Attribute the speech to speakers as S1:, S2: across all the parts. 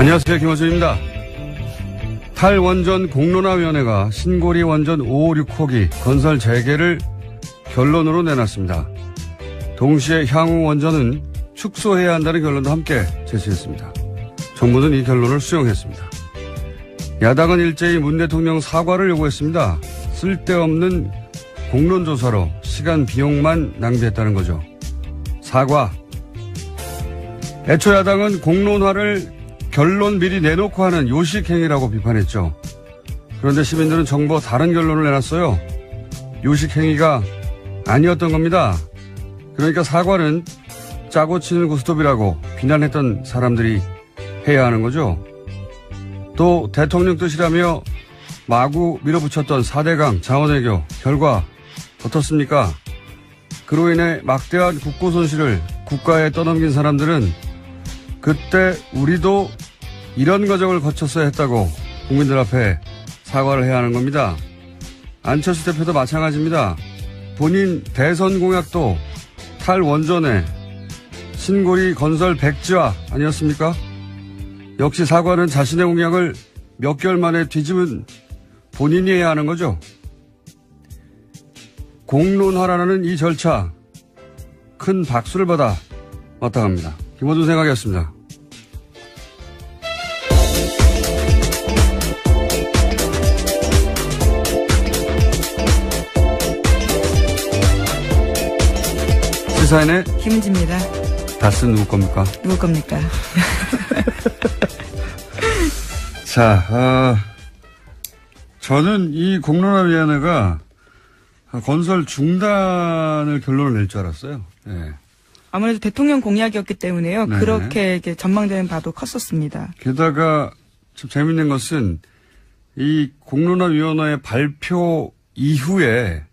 S1: 안녕하세요. 김원수입니다. 탈원전 공론화위원회가 신고리 원전 556호기 건설 재개를 결론으로 내놨습니다. 동시에 향후 원전은 축소해야 한다는 결론도 함께 제시했습니다. 정부는 이 결론을 수용했습니다. 야당은 일제히 문 대통령 사과를 요구했습니다. 쓸데없는 공론조사로 시간 비용만 낭비했다는 거죠. 사과. 애초 야당은 공론화를 결론 미리 내놓고 하는 요식행위라고 비판했죠. 그런데 시민들은 정부와 다른 결론을 내놨어요. 요식행위가 아니었던 겁니다. 그러니까 사과는 짜고 치는 고스톱이라고 비난했던 사람들이 해야 하는 거죠. 또 대통령 뜻이라며 마구 밀어붙였던 4대강 자원외교 결과 어떻습니까? 그로 인해 막대한 국고 손실을 국가에 떠넘긴 사람들은 그때 우리도 이런 과정을 거쳤어야 했다고 국민들 앞에 사과를 해야 하는 겁니다. 안철수 대표도 마찬가지입니다. 본인 대선 공약도 탈원전에 신고리 건설 백지화 아니었습니까? 역시 사과는 자신의 공약을 몇 개월 만에 뒤집은 본인이 해야 하는 거죠. 공론화라는 이 절차 큰 박수를 받아 마땅합니다. 김어준 생각이었습니다. 시사인의
S2: 김은지입니다.
S1: 다스는 누구 겁니까?
S2: 누구 겁니까?
S1: 자, 저는 이 공론화위원회가 건설 중단을 결론을 낼 줄 알았어요. 네.
S2: 아무래도 대통령 공약이었기 때문에요.
S1: 네.
S2: 그렇게 전망되는 바도 컸었습니다.
S1: 게다가 좀 재밌는 것은 이 공론화위원회 발표 이후에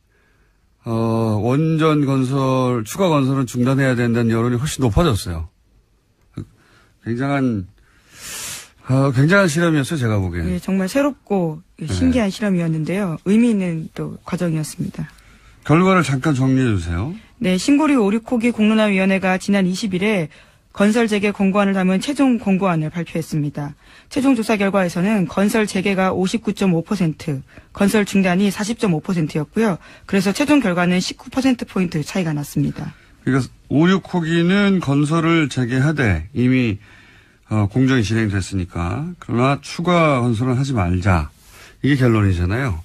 S1: 원전 건설, 추가 건설은 중단해야 된다는 여론이 훨씬 높아졌어요. 굉장한 실험이었어요, 제가 보기에는.
S2: 네, 정말 새롭고 신기한 실험이었는데요. 의미 있는 또 과정이었습니다.
S1: 결과를 잠깐 정리해 주세요.
S2: 네, 신고리 5,6호기 공론화위원회가 지난 20일에 건설 재개 권고안을 담은 최종 권고안을 발표했습니다. 최종 조사 결과에서는 건설 재개가 59.5%, 건설 중단이 40.5%였고요. 그래서 최종 결과는 19%포인트 차이가 났습니다.
S1: 그러니까 5,6호기는 건설을 재개하되 이미 공정이 진행됐으니까 그러나 추가 건설은 하지 말자. 이게 결론이잖아요.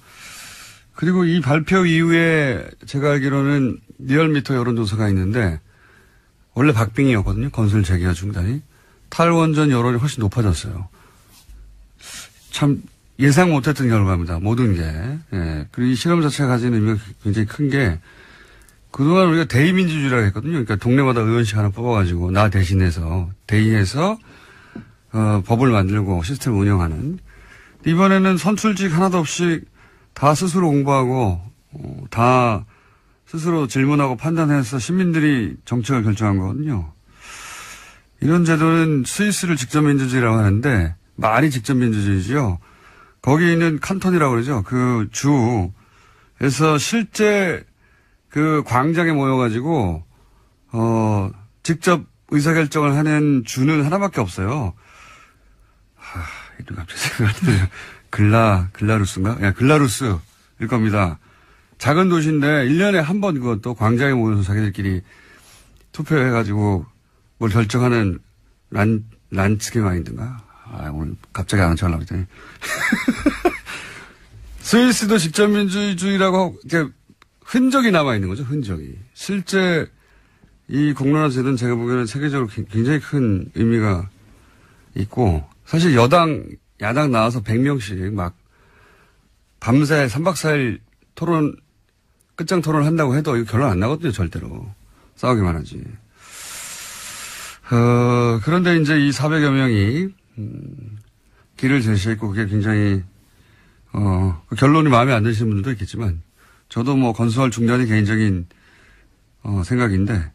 S1: 그리고 이 발표 이후에 제가 알기로는 리얼미터 여론조사가 있는데 원래 박빙이었거든요. 건설 재개와 중단이. 탈원전 여론이 훨씬 높아졌어요. 참 예상 못했던 결과입니다. 모든 게. 예. 그리고 이 실험 자체가 가지는 의미가 굉장히 큰 게 그동안 우리가 대의민주주의라고 했거든요. 그러니까 동네마다 의원씩 하나 뽑아가지고 나 대신해서 대의해서 법을 만들고 시스템을 운영하는. 이번에는 선출직 하나도 없이 다 스스로 공부하고 다 스스로 질문하고 판단해서 시민들이 정책을 결정한 거거든요. 이런 제도는 스위스를 직접민주주의라고 하는데 말이 직접민주주의죠. 거기 있는 칸톤이라고 그러죠. 그 주에서 실제 그 광장에 모여가지고 직접 의사결정을 하는 주는 하나밖에 없어요. 이름 갑자기 생각이 안 나요. 글라루스인가? 예, 글라루스일 겁니다. 작은 도시인데 1년에 한 번 그것도 광장에 모여서 자기들끼리 투표해가지고 뭘 결정하는 란츠케 마인드인가? 오늘 갑자기 안 척하려고 했더니. 스위스도 직접민주주의라고 이렇게 흔적이 남아있는 거죠, 흔적이. 실제 이 공론화 제도는 제가 보기에는 세계적으로 굉장히 큰 의미가 있고, 사실 야당 나와서 100명씩 막 밤새 3박 4일 끝장 토론을 한다고 해도 이거 결론 안 나거든요, 절대로. 싸우기만 하지. 그런데 이제 이 400여 명이, 길을 제시했고, 그게 굉장히, 그 결론이 마음에 안 드시는 분들도 있겠지만, 저도 뭐 건설 중단이 개인적인, 생각인데,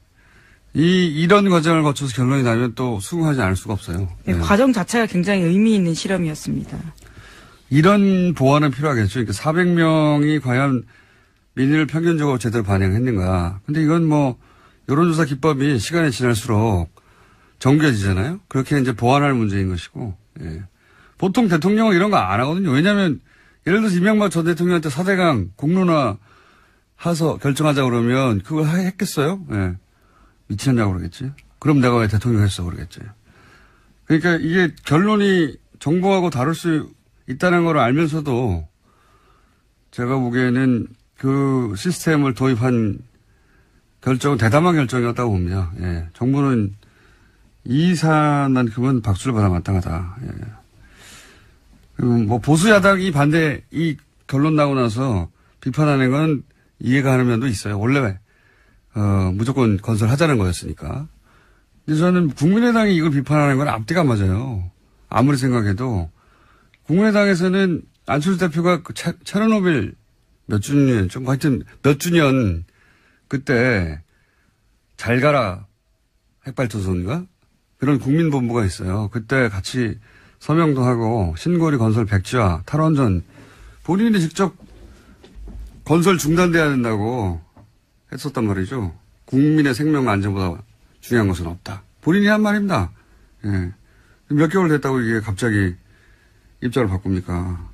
S1: 이런 과정을 거쳐서 결론이 나면 또 수긍하지 않을 수가 없어요.
S2: 네, 네. 과정 자체가 굉장히 의미 있는 실험이었습니다.
S1: 이런 보완은 필요하겠죠. 그러니까 400명이 과연 민의를 평균적으로 제대로 반영했는가. 근데 이건 뭐, 여론조사 기법이 시간이 지날수록 정교해지잖아요. 그렇게 이제 보완할 문제인 것이고, 예. 보통 대통령은 이런 거 안 하거든요. 왜냐하면 예를 들어서 이명박 전 대통령한테 4대강 공론화 해서 결정하자 그러면 그걸 했겠어요? 예. 미쳤냐고 그러겠지. 그럼 내가 왜 대통령 했어 그러겠지. 그러니까 이게 결론이 정부하고 다를 수 있다는 걸 알면서도 제가 보기에는 그 시스템을 도입한 결정은 대담한 결정이었다고 봅니다. 예. 정부는 이 사안만큼은 박수를 받아 마땅하다. 예. 그리고 뭐 보수 야당이 반대 이 결론 나고 나서 비판하는 건 이해가 가는 면도 있어요. 원래 무조건 건설하자는 거였으니까. 근데 저는 국민의당이 이걸 비판하는 건 앞뒤가 안 맞아요. 아무리 생각해도 국민의당에서는 안철수 대표가 그 체르노빌 몇 주년, 좀 하여튼 몇 주년 그때 잘 가라 핵발전소인가? 그런 국민본부가 있어요. 그때 같이 서명도 하고 신고리 건설 백지화 탈원전 본인이 직접 건설 중단돼야 된다고 했었단 말이죠. 국민의 생명 안전보다 중요한 것은 없다. 본인이 한 말입니다. 예. 몇 개월 됐다고 이게 갑자기 입장을 바꿉니까?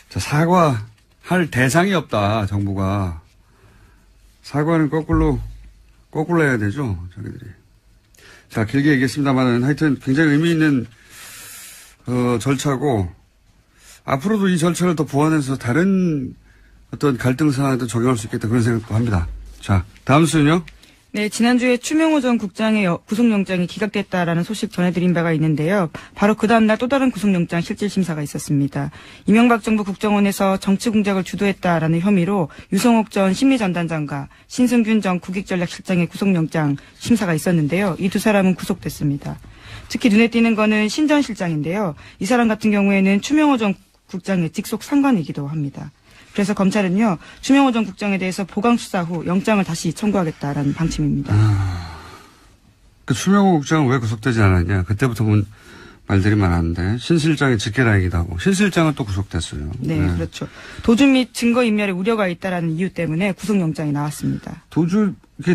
S1: 자, 사과할 대상이 없다, 정부가. 사과는 거꾸로 해야 되죠, 자기들이. 자, 길게 얘기했습니다만은 하여튼 굉장히 의미 있는, 절차고, 앞으로도 이 절차를 더 보완해서 다른 어떤 갈등 상황에도 적용할 수 있겠다, 그런 생각도 합니다. 자, 다음 수는요?
S2: 네, 지난주에 추명호 전 국장의 구속영장이 기각됐다라는 소식 전해드린 바가 있는데요. 바로 그 다음날 또 다른 구속영장 실질심사가 있었습니다. 이명박 정부 국정원에서 정치공작을 주도했다라는 혐의로 유성옥 전 심리전단장과 신승균 전 국익전략실장의 구속영장 심사가 있었는데요. 이 두 사람은 구속됐습니다. 특히 눈에 띄는 거는 신 전 실장인데요. 이 사람 같은 경우에는 추명호 전 국장의 직속 상관이기도 합니다. 그래서 검찰은요, 추명호 전 국장에 대해서 보강 수사 후 영장을 다시 청구하겠다라는 방침입니다.
S1: 그 추명호 국장은 왜 구속되지 않았냐? 그때부터 말들이 많았는데 신 실장이 직계라이기도 하고 신 실장은 또 구속됐어요.
S2: 네, 그렇죠. 도주 및 증거인멸에 우려가 있다라는 이유 때문에 구속영장이 나왔습니다.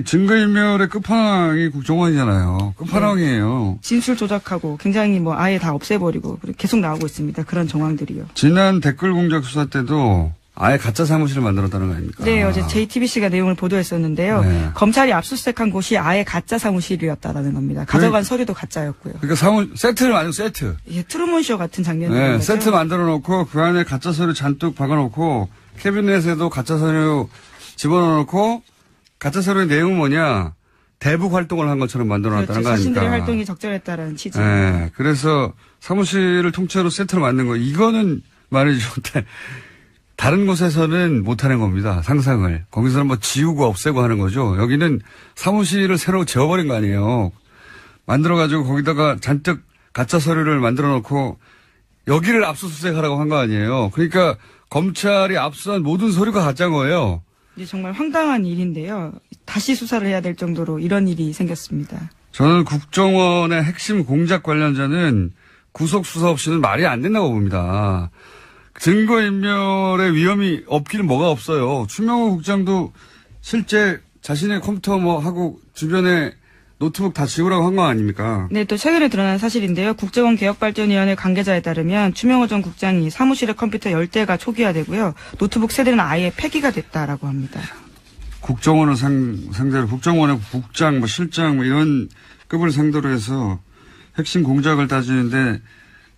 S1: 증거인멸의 끝판왕이 국정원이잖아요. 끝판왕이에요.
S2: 네. 진술 조작하고 굉장히 아예 다 없애버리고 계속 나오고 있습니다. 그런 정황들이요.
S1: 지난 댓글 공작 수사 때도 아예 가짜 사무실을 만들었다는 거 아닙니까?
S2: 네, 어제 JTBC가 내용을 보도했었는데요. 네. 검찰이 압수수색한 곳이 아예 가짜 사무실이었다는 겁니다. 가져간 서류도 가짜였고요.
S1: 그러니까 세트를 만든 세트.
S2: 예, 트루먼쇼 같은 장면이.
S1: 네, 세트 만들어 놓고 그 안에 가짜 서류 잔뜩 박아 놓고 캐비넷에도 가짜 서류 집어넣어 놓고 가짜 서류의 내용은 뭐냐? 대북 활동을 한 것처럼 만들어 놨다는 거 아닙니까?
S2: 자신들의 활동이 적절했다라는 취지.
S1: 네, 그래서 사무실을 통째로 세트로 만든 거 이거는 말이죠. 다른 곳에서는 못하는 겁니다. 상상을. 거기서는 지우고 없애고 하는 거죠. 여기는 사무실을 새로 지어버린 거 아니에요. 만들어가지고 거기다가 잔뜩 가짜 서류를 만들어 놓고 여기를 압수수색하라고 한 거 아니에요. 그러니까 검찰이 압수한 모든 서류가 가짜인 거예요.
S2: 이제 정말 황당한 일인데요. 다시 수사를 해야 될 정도로 이런 일이 생겼습니다.
S1: 저는 국정원의 핵심 공작 관련자는 구속 수사 없이는 말이 안 된다고 봅니다. 증거인멸의 위험이 없기는 뭐가 없어요. 추명호 국장도 실제 자신의 컴퓨터 하고 주변에 노트북 다 지우라고 한 거 아닙니까?
S2: 네, 또 최근에 드러난 사실인데요. 국정원 개혁발전위원회 관계자에 따르면 추명호 전 국장이 사무실의 컴퓨터 10대가 초기화되고요. 노트북 세대는 아예 폐기가 됐다라고 합니다.
S1: 국정원을 상대로 국정원의 국장, 실장 이런 급을 상대로 해서 핵심 공작을 따지는데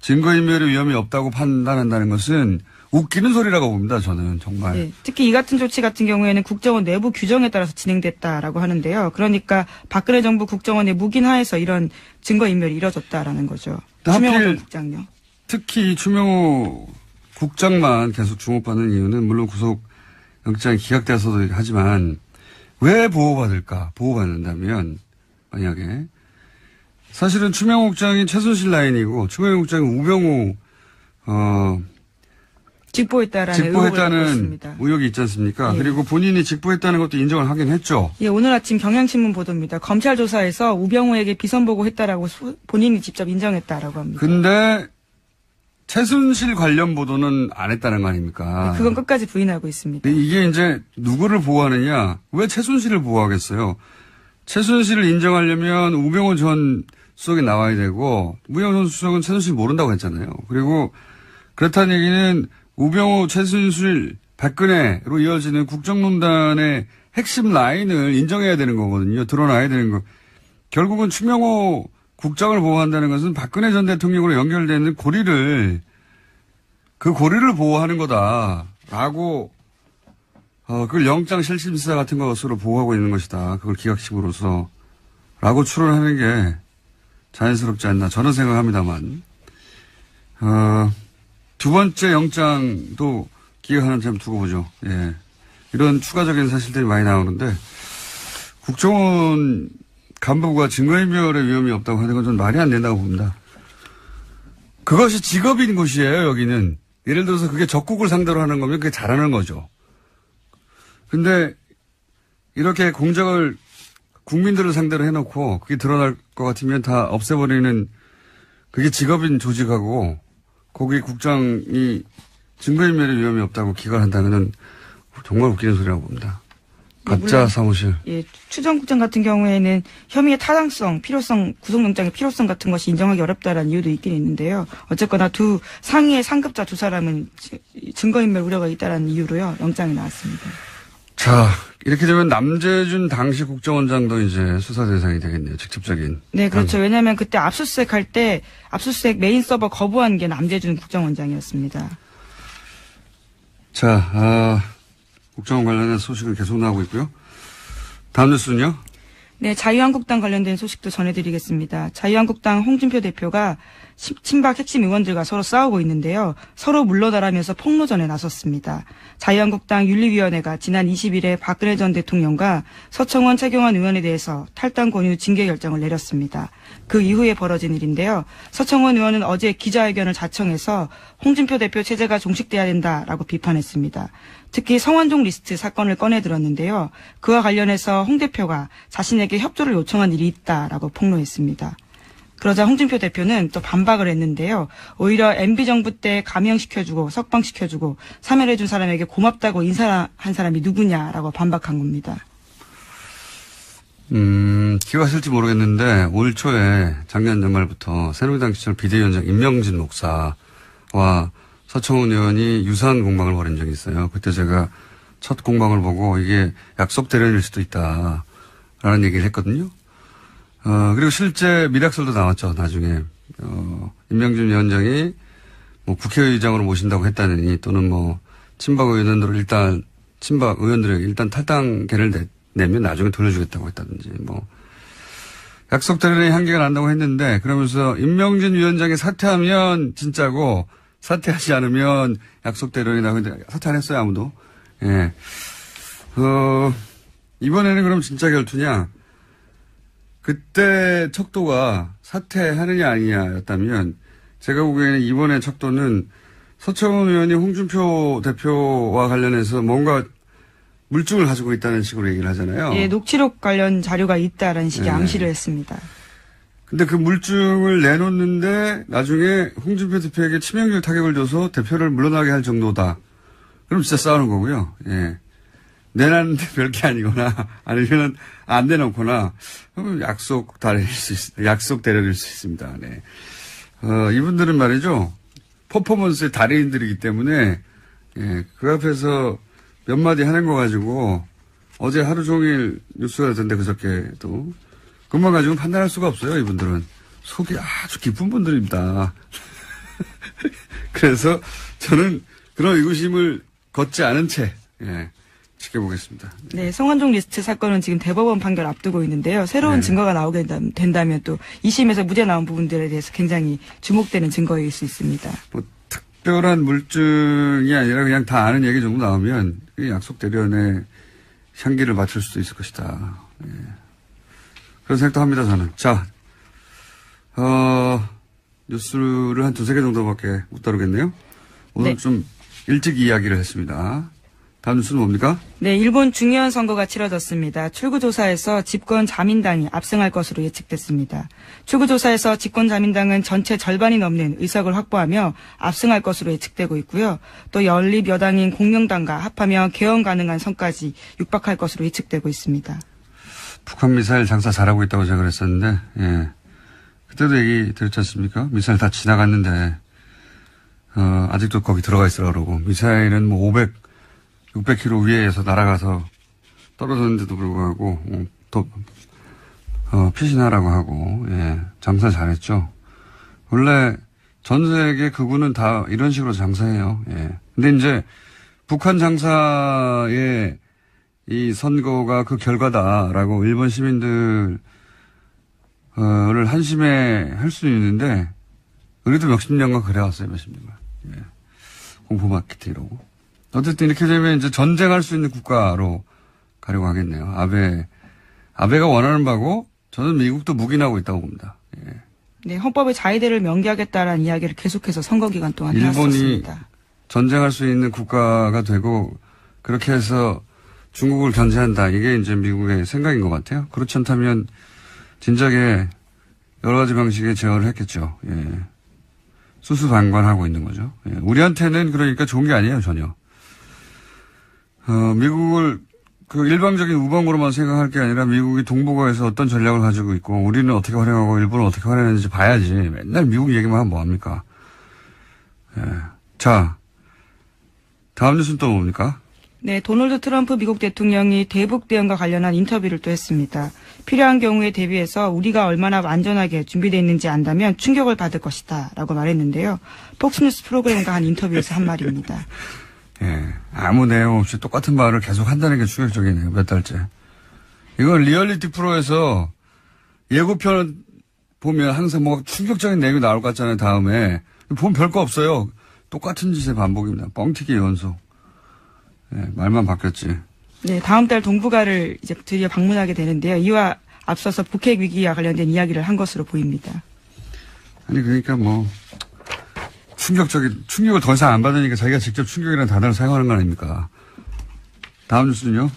S1: 증거인멸의 위험이 없다고 판단한다는 것은 웃기는 소리라고 봅니다. 저는 정말.
S2: 네, 특히 이 같은 조치 같은 경우에는 국정원 내부 규정에 따라서 진행됐다라고 하는데요. 그러니까 박근혜 정부 국정원의 묵인하에서 이런 증거인멸이 이뤄졌다라는 거죠. 추명호 전 국장요.
S1: 특히 추명호 국장만 계속 주목받는 이유는 물론 구속영장이 기각돼서도 하지만 왜 보호받을까? 보호받는다면 만약에 사실은 추명호 국장이 최순실 라인이고 추명호 국장이 우병우 직보했다는 의혹이 있지 않습니까? 예. 그리고 본인이 직보했다는 것도 인정을 하긴 했죠.
S2: 예, 오늘 아침 경향신문 보도입니다. 검찰 조사에서 우병우에게 비선 보고했다라고 본인이 직접 인정했다라고 합니다.
S1: 근데 최순실 관련 보도는 안 했다는 거 아닙니까?
S2: 네, 그건 끝까지 부인하고 있습니다.
S1: 이게 이제 누구를 보호하느냐? 왜 최순실을 보호하겠어요? 최순실을 인정하려면 우병우 전 수석이 나와야 되고 무영선 수석은 최순실 모른다고 했잖아요. 그리고 그렇다는 얘기는 우병우, 최순실, 박근혜로 이어지는 국정농단의 핵심 라인을 인정해야 되는 거거든요. 드러나야 되는 거. 결국은 추명호 국장을 보호한다는 것은 박근혜 전 대통령으로 연결되는 그 고리를 보호하는 거다라고 그걸 영장 실질심사 같은 것으로 보호하고 있는 것이다. 그걸 기각식으로서 라고 추론하는 게 자연스럽지 않나 저는 생각합니다만 두 번째 영장도 기각하는 점 두고 보죠. 예. 이런 추가적인 사실들이 많이 나오는데 국정원 간부가 증거인멸의 위험이 없다고 하는 건 좀 말이 안 된다고 봅니다. 그것이 직업인 곳이에요. 여기는. 예를 들어서 그게 적국을 상대로 하는 거면 그게 잘하는 거죠. 근데 이렇게 공작을 국민들을 상대로 해놓고 그게 드러날 것 같으면 다 없애버리는 그게 직업인 조직하고 거기 국장이 증거인멸의 위험이 없다고 기각한다는 건 정말 웃기는 소리라고 봅니다. 가짜 사무실.
S2: 예, 추정국장 같은 경우에는 혐의의 타당성, 필요성, 구속영장의 필요성 같은 것이 인정하기 어렵다라는 이유도 있긴 있는데요. 어쨌거나 두 상위의 상급자 두 사람은 증거인멸 우려가 있다라는 이유로요. 영장이 나왔습니다.
S1: 자, 이렇게 되면 남재준 당시 국정원장도 이제 수사 대상이 되겠네요. 직접적인.
S2: 네, 그렇죠. 왜냐하면 그때 압수수색 할 때 압수수색 메인 서버 거부한 게 남재준 국정원장이었습니다.
S1: 자, 국정원 관련된 소식은 계속 나오고 있고요. 다음 뉴스는요?
S2: 네, 자유한국당 관련된 소식도 전해드리겠습니다. 자유한국당 홍준표 대표가 친박 핵심 의원들과 서로 싸우고 있는데요. 서로 물러나라면서 폭로전에 나섰습니다. 자유한국당 윤리위원회가 지난 20일에 박근혜 전 대통령과 서청원 최경환 의원에 대해서 탈당 권유 징계 결정을 내렸습니다. 그 이후에 벌어진 일인데요. 서청원 의원은 어제 기자회견을 자청해서 홍준표 대표 체제가 종식돼야 된다라고 비판했습니다. 특히 성완종 리스트 사건을 꺼내들었는데요. 그와 관련해서 홍 대표가 자신에게 협조를 요청한 일이 있다라고 폭로했습니다. 그러자 홍준표 대표는 또 반박을 했는데요. 오히려 MB정부 때 감형시켜주고 석방시켜주고 사면해준 사람에게 고맙다고 인사한 사람이 누구냐라고 반박한 겁니다.
S1: 기억하실지 모르겠는데 올 초에 작년 연말부터 새누리당 시절 비대위원장 임명진 목사와 서청원 의원이 유사한 공방을 벌인 적이 있어요. 그때 제가 첫 공방을 보고 이게 약속 대련일 수도 있다라는 얘기를 했거든요. 그리고 실제 미락설도 나왔죠, 나중에. 임명진 위원장이 뭐 국회의장으로 모신다고 했다느니 또는 뭐 친박 의원들에게 일단 탈당계를 내면 나중에 돌려주겠다고 했다든지 뭐. 약속 대련의 향기가 난다고 했는데 그러면서 임명진 위원장이 사퇴하면 진짜고 사퇴하지 않으면 약속 대련이라고 했는데 사퇴 안 했어요, 아무도. 예. 이번에는 그럼 진짜 결투냐? 그때 척도가 사퇴하느냐 아니냐였다면 제가 보기에는 이번에 척도는 서청원 의원이 홍준표 대표와 관련해서 뭔가 물증을 가지고 있다는 식으로 얘기를 하잖아요.
S2: 예, 녹취록 관련 자료가 있다라는 식의
S1: 네.
S2: 암시를 했습니다.
S1: 근데 그 물증을 내놓는데 나중에 홍준표 대표에게 치명적 타격을 줘서 대표를 물러나게 할 정도다. 그럼 진짜 싸우는 거고요. 예. 내놨는데 별게 아니거나 아니면 안 내놓거나 약속 대련일 수 있습니다. 네. 이분들은 말이죠. 퍼포먼스의 달인들이기 때문에 예, 그 앞에서 몇 마디 하는 거 가지고 어제 하루 종일 뉴스가 됐는데 그저께도 그것만 가지고 판단할 수가 없어요. 이분들은 속이 아주 깊은 분들입니다. 그래서 저는 그런 의구심을 걷지 않은 채 예. 지켜보겠습니다.
S2: 네, 성완종 리스트 사건은 지금 대법원 판결 앞두고 있는데요. 새로운 증거가 나오게 된다면 또 2심에서 무죄 나온 부분들에 대해서 굉장히 주목되는 증거일 수 있습니다.
S1: 뭐 특별한 물증이 아니라 그냥 다 아는 얘기 정도 나오면 약속 대련의 향기를 맞출 수도 있을 것이다. 예. 그런 생각도 합니다, 저는. 자, 뉴스를 한 두세 개 정도밖에 못 다루겠네요. 오늘
S2: 네.
S1: 좀 일찍 이야기를 했습니다. 다음 뉴스는 뭡니까?
S2: 네, 일본 중의원 선거가 치러졌습니다. 출구조사에서 집권 자민당이 압승할 것으로 예측됐습니다. 출구조사에서 집권 자민당은 전체 절반이 넘는 의석을 확보하며 압승할 것으로 예측되고 있고요. 또 연립 여당인 공명당과 합하면 개헌 가능한 선까지 육박할 것으로 예측되고 있습니다.
S1: 북한 미사일 장사 잘하고 있다고 제가 그랬었는데, 예. 그때도 얘기 드렸지 않습니까? 미사일 다 지나갔는데, 아직도 거기 들어가 있으라 그러고, 미사일은 뭐 600km 위에서 날아가서 떨어졌는데도 불구하고, 피신하라고 하고, 예, 장사 잘했죠. 원래 전 세계 극우는 다 이런 식으로 장사해요. 예. 근데 이제 북한 장사의 이 선거가 그 결과다라고 일본 시민들을 한심해 할 수는 있는데, 우리도 몇십 년간 그래왔어요, 몇십 년간. 예. 공포 마케팅 이러고. 어쨌든 이렇게 되면 이제 전쟁할 수 있는 국가로 가려고 하겠네요. 아베가 원하는 바고, 저는 미국도 묵인하고 있다고 봅니다. 예.
S2: 네, 헌법의 자위대를 명기하겠다라는 이야기를 계속해서 선거 기간 동안 해왔었습니다.
S1: 일본이 전쟁할 수 있는 국가가 되고 그렇게 해서 중국을 견제한다. 이게 이제 미국의 생각인 것 같아요. 그렇지 않다면 진작에 여러 가지 방식의 제어를 했겠죠. 예. 수수방관하고 있는 거죠. 예. 우리한테는 그러니까 좋은 게 아니에요, 전혀. 미국을 그 일방적인 우방으로만 생각할 게 아니라 미국이 동북아에서 어떤 전략을 가지고 있고 우리는 어떻게 활용하고 일본은 어떻게 활용하는지 봐야지. 맨날 미국 얘기만 하면 뭐합니까? 예. 자, 다음 뉴스는 또 뭡니까?
S2: 네, 도널드 트럼프 미국 대통령이 대북 대응과 관련한 인터뷰를 또 했습니다. 필요한 경우에 대비해서 우리가 얼마나 안전하게 준비되어 있는지 안다면 충격을 받을 것이다 라고 말했는데요. 폭스뉴스 프로그램과 한 인터뷰에서 한 말입니다.
S1: 예, 아무 내용 없이 똑같은 말을 계속 한다는 게 충격적이네요. 몇 달째. 이건 리얼리티 프로에서 예고편 보면 항상 뭐 충격적인 내용이 나올 것 같잖아요. 다음에. 보면 별거 없어요. 똑같은 짓의 반복입니다. 뻥튀기 연속. 예, 말만 바뀌었지.
S2: 네, 다음 달 동북아를 이제 드디어 방문하게 되는데요. 이와 앞서서 북핵 위기와 관련된 이야기를 한 것으로 보입니다.
S1: 아니, 그러니까 뭐, 충격을 더 이상 안 받으니까 자기가 직접 충격이라는 단어를 사용하는 거 아닙니까? 다음 뉴스는요?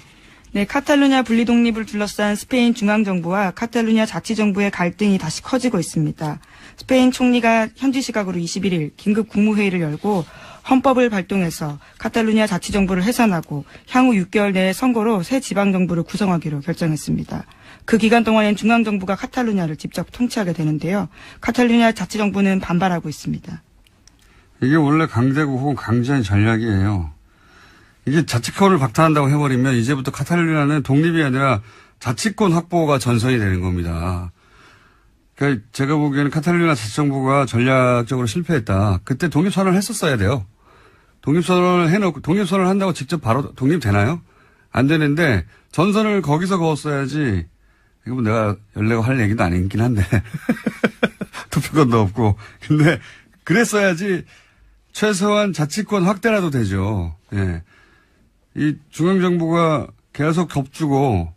S2: 네, 카탈루냐 분리 독립을 둘러싼 스페인 중앙정부와 카탈루냐 자치정부의 갈등이 다시 커지고 있습니다. 스페인 총리가 현지 시각으로 21일 긴급 국무회의를 열고 헌법을 발동해서 카탈루냐 자치정부를 해산하고 향후 6개월 내에 선거로 새 지방정부를 구성하기로 결정했습니다. 그 기간 동안엔 중앙정부가 카탈루냐를 직접 통치하게 되는데요. 카탈루냐 자치정부는 반발하고 있습니다.
S1: 이게 원래 강대국 혹은 강자의 전략이에요. 이게 자치권을 박탈한다고 해버리면 이제부터 카탈루냐는 독립이 아니라 자치권 확보가 전선이 되는 겁니다. 그러니까 제가 보기에는 카탈루냐 자치정부가 전략적으로 실패했다. 그때 독립선언을 했었어야 돼요. 독립선언을 해놓고 독립선언을 한다고 직접 바로 독립되나요? 안 되는데 전선을 거기서 그었어야지. 이거 뭐 내가 연례가 할 얘기도 아니긴 한데 투표권도 없고. 근데 그랬어야지 최소한 자치권 확대라도 되죠. 예. 이 중앙정부가 계속 겁주고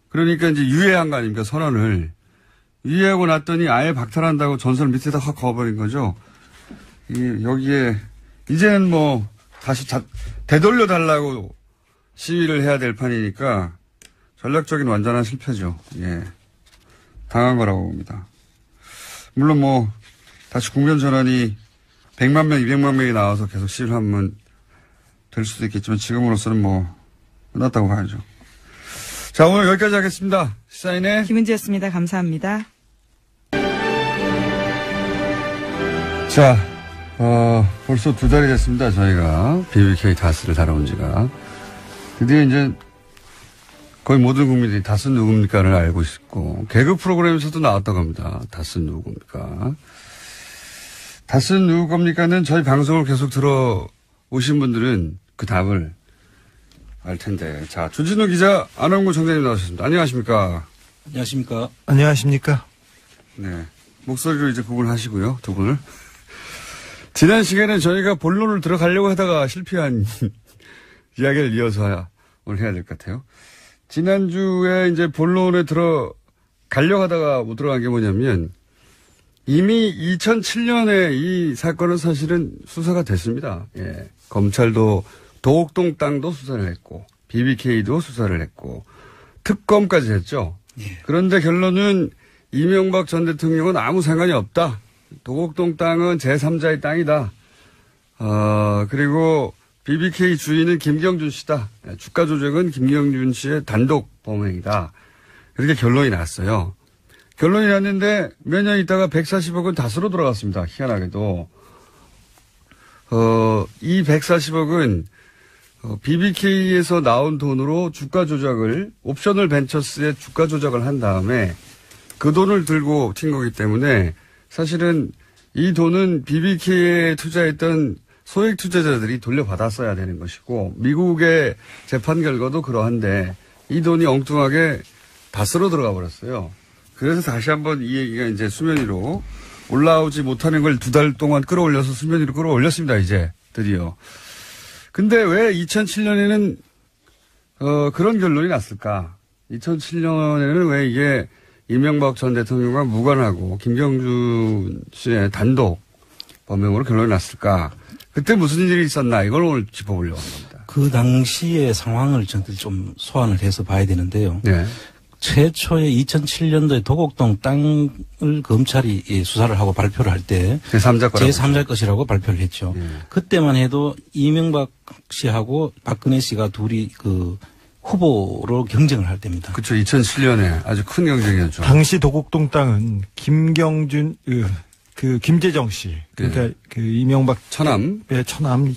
S1: 그러니까 이제 유예한 거 아닙니까? 선언을. 유예하고 났더니 아예 박탈한다고 전선을 밑에다 확 그어버린 거죠. 여기에 이제는 뭐 다시 되돌려 달라고 시위를 해야 될 판이니까 전략적인 완전한 실패죠. 예. 당한 거라고 봅니다. 물론 뭐 다시 국면 전환이 100만 명, 200만 명이 나와서 계속 시위를 하면 될 수도 있겠지만 지금으로서는 뭐 끝났다고 봐야죠. 자, 오늘 여기까지 하겠습니다. 시사인의
S2: 김은지였습니다. 감사합니다.
S1: 자, 벌써 2달이 됐습니다. 저희가 BBK 다스를 다뤄온 지가. 드디어 이제 거의 모든 국민들이 다스 누굽니까를 알고 있고 개그 프로그램에서도 나왔다고 합니다. 다스 누굽니까? 다스 누구 겁니까는 저희 방송을 계속 들어오신 분들은 그 답을 알 텐데. 자, 주진우 기자, 안원구 청장님 나오셨습니다. 안녕하십니까?
S3: 안녕하십니까?
S4: 안녕하십니까?
S1: 네. 목소리로 이제 구분하시고요, 두 분을. 지난 시간에 저희가 본론을 들어가려고 하다가 실패한 이야기를 이어서 오늘 해야 될 것 같아요. 지난주에 이제 본론에 들어가려고 하다가 못 들어간 게 뭐냐면 이미 2007년에 이 사건은 사실은 수사가 됐습니다. 예. 검찰도 도곡동 땅도 수사를 했고 BBK도 수사를 했고 특검까지 했죠.
S3: 예.
S1: 그런데 결론은 이명박 전 대통령은 아무 상관이 없다. 도곡동 땅은 제3자의 땅이다. 그리고 BBK 주인은 김경준 씨다. 주가 조작은 김경준 씨의 단독 범행이다. 이렇게 결론이 났어요. 결론이 났는데 몇 년 있다가 140억은 다스로 돌아갔습니다. 희한하게도. 이 140억은 BBK에서 나온 돈으로 주가 조작을, 옵셔널 벤처스의 주가 조작을 한 다음에 그 돈을 들고 튄 거기 때문에 사실은 이 돈은 BBK에 투자했던 소액 투자자들이 돌려받았어야 되는 것이고, 미국의 재판 결과도 그러한데 이 돈이 엉뚱하게 다스로 들어가 버렸어요. 그래서 다시 한번 이 얘기가 이제 수면 위로 올라오지 못하는 걸 2달 동안 끌어올려서 수면 위로 끌어올렸습니다. 이제 드디어. 근데 왜 2007년에는 그런 결론이 났을까? 2007년에는 왜 이게 이명박 전 대통령과 무관하고 김경준 씨의 단독 범행으로 결론이 났을까? 그때 무슨 일이 있었나? 이걸 오늘 짚어보려고 합니다.
S3: 그 당시의 상황을 저희들이 좀 소환을 해서 봐야 되는데요.
S1: 네.
S3: 최초에 2007년도에 도곡동 땅을 검찰이 수사를 하고 발표를 할 때 제3자 것이라고 발표를 했죠.
S1: 네.
S3: 그때만 해도 이명박 씨하고 박근혜 씨가 둘이 그 후보로 경쟁을 할 때입니다.
S1: 그렇죠. 2007년에 아주 큰 경쟁이었죠.
S4: 당시 도곡동 땅은 김경준 김재정 씨, 그러니까
S1: 네.
S4: 그 이명박
S1: 처남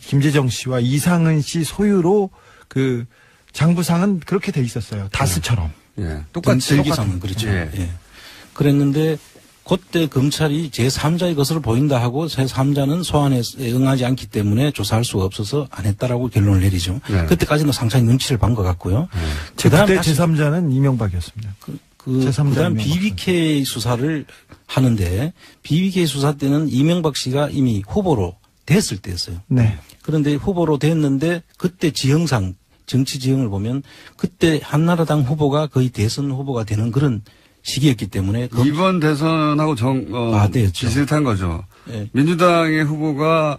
S4: 김재정 씨와 이상은 씨 소유로 그 장부상은 그렇게 돼 있었어요. 다스처럼.
S1: 예. 똑같이.
S3: 登記상은 그렇죠.
S1: 예.
S3: 예. 그랬는데 그때 검찰이 제3자의 것으로 보인다 하고 제3자는 소환에 응하지 않기 때문에 조사할 수가 없어서 안 했다라고 결론을 내리죠.
S1: 네.
S3: 그때까지는 상당히 눈치를 본 것 같고요.
S4: 그때 제3자는 이명박이었습니다.
S3: 그다음 BBK 수사를 하는데 BBK 수사 때는 이명박 씨가 이미 후보로 됐을 때였어요.
S4: 네.
S3: 그런데 후보로 됐는데 그때 지형상 정치 지형을 보면 그때 한나라당 후보가 거의 대선 후보가 되는 그런 시기였기 때문에
S1: 이번 대선하고 비슷한 거죠.
S3: 네.
S1: 민주당의 후보가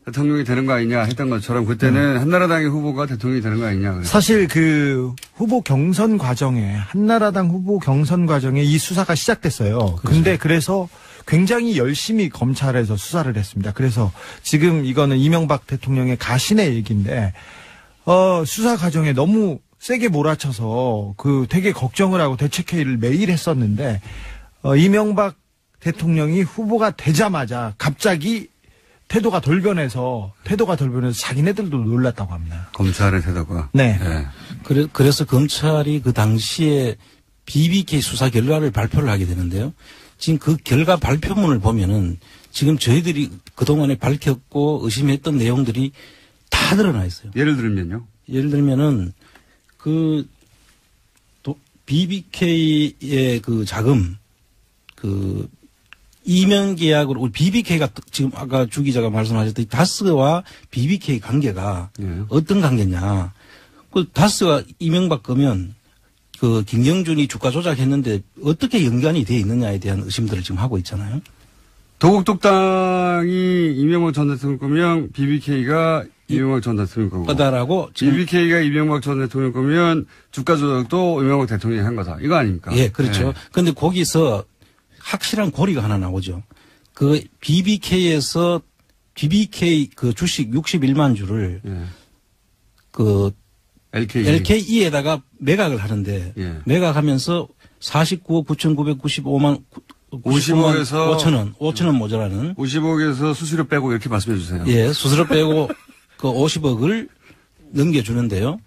S1: 대통령이 되는 거 아니냐 했던 것처럼 그때는 한나라당의 후보가 대통령이 되는 거 아니냐. 그래서.
S4: 사실 그 후보 경선 과정에 한나라당 후보 경선 과정에 이 수사가 시작됐어요.
S3: 그렇죠.
S4: 근데 그래서 굉장히 열심히 검찰에서 수사를 했습니다. 그래서 지금 이거는 이명박 대통령의 가신의 얘기인데 수사 과정에 너무 세게 몰아쳐서 되게 걱정을 하고 대책회의를 매일 했었는데 이명박 대통령이 후보가 되자마자 갑자기 태도가 돌변해서 자기네들도 놀랐다고 합니다.
S1: 검찰의 태도가.
S4: 네.
S1: 네.
S3: 그래서 검찰이 그 당시에 BBK 수사 결과를 발표를 하게 되는데요. 지금 그 결과 발표문을 보면은 지금 저희들이 그동안에 밝혔고 의심했던 내용들이 다 드러나 있어요.
S1: 예를 들면요?
S3: 예를 들면은 BBK의 그 자금, 이면 계약으로, 우리 BBK가 지금 아까 주 기자가 말씀하셨듯이 다스와 BBK 관계가 어떤 관계냐. 다스가 이명박 거면 김경준이 주가 조작했는데 어떻게 연관이 되어 있느냐에 대한 의심들을 지금 하고 있잖아요.
S1: 도곡동 땅이 이명박 전 대통령 거면 BBK가 이명박 전 대통령 거고.
S3: 거다라고.
S1: BBK가 이명박 전 대통령 거면 주가 조작도 이명박 대통령이 한 거다. 이거 아닙니까?
S3: 예, 그렇죠. 그런데 거기서 확실한 고리가 하나 나오죠. BBK에서 BBK 주식 61만 주를 LKE에다가 매각을 하는데 매각하면서 49억 9,995만
S1: 50억에서
S3: 5천 원 모자라는
S1: 50억에서 수수료 빼고 이렇게 말씀해 주세요.
S3: 예, 수수료 빼고 50억을 넘겨주는데요.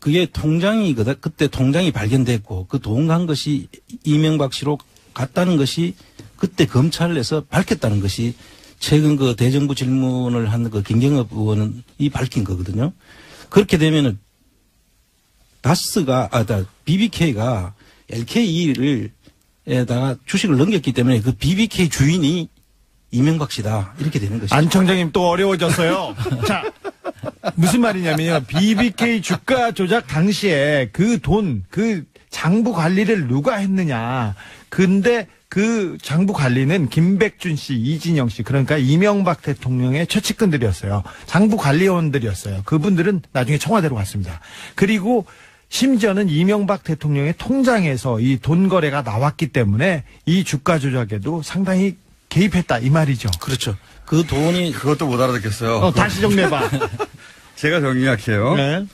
S3: 그게 통장이 그때 통장이 발견됐고 그 돈 간 것이 이명박 씨로 갔다는 것이 그때 검찰에서 밝혔다는 것이 최근 대정부 질문을 한 김경엽 의원이 밝힌 거거든요. 그렇게 되면은 BBK가 LKE에다가 주식을 넘겼기 때문에 그 BBK 주인이 이명박 씨다. 이렇게 되는 것이죠.
S4: 안 청장님 또 어려워졌어요. 자, 무슨 말이냐면요. BBK 주가 조작 당시에 그 장부 관리를 누가 했느냐. 근데 그 장부 관리는 김백준 씨, 이진영 씨, 그러니까 이명박 대통령의 최측근들이었어요. 장부 관리원들이었어요. 그분들은 나중에 청와대로 갔습니다. 그리고 심지어는 이명박 대통령의 통장에서 이 돈 거래가 나왔기 때문에 이 주가 조작에도 상당히 개입했다 이 말이죠.
S3: 그렇죠. 그 돈이
S1: 그것도 못 알아듣겠어요.
S4: 다시 정리해봐.
S1: 제가 정리할게요.
S4: 네.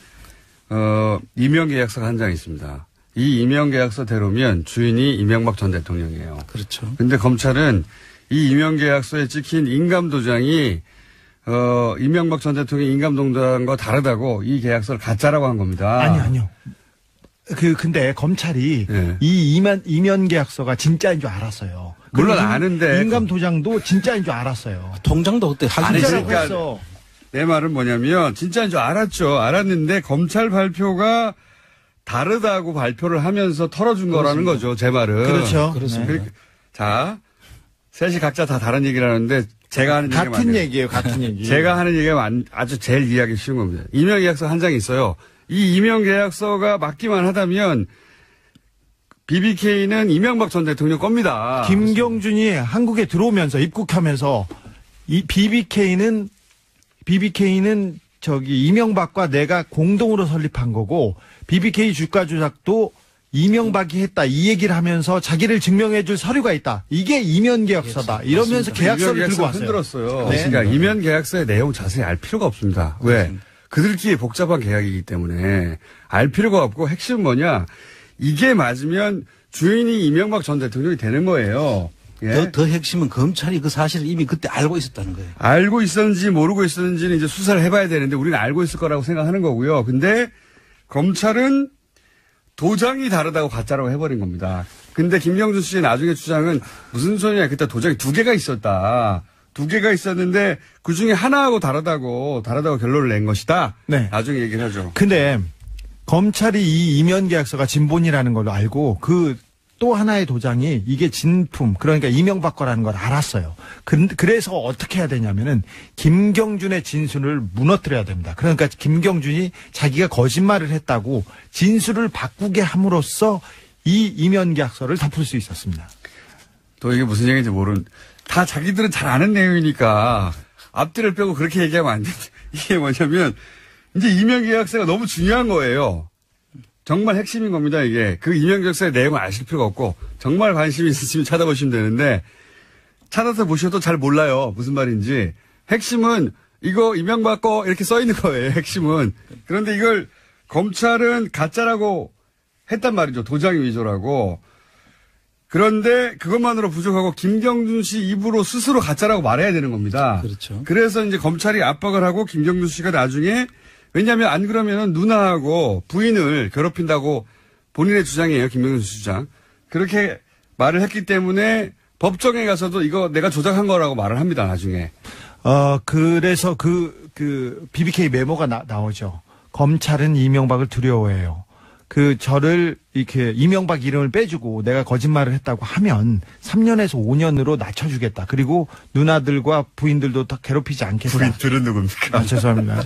S1: 임명 계약서가 한 장 있습니다. 이 임명계약서대로면 주인이 이명박 전 대통령이에요.
S3: 그렇죠.
S1: 근데 검찰은 이 임명계약서에 찍힌 인감도장이 이명박 전 대통령의 인감도장과 다르다고 이 계약서를 가짜라고 한 겁니다.
S4: 아니요. 근데 검찰이
S1: 네.
S4: 이 이면 계약서가 진짜인 줄 알았어요.
S1: 물론 아는데.
S4: 인감 도장도 진짜인 줄 알았어요.
S3: 통장도 그때
S1: 아니,
S3: 확인했어요.
S1: 그러니까
S4: 했어.
S1: 내 말은 뭐냐면 진짜인 줄 알았죠. 알았는데 검찰 발표가 다르다고 발표를 하면서 털어준 거라는 거죠. 제 말은.
S4: 그렇죠.
S3: 그렇습니다.
S4: 네.
S1: 자, 셋이 각자 다 다른 얘기를 하는데 제가 하는 얘기가
S4: 같은
S1: 맞네요.
S4: 얘기예요. 같은 얘기.
S1: 제가 하는 얘기가 아주 제일 이해하기 쉬운 겁니다. 임명계약서 한 장이 있어요. 이 임명계약서가 맞기만 하다면 BBK는 이명박 전 대통령 겁니다.
S4: 김경준이 한국에 들어오면서 입국하면서 이 BBK는 저기 이명박과 내가 공동으로 설립한 거고 BBK 주가 조작도 이명박이 했다 이 얘기를 하면서 자기를 증명해줄 서류가 있다. 이게 이면 계약서다. 이러면서 계약서를 들고 왔어요.
S1: 흔들었어요.
S4: 네.
S1: 그러니까 이면 계약서의 내용 자세히 알 필요가 없습니다. 왜? 그들끼리 복잡한 계약이기 때문에 알 필요가 없고 핵심은 뭐냐? 이게 맞으면 주인이 이명박 전 대통령이 되는 거예요. 예?
S3: 더 핵심은 검찰이 그 사실을 이미 그때 알고 있었다는 거예요.
S1: 알고 있었는지 모르고 있었는지는 이제 수사를 해봐야 되는데 우리는 알고 있을 거라고 생각하는 거고요. 근데 검찰은 도장이 다르다고 가짜라고 해버린 겁니다. 근데 김경준 씨의 나중에 주장은 무슨 소리냐. 그때 도장이 2개가 있었다. 2개가 있었는데 그중에 하나하고 다르다고 결론을 낸 것이다.
S4: 네.
S1: 나중에 얘기를 하죠.
S4: 근데 검찰이 이 이면 계약서가 진본이라는 걸로 알고 또 하나의 도장이 이게 진품, 그러니까 이명박 거라는 걸 알았어요. 그래서 어떻게 해야 되냐면은 김경준의 진술을 무너뜨려야 됩니다. 그러니까 김경준이 자기가 거짓말을 했다고 진술을 바꾸게 함으로써 이 이면 계약서를 덮을 수 있었습니다.
S1: 또 이게 무슨 얘기인지 다 자기들은 잘 아는 내용이니까 앞뒤를 빼고 그렇게 얘기하면 안 돼. 이게 뭐냐면 이제 이명계약서가 너무 중요한 거예요. 정말 핵심인 겁니다, 이게. 그 이명계약서의 내용을 아실 필요가 없고, 정말 관심이 있으시면 찾아보시면 되는데, 찾아서 보셔도 잘 몰라요. 무슨 말인지. 핵심은, 이거 이명박 거 이렇게 써 있는 거예요, 핵심은. 그런데 이걸 검찰은 가짜라고 했단 말이죠. 도장 위조라고. 그런데 그것만으로 부족하고, 김경준 씨 입으로 스스로 가짜라고 말해야 되는 겁니다.
S3: 그렇죠.
S1: 그래서 이제 검찰이 압박을 하고, 김경준 씨가 나중에 왜냐하면 안 그러면은 누나하고 부인을 괴롭힌다고 본인의 주장이에요. 김경준 씨 주장. 그렇게 말을 했기 때문에 법정에 가서도 이거 내가 조작한 거라고 말을 합니다. 나중에.
S4: 그래서 그 BBK 메모가 나오죠. 검찰은 이명박을 두려워해요. 저를 이렇게 이명박 이름을 빼주고 내가 거짓말을 했다고 하면 3년에서 5년으로 낮춰주겠다. 그리고 누나들과 부인들도 다 괴롭히지 않겠다.
S1: 부인들은 누굽니까?
S4: 죄송합니다.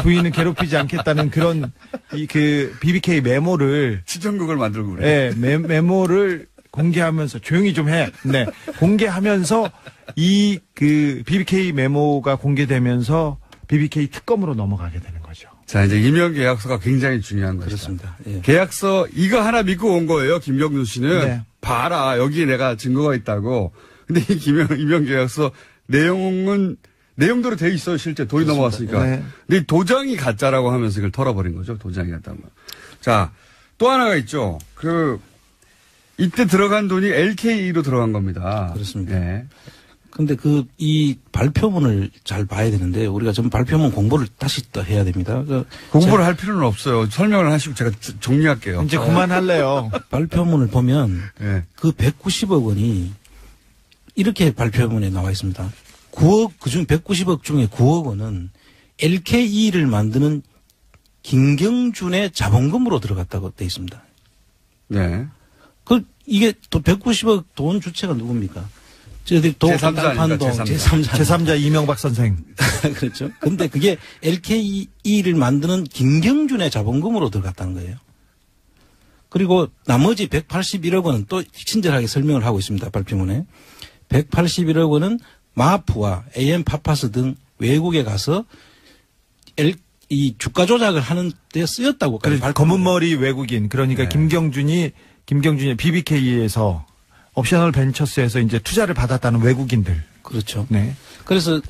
S4: 부인은 괴롭히지 않겠다는 그런 BBK 메모를
S1: 시정국을 만들고 그래.
S4: 네, 메모를 공개하면서 조용히 좀 해. 네, 공개하면서 BBK 메모가 공개되면서 BBK 특검으로 넘어가게 되는 거죠.
S1: 자, 이제 임명계약서가 굉장히 중요한 것이다.
S3: 그렇습니다. 예.
S1: 계약서 이거 하나 믿고 온 거예요. 김경준 씨는.
S4: 네.
S1: 봐라. 여기에 내가 증거가 있다고. 근데 이 임명계약서 내용대로 돼 있어요. 실제 돈이 넘어왔으니까.
S4: 네.
S1: 근데 이 도장이 가짜라고 하면서 이걸 털어버린 거죠. 도장이 가짜면. 자, 또 하나가 있죠. 이때 들어간 돈이 LKE로 들어간 겁니다.
S3: 그렇습니다.
S1: 네.
S3: 근데 이 발표문을 잘 봐야 되는데 우리가 좀 발표문 공부를 다시 또 해야 됩니다.
S1: 공부를 할 필요는 없어요. 설명을 하시고 제가 정리할게요.
S4: 이제 그만할래요.
S3: 발표문을 보면
S1: 네.
S3: 그 190억 원이 이렇게 발표문에 나와 있습니다. 9억, 그중 190억 중에 9억 원은 LKE를 만드는 김경준의 자본금으로 들어갔다고 돼 있습니다.
S1: 네.
S3: 이게 또 190억 돈 주체가 누굽니까?
S4: 제3자 이명박 선생.
S3: 그렇죠. 근데 그게 LKE를 만드는 김경준의 자본금으로 들어갔다는 거예요. 그리고 나머지 181억 원은 또 친절하게 설명을 하고 있습니다. 발표문에. 181억 원은 마프와 AM 파파스 등 외국에 가서 이 주가 조작을 하는 데 쓰였다고.
S4: 검은 머리 외국인. 그러니까 네. 김경준이 BBK에서 옵셔널 벤처스에서 이제 투자를 받았다는 외국인들.
S3: 그렇죠.
S4: 네.
S3: 그래서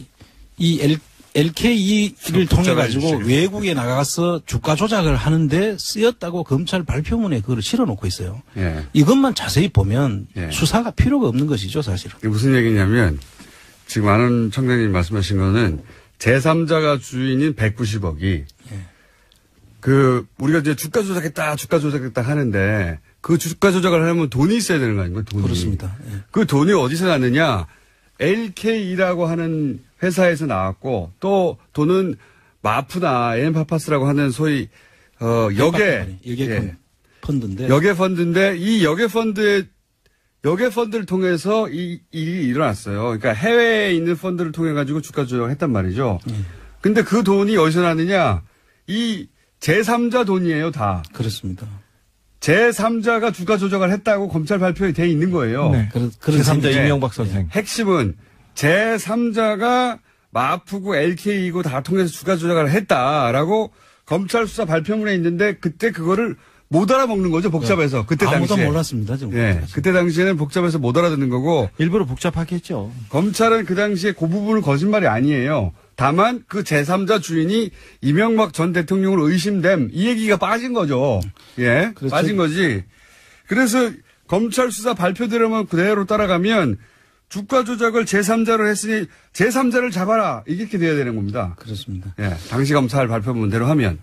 S3: 이 LKE를 통해 가지고
S1: 복잡해지시겠어요.
S3: 외국에 나가서 주가 조작을 하는데 쓰였다고 검찰 발표문에 그걸 실어놓고 있어요.
S1: 예.
S3: 이것만 자세히 보면
S1: 예.
S3: 수사가 필요가 없는 것이죠, 사실은.
S1: 이게 무슨 얘기냐면 지금 많은 청장님 말씀하신 거는 제3자가 주인인 190억이 우리가 이제 주가 조작했다 하는데 그 주가 조작을 하려면 돈이 있어야 되는 거 아닙니까? 돈이.
S3: 그렇습니다. 예.
S1: 그 돈이 어디서 났느냐? LKE라고 하는 회사에서 나왔고 또 돈은 마프나 AM파파스라고 하는 소위 역의
S3: 펀드인데
S1: 역의 펀드인데 이 역의 펀드를 통해서 이 일이 일어났어요. 그러니까 해외에 있는 펀드를 통해 가지고 주가 조작을 했단 말이죠. 근데 그 돈이 어디서 났느냐? 이 제3자 돈이에요, 다.
S3: 그렇습니다.
S1: 제3자가 주가 조작을 했다고 검찰 발표에 돼 있는 거예요.
S4: 네.
S3: 그런
S4: 제3자
S1: 셈인데
S4: 이명박 선생.
S1: 핵심은 제3자가 마프고 LK이고 다 통해서 주가 조작을 했다라고 검찰 수사 발표문에 있는데 그때 그거를 못 알아먹는 거죠, 복잡해서. 그때
S3: 아무도
S1: 당시에.
S3: 몰랐습니다, 지금.
S1: 예. 그때 당시에는 복잡해서 못 알아듣는 거고
S4: 일부러 복잡하게 했죠.
S1: 검찰은 그 당시에 그 부분은 거짓말이 아니에요. 다만 그 제3자 주인이 이명박 전 대통령을 의심됨 이 얘기가 빠진 거죠. 예.
S3: 그렇죠.
S1: 빠진 거지. 그래서 검찰 수사 발표대로만 그대로 따라가면 주가 조작을 제3자로 했으니 제3자를 잡아라. 이렇게 돼야 되는 겁니다.
S3: 그렇습니다.
S1: 예. 당시 검찰 발표문대로 하면.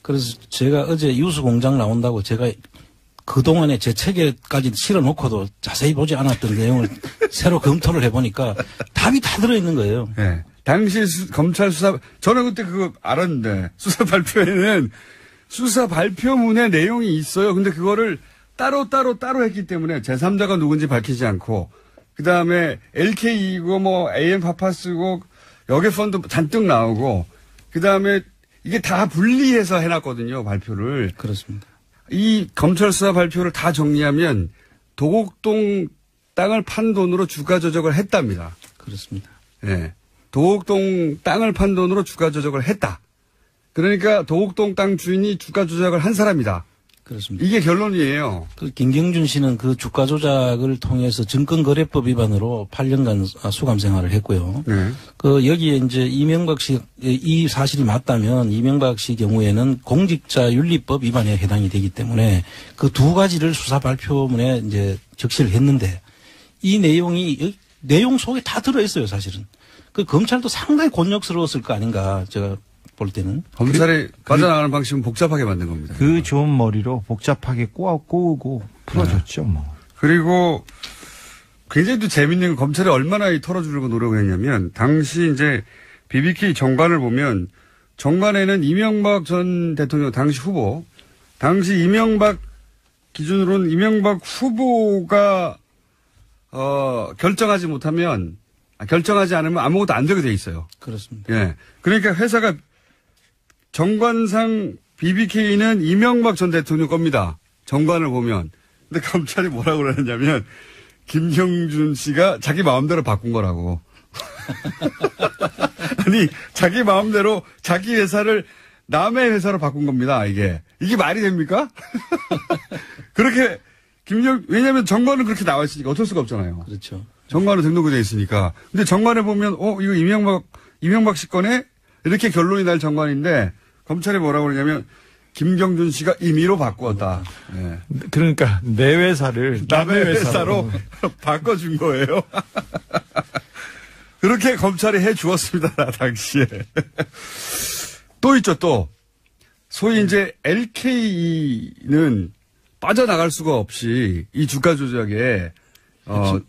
S3: 그래서 제가 어제 유수공장 나온다고 제가 그동안에 제 책에까지 실어놓고도 자세히 보지 않았던 내용을 새로 검토를 해보니까 답이 다 들어있는 거예요.
S1: 예. 당시 검찰 수사, 저는 그때 그거 알았는데, 수사 발표에는 수사 발표문에 내용이 있어요. 근데 그거를 따로 했기 때문에 제3자가 누군지 밝히지 않고, 그 다음에 LK이고 뭐 AM파파스고 역외펀드 잔뜩 나오고, 그 다음에 이게 다 분리해서 해놨거든요, 발표를.
S3: 그렇습니다.
S1: 이 검찰 수사 발표를 다 정리하면 도곡동 땅을 판 돈으로 주가 조작을 했답니다.
S3: 그렇습니다.
S1: 예. 도곡동 땅을 판 돈으로 주가 조작을 했다. 그러니까 도곡동 땅 주인이 주가 조작을 한 사람이다.
S3: 그렇습니다.
S1: 이게 결론이에요.
S3: 그 김경준 씨는 그 주가 조작을 통해서 증권거래법 위반으로 8년간 수감 생활을 했고요.
S1: 네.
S3: 그 여기에 이제 이명박 씨 이 사실이 맞다면 이명박 씨 경우에는 공직자윤리법 위반에 해당이 되기 때문에 그 두 가지를 수사 발표문에 이제 적시를 했는데 이 내용이 내용 속에 다 들어 있어요, 사실은. 그 검찰도 상당히 곤욕스러웠을 거 아닌가 제가 볼 때는.
S1: 검찰이 빠져나가는 방식은 복잡하게 만든 겁니다.
S4: 그 좋은 머리로 복잡하게 꼬우고 풀어줬죠, 뭐.
S1: 그리고 굉장히 또 재밌는 건 검찰이 얼마나 털어주려고 노력을 했냐면 당시 이제 BBK 정관을 보면 정관에는 이명박 전 대통령 당시 후보, 당시 이명박 기준으로는 이명박 후보가 결정하지 않으면 아무것도 안 되게 돼 있어요.
S3: 그렇습니다.
S1: 예. 그러니까 회사가 정관상 BBK는 이명박 전 대통령 겁니다. 정관을 보면. 근데 검찰이 뭐라고 그러냐면 김경준 씨가 자기 마음대로 바꾼 거라고. 아니 자기 마음대로 자기 회사를 남의 회사로 바꾼 겁니다. 이게 말이 됩니까? 그렇게 왜냐하면 정관은 그렇게 나와 있으니까 어쩔 수가 없잖아요.
S3: 그렇죠.
S1: 정관은 등록이 돼 있으니까. 근데 정관에 보면 이거 이명박 씨 거네? 이렇게 결론이 날 정관인데 검찰이 뭐라고 그러냐면 김경준 씨가 임의로 바꾸었다. 네.
S4: 그러니까 내 회사를
S1: 남의 회사로 바꿔준 거예요. 그렇게 검찰이 해 주었습니다. 당시에. 또 있죠, 또. 소위 이제 LKE는 빠져나갈 수가 없이 이 주가 조작에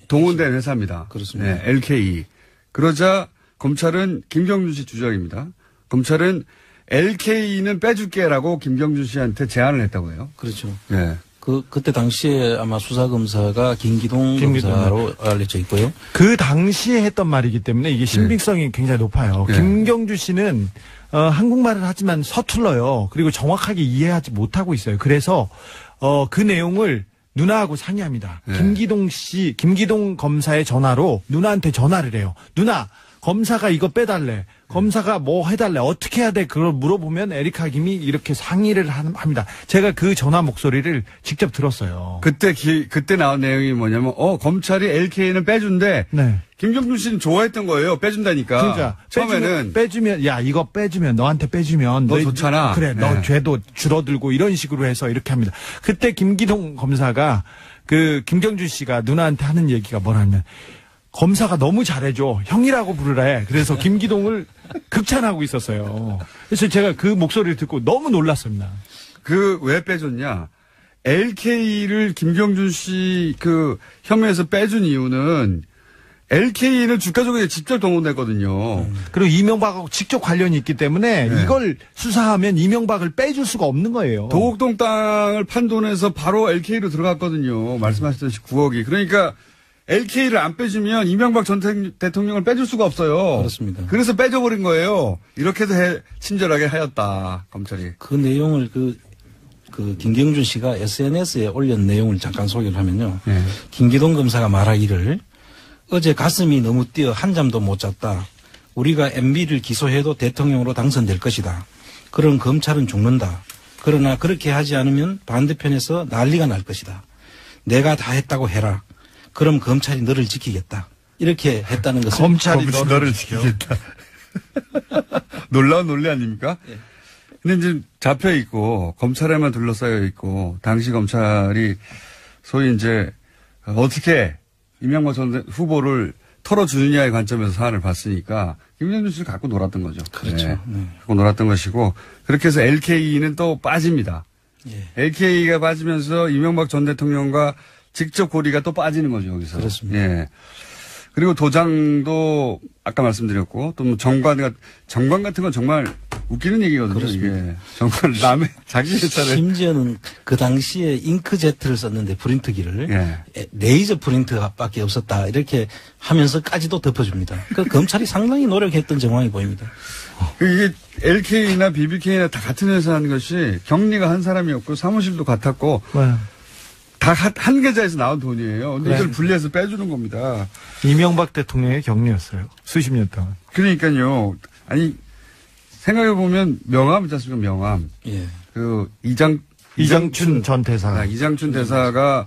S1: 동원된 회사입니다.
S3: 그렇습니다.
S1: 네, LKE. 그러자 검찰은 김경준 씨 주장입니다. 검찰은 LKE는 빼줄게라고 김경준 씨한테 제안을 했다고 해요.
S3: 그렇죠.
S1: 네.
S3: 그때 당시에 아마 수사검사가 김기동 검사로 알려져 있고요.
S4: 그 당시에 했던 말이기 때문에 이게 신빙성이 굉장히 높아요. 김경주 씨는 한국말을 하지만 서툴러요. 그리고 정확하게 이해하지 못하고 있어요. 그래서 그 내용을 누나하고 상의합니다. 김기동 검사의 전화로 누나한테 전화를 해요. 누나, 검사가 이거 빼달래. 검사가 뭐 해달래, 어떻게 해야 돼, 그걸 물어보면 에리카 김이 이렇게 상의를 합니다. 제가 그 전화 목소리를 직접 들었어요.
S1: 그때 나온 내용이 뭐냐면, 검찰이 LK는 빼준대.
S4: 네.
S1: 김경준 씨는 좋아했던 거예요. 빼준다니까.
S4: 그러니까
S1: 처음에는.
S4: 빼주면 야, 이거 빼주면, 너한테 빼주면
S1: 너 좋잖아.
S4: 그래, 너
S1: 네.
S4: 죄도 줄어들고 이런 식으로 해서 이렇게 합니다. 그때 김기동 검사가 그 김경준 씨가 누나한테 하는 얘기가 뭐냐면, 검사가 너무 잘해줘, 형이라고 부르래. 그래서 김기동을 극찬하고 있었어요. 그래서 제가 그 목소리를 듣고 너무 놀랐습니다.
S1: 왜 빼줬냐? LK를 김경준 씨 혐의에서 빼준 이유는 LK는 주가 조작에 직접 동원됐거든요.
S4: 그리고 이명박하고 직접 관련이 있기 때문에
S1: 네.
S4: 이걸 수사하면 이명박을 빼줄 수가 없는 거예요.
S1: 도곡동 땅을 판 돈에서 바로 LK로 들어갔거든요. 말씀하셨듯이 9억이. 그러니까 LK를 안 빼주면 이명박 전 대통령을 빼줄 수가 없어요.
S3: 그렇습니다.
S1: 그래서 빼줘버린 거예요. 이렇게도 친절하게 하였다, 검찰이.
S3: 그 내용을 그 김경준 씨가 SNS에 올린 내용을 잠깐 소개를 하면요.
S1: 네.
S3: 김기동 검사가 말하기를 어제 가슴이 너무 뛰어 한잠도 못 잤다. 우리가 MB를 기소해도 대통령으로 당선될 것이다. 그런 검찰은 죽는다. 그러나 그렇게 하지 않으면 반대편에서 난리가 날 것이다. 내가 다 했다고 해라. 그럼 검찰이 너를 지키겠다. 이렇게 했다는 것을.
S4: 검찰이
S1: 너를 지키겠다. 놀라운 논리 아닙니까?
S3: 예.
S1: 근데 이제 잡혀 있고, 검찰에만 둘러싸여 있고, 당시 검찰이 소위 이제, 어떻게 이명박 전 후보를 털어주느냐의 관점에서 사안을 봤으니까, 김경준 씨를 갖고 놀았던 거죠.
S3: 그렇죠.
S1: 네.
S3: 네.
S1: 갖고 놀았던 것이고, 그렇게 해서 LK는 또 빠집니다.
S3: 예.
S1: LK가 빠지면서 이명박 전 대통령과 직접 고리가 또 빠지는 거죠, 여기서.
S3: 그렇습니다.
S1: 예. 그리고 도장도 아까 말씀드렸고, 또 뭐 정관 같은 건 정말 웃기는 얘기거든요,
S3: 그렇습니다.
S1: 이게. 정말 남의 자기 회사를.
S3: 심지어는 그 당시에 잉크제트를 썼는데 프린트기를
S1: 예.
S3: 레이저 프린터밖에 없었다. 이렇게 하면서까지도 덮어줍니다. 그 검찰이 상당히 노력했던 정황이 보입니다.
S1: 이게 LK나 BBK나 다 같은 회사 하는 것이 격리가 한 사람이었고 사무실도 같았고
S4: 네.
S1: 다 한 계좌에서 나온 돈이에요. 근데
S4: 네.
S1: 이걸 분리해서 빼주는 겁니다.
S4: 이명박 대통령의 격리였어요. 수십 년 동안.
S1: 그러니까요. 아니, 생각해보면 명함 있지 않습니까? 명함.
S3: 예.
S4: 이장춘 전 대사.
S1: 이장춘 대사가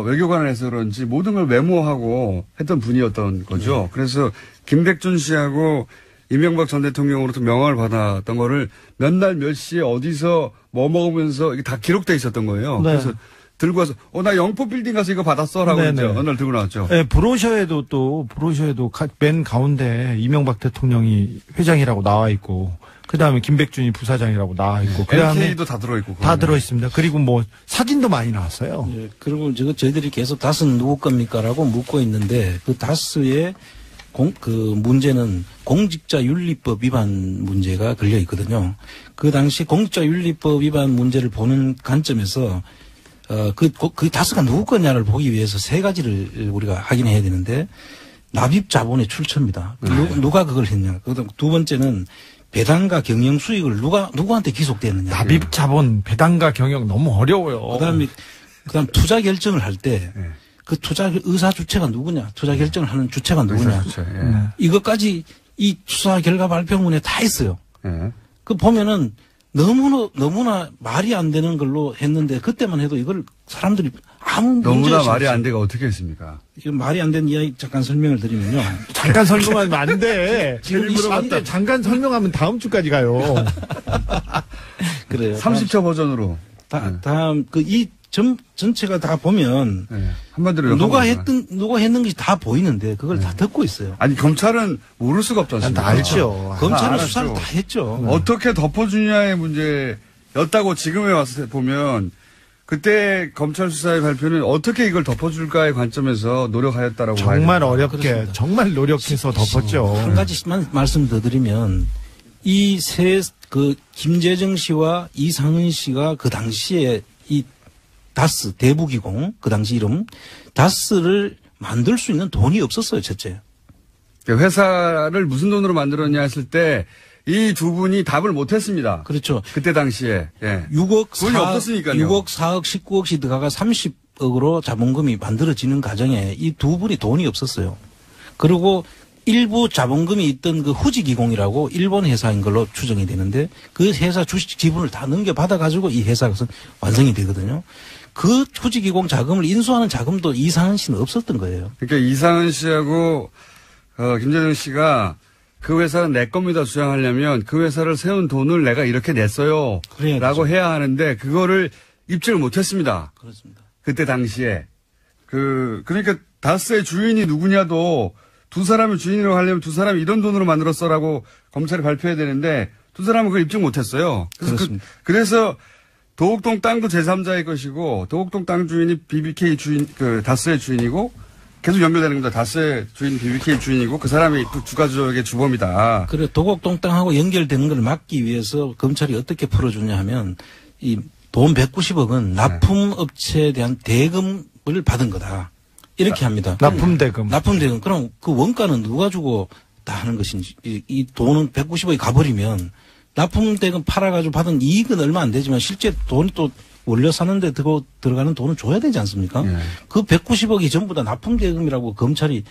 S1: 외교관에서 그런지 모든 걸 메모하고 했던 분이었던 거죠. 그래서 김백준 씨하고 이명박 전 대통령으로부터 명함을 받았던 거를 몇 날 몇 시에 어디서 뭐 먹으면서 이게 다 기록돼 있었던 거예요.
S4: 네.
S1: 그래서 들고 와서 나 영포 빌딩 가서 이거 받았어라고
S4: 네네.
S1: 이제 어느 날 들고 나왔죠.
S4: 네, 브로셔에도 맨 가운데 이명박 대통령이 회장이라고 나와 있고, 그 다음에 김백준이 부사장이라고 나와 있고, 그 다음에
S1: LK도 다 들어있고.
S4: 다 들어있습니다. 그리고 뭐 사진도 많이 나왔어요.
S3: 예, 그리고 저희들이 계속 다스는 누구 겁니까라고 묻고 있는데 그 다스의 그 문제는 공직자윤리법 위반 문제가 걸려 있거든요. 그 당시 공직자윤리법 위반 문제를 보는 관점에서 그 다스가 누구 거냐를 보기 위해서 세 가지를 우리가 확인해야 되는데 납입 자본의 출처입니다. 누가 그걸 했냐. 그다음 두 번째는 배당과 경영 수익을 누구한테 기속됐느냐.
S4: 납입 자본, 배당과 경영 너무 어려워요.
S3: 그다음 투자 결정을 할 때 그 투자 의사 주체가 누구냐, 투자 결정을 하는 주체가 누구냐. 이것까지 이 수사 결과 발표문에 다 있어요. 그 보면은 너무나 말이 안 되는 걸로 했는데 그때만 해도 이걸 사람들이 아무 문제
S1: 너무나
S3: 없이
S1: 말이
S3: 했어요.
S1: 안 돼가 어떻게 했습니까?
S3: 이거 말이 안 되는 이야기 잠깐 설명을 드리면요.
S4: 잠깐 설명하면 안 돼.
S3: 지금 이
S4: 안 돼. 잠깐 설명하면 다음 주까지 가요.
S3: 그래요.
S1: 30초 버전으로.
S3: 다음 이 전체가 다 보면
S1: 한마디로
S3: 누가 했는 것이 다 보이는데 그걸 다 듣고 있어요.
S1: 아니 검찰은 모를 수가 없지 않습니까?
S4: 다 알죠.
S3: 검찰은
S1: 알았죠.
S3: 수사를 다 했죠.
S1: 어떻게 덮어주냐의 문제였다고 지금에 와서 보면 그때 검찰 수사의 발표는 어떻게 이걸 덮어줄까의 관점에서 노력하였다라고
S4: 정말
S1: 봐야
S4: 어렵게,
S3: 그렇습니다.
S4: 정말 노력해서 덮었죠.
S3: 한 가지만 말씀 더 드리면 이 김재정 씨와 이상은 씨가 그 당시에 이 다스 대부기공 그 당시 이름 다스를 만들 수 있는 돈이 없었어요. 첫째.
S1: 회사를 무슨 돈으로 만들었냐 했을 때 이 두 분이 답을 못했습니다.
S3: 그렇죠.
S1: 그때 당시에
S3: 6억
S1: 돈이 없었으니까요.
S3: 6억 4억 19억씩 들어가 30억으로 자본금이 만들어지는 과정에 이 두 분이 돈이 없었어요. 그리고 일부 자본금이 있던 그 후지기공이라고 일본 회사인 걸로 추정이 되는데 그 회사 주식 지분을 다 넘겨받아 가지고 이 회사가 완성이 되거든요. 그 후지기공 자금을 인수하는 자금도 이상은 씨는 없었던 거예요.
S1: 그러니까 이상은 씨하고 김재정 씨가 그 회사는 내 겁니다 주장하려면 그 회사를 세운 돈을 내가 이렇게 냈어요. 라고 해야 하는데 그거를 입증을 못했습니다.
S3: 그렇습니다.
S1: 그때 당시에. 그러니까 다스의 주인이 누구냐도 두 사람을 주인으로 하려면 두 사람이 이런 돈으로 만들었어라고 검찰이 발표해야 되는데 두 사람은 그걸 입증 못했어요. 그래서 도곡동 땅도 제3자의 것이고 도곡동 땅 주인이 BBK 주인, 다스의 주인이고 계속 연결되는 겁니다. 다스의 주인 BBK 주인이고 그 사람이 또 주가 조작의 주범이다.
S3: 그래 도곡동 땅하고 연결되는 걸 막기 위해서 검찰이 어떻게 풀어주냐 하면 이 돈 190억은 납품업체에 대한 대금을 받은 거다. 이렇게 합니다.
S4: 납품대금.
S3: 납품대금. 그럼 그 원가는 누가 주고 다 하는 것인지 이 돈은 190억이 가버리면 납품대금 팔아가지고 받은 이익은 얼마 안 되지만 실제 돈이 또 원료 사는데 들어가는 돈은 줘야 되지 않습니까? 그 190억이 전부 다 납품대금이라고 검찰이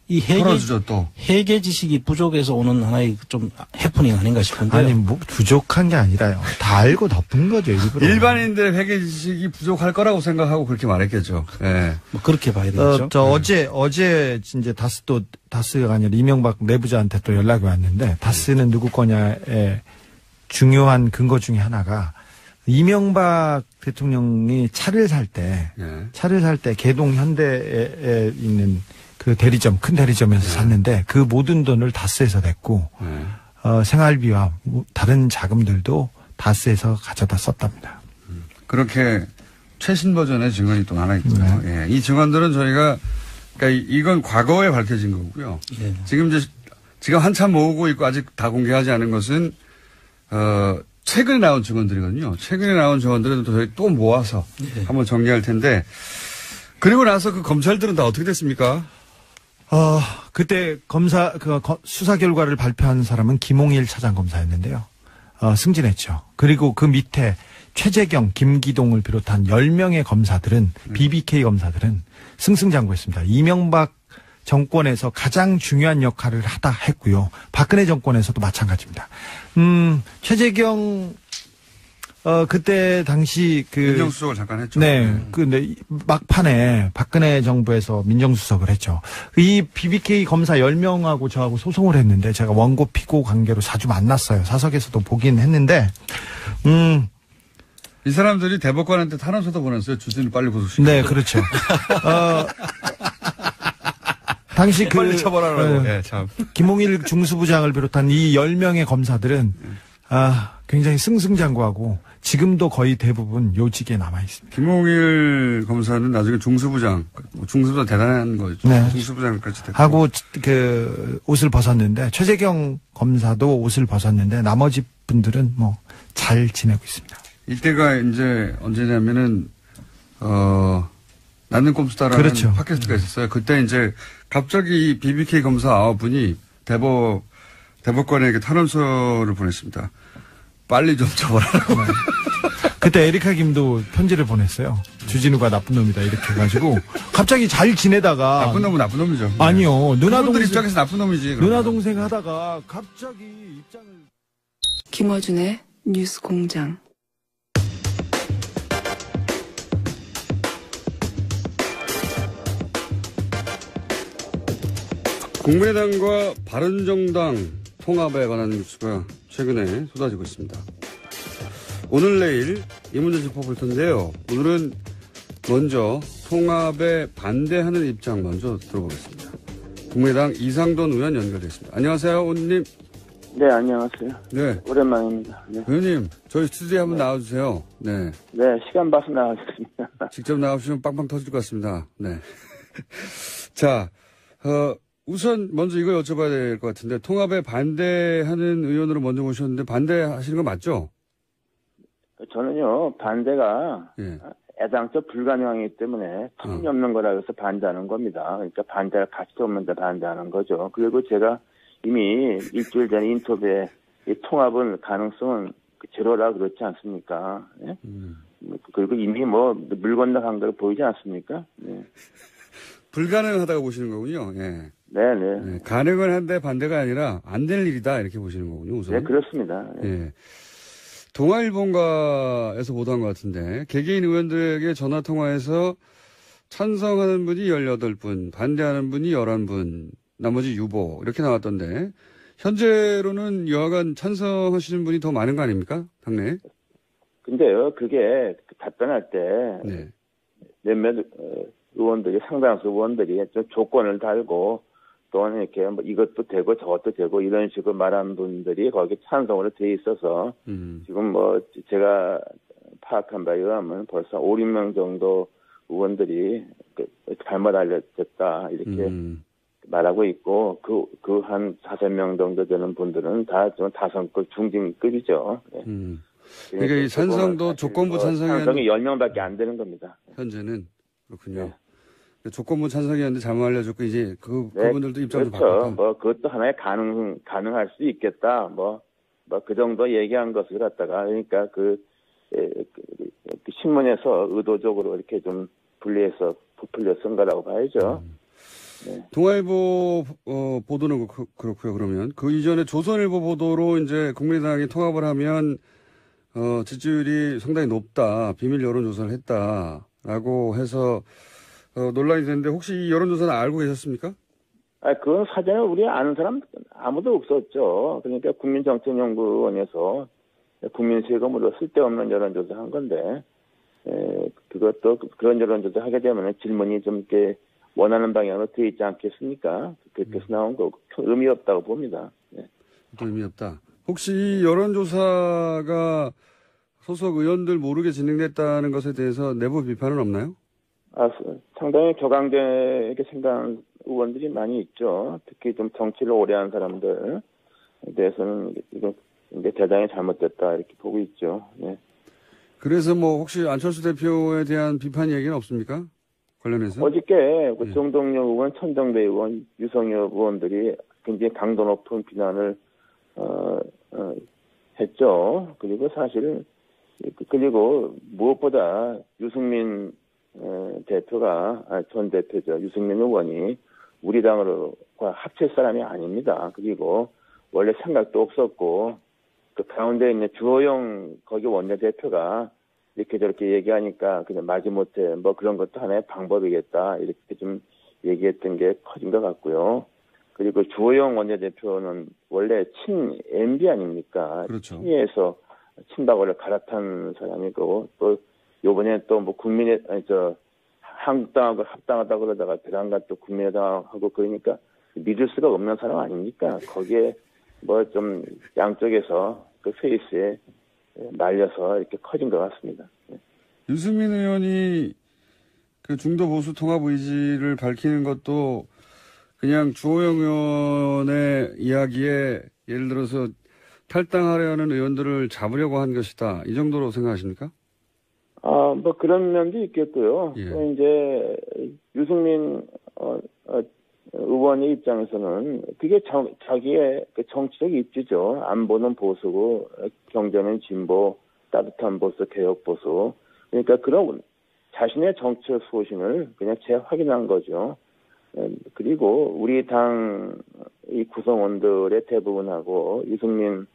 S3: 이 회계 지식이 부족해서 오는 하나의 좀 해프닝 아닌가 싶은데.
S4: 아니, 뭐 부족한 게 아니라요. 다 알고 덮은 거죠, 일부러.
S1: 일반인들의 회계 지식이 부족할 거라고 생각하고 그렇게 말했겠죠. 예.
S3: 뭐 그렇게 봐야 되겠죠.
S4: 어제 이제 다스가 아니라 이명박 내부자한테 또 연락이 왔는데 다스는 누구 거냐에 중요한 근거 중에 하나가 이명박 대통령이 차를 살 때 개동 현대에 있는 그 대리점, 큰 대리점에서 샀는데 그 모든 돈을 다스에서 냈고 생활비와 다른 자금들도 다스에서 가져다 썼답니다.
S1: 그렇게 최신 버전의 증언이 또 하나 있고요. 예. 이 증언들은 저희가 그러니까 이건 과거에 밝혀진 거고요.
S3: 예.
S1: 지금 한참 모으고 있고 아직 다 공개하지 않은 것은 최근에 나온 증언들이거든요. 최근에 나온 증언들은 저희 또 모아서 한번 정리할 텐데 그리고 나서 그 검찰들은 다 어떻게 됐습니까?
S4: 그때 수사 결과를 발표한 사람은 김홍일 차장검사였는데요. 승진했죠. 그리고 그 밑에 최재경, 김기동을 비롯한 10명의 검사들은, BBK 검사들은 승승장구했습니다. 이명박 정권에서 가장 중요한 역할을 하다 했고요. 박근혜 정권에서도 마찬가지입니다. 최재경 그때 당시
S1: 민정수석을 잠깐 했죠.
S4: 네. 근데 막판에 박근혜 정부에서 민정수석을 했죠. 이 BBK 검사 10명하고 저하고 소송을 했는데 제가 원고 피고 관계로 자주 만났어요. 사석에서도 보긴 했는데,
S1: 이 사람들이 대법관한테 탄원서도 보냈어요. 주진을 빨리 구속시키고.
S4: 네, 그렇죠. 당시
S1: 빨리 처벌하라고. 네, 참.
S4: 김홍일 중수부장을 비롯한 이 10명의 검사들은 굉장히 승승장구하고 지금도 거의 대부분 요직에 남아 있습니다.
S1: 김홍일 검사는 나중에 중수부장 대단한 거죠.
S4: 네.
S1: 중수부장까지 됐고.
S4: 하고 옷을 벗었는데 최재경 검사도 옷을 벗었는데 나머지 분들은 뭐 잘 지내고 있습니다.
S1: 이때가 이제 언제냐면은 나는 꼼수다라는
S4: 그렇죠.
S1: 팟캐스트가 있었어요. 그때 이제 갑자기 BBK 검사 9분이 대법관에게 탄원서를 보냈습니다. 빨리 좀 처벌하라고.
S4: 그때 에리카 김도 편지를 보냈어요. 주진우가 나쁜 놈이다 이렇게 해가지고 갑자기 잘 지내다가
S1: 나쁜 놈은 나쁜 놈이죠.
S4: 아니요. 누나
S1: 동생
S4: 입장에서
S1: 나쁜 놈이지.
S4: 누나 동생 하다가 갑자기 입장을.
S5: 김어준의 뉴스공장.
S1: 국민의당과 바른정당 통합에 관한 뉴스가 최근에 쏟아지고 있습니다. 오늘 내일 이 문제 짚어볼 텐데요. 오늘은 먼저 통합에 반대하는 입장 먼저 들어보겠습니다. 국민의당 이상돈 의원 연결됐습니다. 안녕하세요, 의원님.
S6: 네, 안녕하세요.
S1: 네.
S6: 오랜만입니다. 네.
S1: 의원님, 저희 스튜디오에 한번 나와주세요. 네.
S6: 네, 시간 봐서 나와주겠습니다.
S1: 직접 나와주시면 빵빵 터질 것 같습니다. 네. 자, 우선 먼저 이거 여쭤봐야 될 것 같은데 통합에 반대하는 의원으로 먼저 모셨는데 반대하시는 거 맞죠?
S6: 저는요, 반대가
S1: 예.
S6: 애당초 불가능하기 때문에 터무니없는 거라 해서 반대하는 겁니다. 그러니까 반대할 가치도 없는데 반대하는 거죠. 그리고 제가 이미 일주일 전에 인터뷰에 이 통합은 가능성은 제로라 그렇지 않습니까? 예? 그리고 이미 뭐 물 건너간 걸 보이지 않습니까? 예.
S1: 불가능하다고 보시는 거군요. 예.
S6: 네네.
S1: 네, 가능은 한데 반대가 아니라 안 될 일이다 이렇게 보시는 거군요. 우선.
S6: 네, 그렇습니다.
S1: 예. 동아일보인가에서 보도한 것 같은데 개개인 의원들에게 전화 통화해서 찬성하는 분이 18분, 반대하는 분이 11분, 나머지 유보 이렇게 나왔던데 현재로는 여하간 찬성하시는 분이 더 많은 거 아닙니까? 당내에?
S6: 근데요, 그게 답변할 때
S1: 네.
S6: 몇몇 의원들이 상당수 의원들이 좀 조건을 달고 또는 이렇게 뭐 이것도 되고 저것도 되고 이런 식으로 말하는 분들이 거기 찬성으로 돼 있어서 지금 뭐 제가 파악한 바에 의하면 벌써 5, 6명 정도 의원들이 잘못 알려졌다 이렇게 말하고 있고 그 한 5명 정도 되는 분들은 다 좀 다선급 중진급이죠. 네.
S1: 그러니까 이 찬성도 조건부
S6: 찬성이 10명밖에 안 되는 겁니다.
S1: 현재는 그렇군요.
S6: 네.
S1: 조건부 찬성이었는데 잘못 알려줬고 이제 그분들도 입장을
S6: 그렇죠.
S1: 바꿨다.
S6: 뭐 그것도 하나의 가능할 수 있겠다. 뭐 그 정도 얘기한 것을 갖다가 그러니까 그 신문에서 의도적으로 이렇게 좀 분리해서 부풀려 쓴 거라고 봐야죠. 네.
S1: 동아일보 보도는 그렇고요. 그러면 그 이전에 조선일보 보도로 이제 국민의당이 통합을 하면 지지율이 상당히 높다. 비밀 여론조사를 했다라고 해서 논란이 됐는데 혹시 이 여론조사는 알고 계셨습니까?
S6: 그건 사전에 우리 아는 사람 아무도 없었죠. 그러니까 국민정책연구원에서 국민 세금으로 쓸데없는 여론조사 한 건데 그것도 그런 여론조사 하게 되면 질문이 좀 이렇게 원하는 방향으로 되어 있지 않겠습니까? 그렇게 해서 나온 거고 의미 없다고 봅니다. 네.
S1: 의미 없다. 혹시 이 여론조사가 소속 의원들 모르게 진행됐다는 것에 대해서 내부 비판은 없나요?
S6: 상당히 격앙되게 생각하는 의원들이 많이 있죠. 특히 좀 정치를 오래 한 사람들에 대해서는 이거 대단히 잘못됐다 이렇게 보고 있죠. 네.
S1: 그래서 뭐 혹시 안철수 대표에 대한 비판 얘기는 없습니까? 관련해서?
S6: 어저께 정동영 의원, 천정배 의원, 유성엽 의원들이 굉장히 강도 높은 비난을 했죠. 그리고 사실 그리고 무엇보다 유승민 대표가 전 대표죠. 유승민 의원이 우리 당으로 합칠 사람이 아닙니다. 그리고 원래 생각도 없었고 그 가운데 있는 주호영 거기 원내대표가 이렇게 저렇게 얘기하니까 그냥 마지못해 뭐 그런 것도 하나의 방법이겠다 이렇게 좀 얘기했던 게 커진 것 같고요. 그리고 주호영 원내대표는 원래 친 MB 아닙니까?
S1: 그렇죠.
S6: 친이에서 친박을 갈아탄 사람이고 또 요번에 또 뭐 한국당하고 합당하다 그러다가 배당과 또 국민의당하고 그러니까 믿을 수가 없는 사람 아닙니까? 거기에 뭐 좀 양쪽에서 그 페이스에 말려서 이렇게 커진 것 같습니다.
S1: 유승민 의원이 그 중도 보수 통합 의지를 밝히는 것도 그냥 주호영 의원의 이야기에 예를 들어서 탈당하려는 의원들을 잡으려고 한 것이다. 이 정도로 생각하십니까?
S6: 뭐 그런 면도 있겠고요.
S1: 예.
S6: 또 이제 유승민 의원의 입장에서는 그게 자기의 그 정치적 입지죠. 안보는 보수고 경제는 진보, 따뜻한 보수, 개혁 보수. 그러니까 그런 자신의 정치적 소신을 그냥 재확인한 거죠. 그리고 우리 당 이 구성원들의 대부분하고 유승민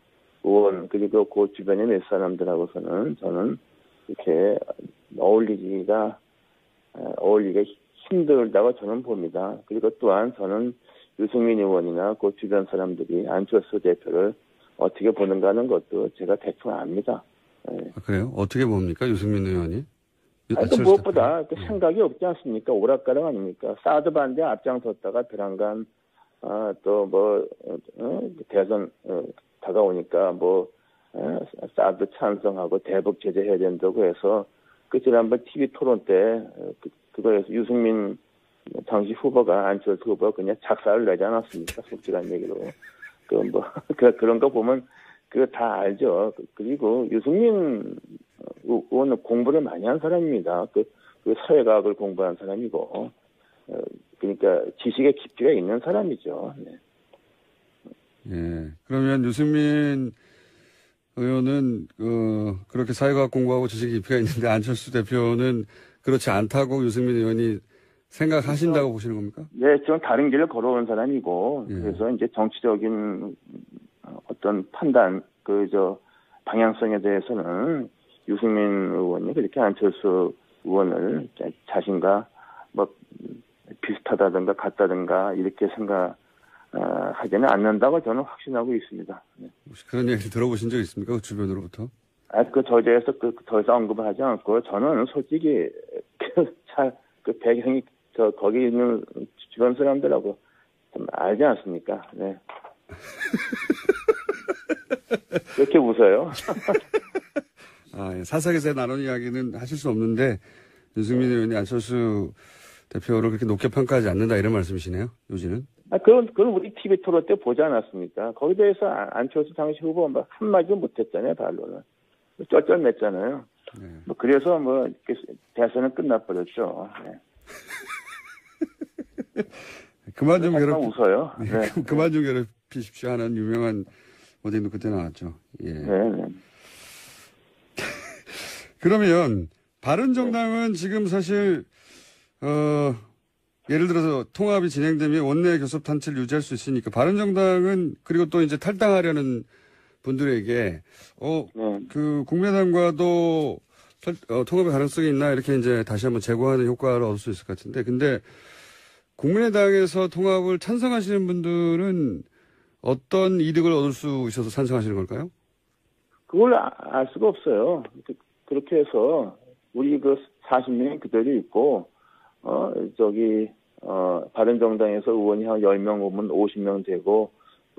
S6: 의원 그리고 그 주변의 몇 사람들하고서는 저는 이렇게 어울리기가 힘들다고 저는 봅니다. 그리고 또한 저는 유승민 의원이나 그 주변 사람들이 안철수 대표를 어떻게 보는가 하는 것도 제가 대충 압니다. 네.
S1: 그래요? 어떻게 봅니까? 유승민 의원이?
S6: 무엇보다 그 생각이 없지 않습니까? 오락가락 아닙니까? 사드 반대 앞장섰다가 베란간 대선 다가오니까 사드 찬성하고 대북 제재해야 된다고 해서 그 지난번 TV 토론 때 그거에서 유승민 당시 후보가 안철수 후보가 그냥 작사를 내지 않았습니까? 솔직한 얘기로. 그런 거 보면 그거 다 알죠. 그리고 유승민 의원은 공부를 많이 한 사람입니다. 그 사회과학을 공부한 사람이고, 그러니까 지식의 깊이가 있는 사람이죠. 네.
S1: 예. 그러면 유승민 의원은 그렇게 사회과학 공부하고 지식의 깊이가 있는데 안철수 대표는 그렇지 않다고 유승민 의원이 생각하신다고 보시는 겁니까?
S6: 네, 저는 다른 길을 걸어온 사람이고,
S1: 예.
S6: 그래서 이제 정치적인 어떤 판단, 방향성에 대해서는 유승민 의원이 그렇게 안철수 의원을 자신과 비슷하다든가 같다든가 이렇게 하지는 않는다고 저는 확신하고 있습니다. 네.
S1: 혹시 그런 얘기 들어보신 적 있습니까? 그 주변으로부터?
S6: 저자에서 더 이상 언급을 하지 않고, 저는 솔직히, 배경이, 거기 있는 주변 사람들하고 좀 알지 않습니까? 네. 왜 이렇게 웃어요?
S1: 예. 사석에서 나눈 이야기는 하실 수 없는데, 유승민 의원이 안철수 대표를 그렇게 높게 평가하지 않는다 이런 말씀이시네요, 요지는?
S6: 그건 우리 TV 토론 때 보지 않았습니까? 거기에 대해서 안철수 당시 후보 한마디도 못했잖아요, 반론을. 쩔쩔맸잖아요.
S1: 네.
S6: 그래서 대선은 끝나버렸죠. 네.
S1: 그만 좀
S6: 웃어요.
S1: 네.
S6: 네.
S1: 그만 좀 괴롭히십시오 하는 유명한 어디도 그때 나왔죠. 예.
S6: 네.
S1: 그러면 바른정당은 지금 사실 예를 들어서 통합이 진행되면 원내 교섭 단체를 유지할 수 있으니까 바른정당은 그리고 또 이제 탈당하려는 분들에게 그 국민의당과도 통합의 가능성이 있나 이렇게 이제 다시 한번 제고하는 효과를 얻을 수 있을 것 같은데, 근데 국민의당에서 통합을 찬성하시는 분들은 어떤 이득을 얻을 수 있어서 찬성하시는 걸까요?
S6: 그걸 알 수가 없어요. 그렇게 해서 우리 40명이 그대로 있고 바른정당에서 의원이 한 10명 오면 50명 되고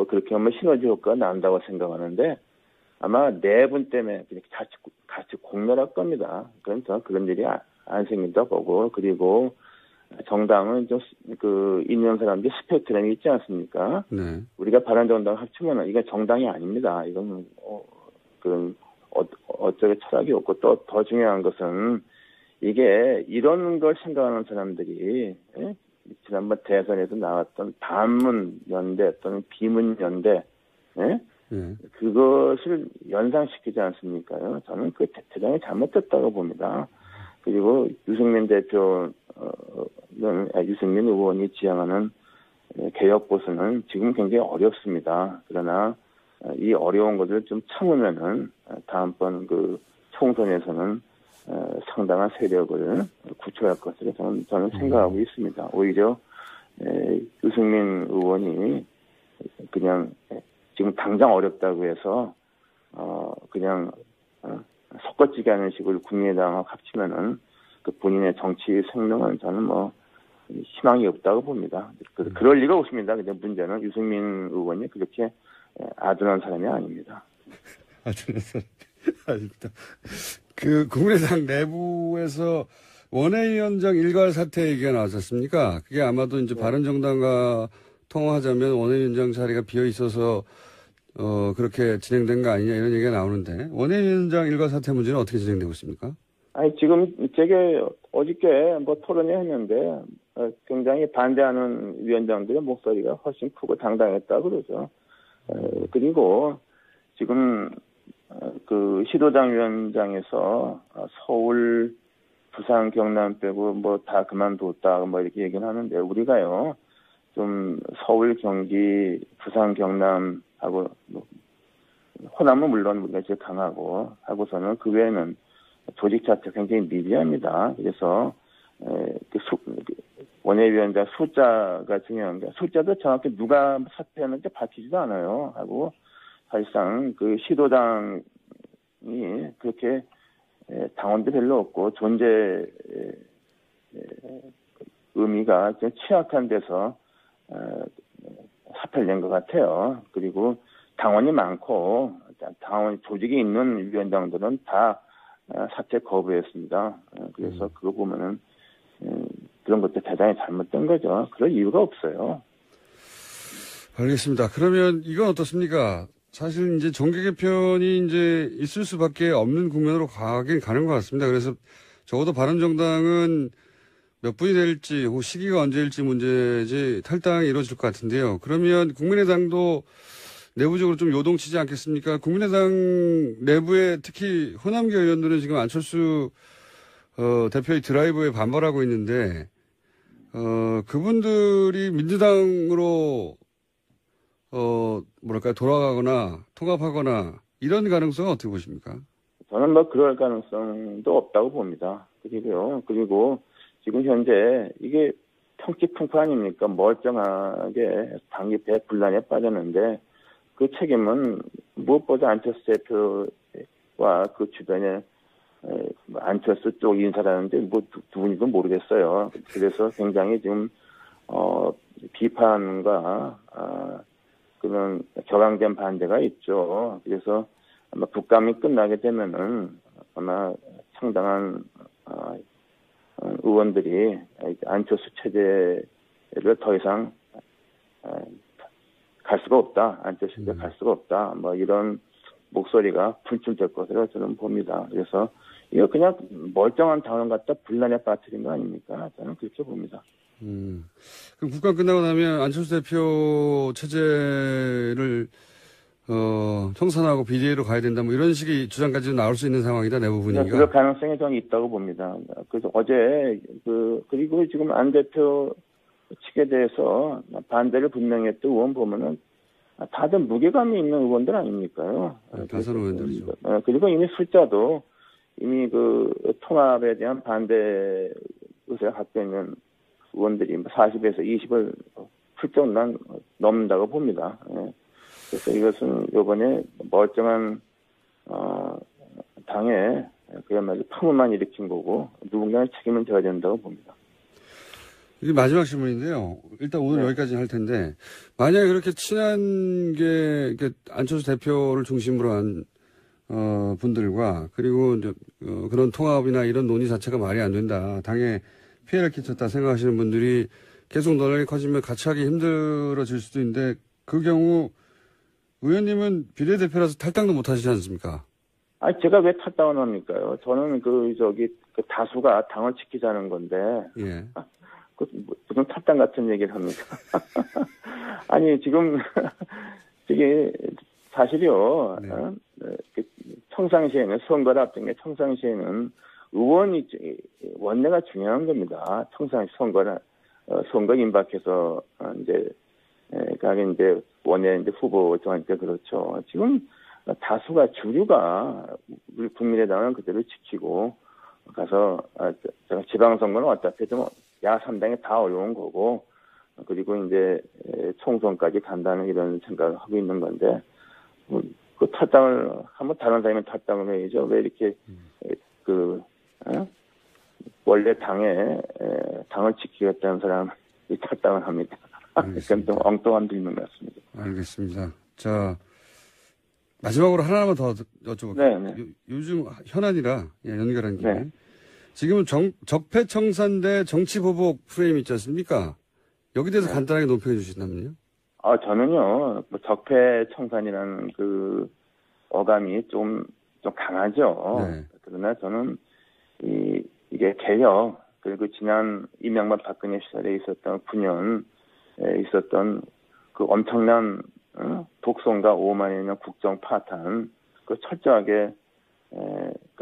S6: 그렇게 하면 시너지 효과가 난다고 생각하는데, 아마 내분 때문에 같이 공멸할 겁니다. 그럼 저는 그런 일이 안 생긴다 보고, 그리고 정당은 좀 있는 사람들이 스펙트럼이 있지 않습니까?
S1: 네.
S6: 우리가 바른정당 합치면은 이건 정당이 아닙니다. 이건 어쩌게 철학이 없고, 또 더 중요한 것은 이게 이런 걸 생각하는 사람들이 지난번 대선에서 나왔던 반문 연대 또는 비문 연대, 그것을 연상시키지 않습니까요? 저는 그 대단히 잘못됐다고 봅니다. 그리고 유승민 의원이 지향하는 개혁 보수는 지금 굉장히 어렵습니다. 그러나 이 어려운 것을 좀 참으면은 다음번 총선에서는 상당한 세력을 구축할 것으로 저는 생각하고 있습니다. 오히려 유승민 의원이 그냥 지금 당장 어렵다고 해서 그냥 섞어지게 하는 식으로 국민의당하고 합치면은 본인의 정치 생명은 저는 희망이 없다고 봅니다. 그럴 리가 없습니다. 근데 문제는 유승민 의원이 그렇게 아둔한 사람이 아닙니다.
S1: 아둔한 사람이 아닙니다. 국민의당 내부에서 원외위원장 일괄 사퇴 얘기가 나왔었습니까? 그게 아마도 이제 바른정당과 통화하자면 원외위원장 자리가 비어 있어서 그렇게 진행된 거 아니냐 이런 얘기가 나오는데, 원외위원장 일괄 사퇴 문제는 어떻게 진행되고 있습니까?
S6: 지금 제게 어저께 토론회 했는데 굉장히 반대하는 위원장들의 목소리가 훨씬 크고 당당했다고 그러죠. 그리고 지금 시도당 위원장에서 서울, 부산, 경남 빼고 다 그만뒀다 이렇게 얘기는 하는데, 우리가요 좀 서울, 경기, 부산, 경남하고 호남은 물론 우리가 제일 강하고 하고서는 그 외에는 조직 자체 굉장히 미비합니다. 그래서 원외위원장 숫자가 중요한 게, 숫자도 정확히 누가 사퇴하는지 밝히지도 않아요. 하고 사실상 시도당이 그렇게 당원도 별로 없고 존재 의미가 좀 취약한 데서 사퇴를 낸 것 같아요. 그리고 당원이 많고 당원 조직이 있는 위원장들은 다 사퇴 거부했습니다. 그래서 그거 보면은 그런 것도 대단히 잘못된 거죠. 그럴 이유가 없어요.
S1: 알겠습니다. 그러면 이건 어떻습니까? 사실 이제 정계 개편이 이제 있을 수밖에 없는 국면으로 가긴 가는 것 같습니다. 그래서 적어도 바른정당은 몇 분이 될지, 혹은 시기가 언제일지 문제지 탈당이 이루어질 것 같은데요. 그러면 국민의당도 내부적으로 좀 요동치지 않겠습니까? 국민의당 내부에 특히 호남계 의원들은 지금 안철수 대표의 드라이브에 반발하고 있는데, 그분들이 민주당으로 돌아가거나 통합하거나 이런 가능성은 어떻게 보십니까?
S6: 저는 뭐 그럴 가능성도 없다고 봅니다. 그리고 지금 현재 이게 평기풍파 아닙니까? 멀쩡하게 당이 분란에 빠졌는데 그 책임은 무엇보다 안철수 대표와 그 주변에 안철수 쪽 인사라는데 뭐 누군지도 모르겠어요. 그래서 굉장히 지금 비판과 그런 격앙된 반대가 있죠. 그래서 아마 국감이 끝나게 되면은 아마 상당한 의원들이 안철수 체제를 더 이상 갈 수가 없다. 안철수가 갈 수가 없다. 뭐 이런 목소리가 분출될 것으로 저는 봅니다. 그래서 이거 그냥 멀쩡한 당원 갖다 분란에 빠뜨린 거 아닙니까? 저는 그렇게 봅니다.
S1: 그럼 국감 끝나고 나면 안철수 대표 체제를 청산하고 비대위로 가야 된다, 뭐 이런 식의 주장까지도 나올 수 있는 상황이다, 내부 분위기가.
S6: 그럴 가능성이 저는 있다고 봅니다. 그래서 어제 그리고 지금 안 대표 측에 대해서 반대를 분명히 했던 의원 보면은 다들 무게감이 있는 의원들 아닙니까요?
S1: 다선 의원들이죠.
S6: 그리고 이미 숫자도 이미 그 통합에 대한 반대 의사를 갖고 있는 의원들이 40에서 20을 훌쩍 넘는다고 봅니다. 예. 그래서 이것은 이번에 멀쩡한 당에 그야말로 파문만 일으킨 거고 누군가는 책임은 져야 된다고 봅니다.
S1: 이게 마지막 질문인데요. 일단 오늘 여기까지 할 텐데 만약에 그렇게 친한 게 안철수 대표를 중심으로 한 분들과 그리고 이제 그런 통합이나 이런 논의 자체가 말이 안 된다. 당에 피해를 끼쳤다 생각하시는 분들이 계속 논란이 커지면 같이 하기 힘들어질 수도 있는데 그 경우 의원님은 비례대표라서 탈당도 못 하시지 않습니까?
S6: 아니, 제가 왜 탈당을 합니까요? 저는 그 다수가 당을 지키자는 건데. 예. 무슨 탈당 같은 얘기를 합니까? 아니, 지금, 이게 사실이요. 네. 평상시에는, 선거를 앞둔 게 평상시에는 의원이, 원내가 중요한 겁니다. 평상시 선거 임박해서, 가게 원내 후보 정할 때 그렇죠. 지금 다수가 주류가 우리 국민의당은 그대로 지키고 가서 제가 지방선거는 어차피 좀 야3당이 다 어려운 거고 그리고 이제 총선까지 간다는 이런 생각을 하고 있는 건데 그 탈당을 한번 다른 사람이 탈당을 해야죠. 왜 이렇게 원래 당을 지키겠다는 사람이 탈당을 합니다. 그건 좀 엉뚱한 질문 같습니다.
S1: 알겠습니다. 자, 마지막으로 하나만 더 여쭤볼게요.
S6: 네.
S1: 요즘 현안이라 연결한 김에.
S6: 네.
S1: 지금은 적폐청산 대 정치보복 프레임 있지 않습니까? 여기 대해서 간단하게 논평해 주신다면요?
S6: 저는요, 적폐청산이라는 그 어감이 좀 강하죠. 네. 그러나 저는 이게 개혁, 그리고 지난 이명박 박근혜 시절에 있었던 9년 있었던 그 엄청난 독선과 오만에 있는 국정 파탄 그 철저하게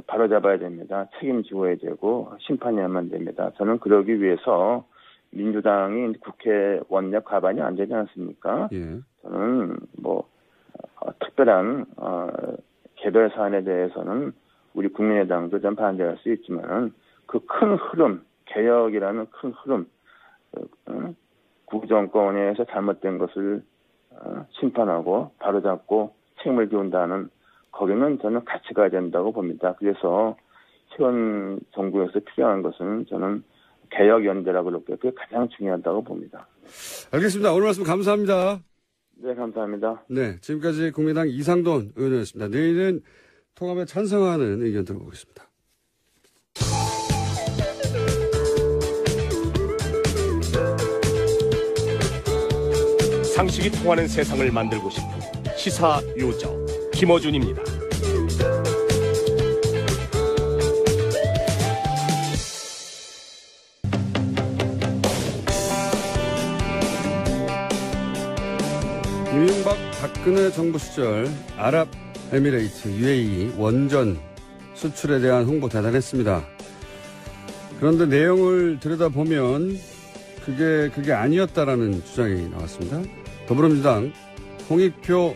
S6: 바로잡아야 됩니다. 책임지어야 되고 심판해야만 됩니다. 저는 그러기 위해서 민주당이 국회 원내 과반이 안 되지 않습니까? 예. 저는 특별한 개별 사안에 대해서는 우리 국민의당도 좀 반대할 수 있지만 그 큰 흐름, 개혁이라는 큰 흐름, 구정권에서 잘못된 것을 심판하고 바로잡고 책임을 지운다는 거기는 저는 같이 가야 된다고 봅니다. 그래서 현 정부에서 필요한 것은 저는 개혁연대라고 그렇게 그게 가장 중요하다고 봅니다.
S1: 알겠습니다. 오늘 말씀 감사합니다.
S6: 네, 감사합니다.
S1: 네, 지금까지 국민의당 이상돈 의원이었습니다. 내일은 통합에 찬성하는 의견 들어보겠습니다.
S7: 상식이 통하는 세상을 만들고 싶은 시사 요정 김어준입니다.
S1: 이명박 박근혜 정부 시절 아랍에미레이트 UAE 원전 수출에 대한 홍보 대단했습니다. 그런데 내용을 들여다보면 그게 아니었다라는 주장이 나왔습니다. 더불어민주당 홍익표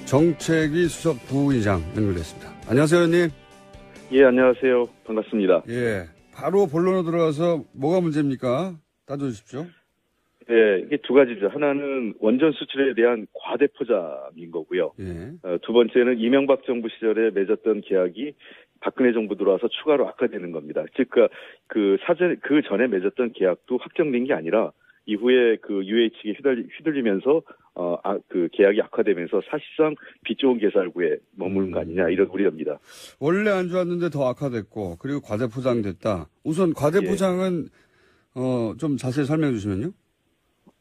S1: 정책위 수석 부의장 연결됐습니다. 안녕하세요, 의원님.
S8: 예, 안녕하세요. 반갑습니다.
S1: 예, 바로 본론으로 들어가서 뭐가 문제입니까? 따져주십시오.
S8: 예, 이게 두 가지죠. 하나는 원전 수출에 대한 과대 포장인 거고요.
S1: 예.
S8: 두 번째는 이명박 정부 시절에 맺었던 계약이 박근혜 정부 들어와서 추가로 악화되는 겁니다. 즉, 그 전에 맺었던 계약도 확정된 게 아니라 이후에 그 UH에 휘둘리면서 그 계약이 악화되면서 사실상 빚 좋은 개살구에 머무른 거 아니냐 이런 우려입니다.
S1: 원래 안 좋았는데 더 악화됐고 그리고 과대 포장됐다. 우선 과대 포장은 좀 자세히 설명해 주시면요.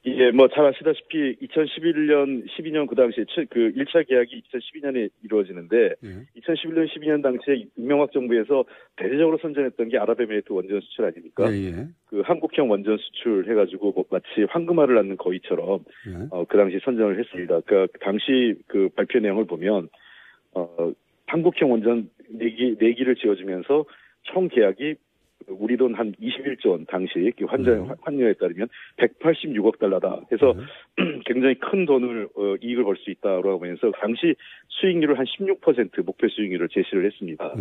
S8: 이게 뭐 잘 아시다시피 2011년, 12년 그 당시에 그 1차 계약이 2012년에 이루어지는데 2011년, 12년 당시에 이명박 정부에서 대대적으로 선전했던 게 아랍에미리트 원전 수출 아닙니까? 그 한국형 원전 수출 해가지고 뭐 마치 황금알을 낳는 거위처럼 그 당시 선전을 했습니다. 그러니까 당시 그 발표 내용을 보면 한국형 원전 4기를 지어주면서 총 계약이 우리 돈 한 21조 원 당시 환율에 따르면 186억 달러다 해서 굉장히 큰 돈을 이익을 벌 수 있다고 하면서 당시 수익률을 한 16% 목표 수익률을 제시를 했습니다.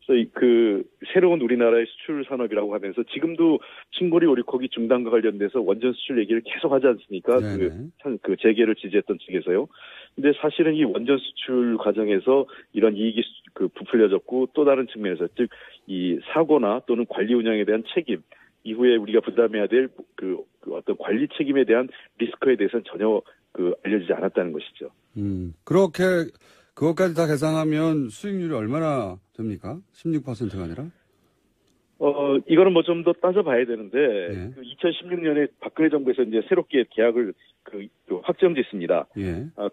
S8: 그래서 그 새로운 우리나라의 수출 산업이라고 하면서 지금도 칭고리 오리코기 중단과 관련돼서 원전 수출 얘기를 계속 하지 않습니까? 그 재개를 지지했던 측에서요. 근데 사실은 이 원전 수출 과정에서 이런 이익이 부풀려졌고 또 다른 측면에서 즉 이 사고나 또는 관리 운영에 대한 책임 이후에 우리가 부담해야 될 그 어떤 관리 책임에 대한 리스크에 대해서는 전혀 알려지지 않았다는 것이죠.
S1: 그렇게 그것까지 다 계산하면 수익률이 얼마나 됩니까? 16%가 아니라?
S8: 이거는 뭐 좀 더 따져봐야 되는데, 2016년에 박근혜 정부에서 이제 새롭게 계약을 확정짓습니다.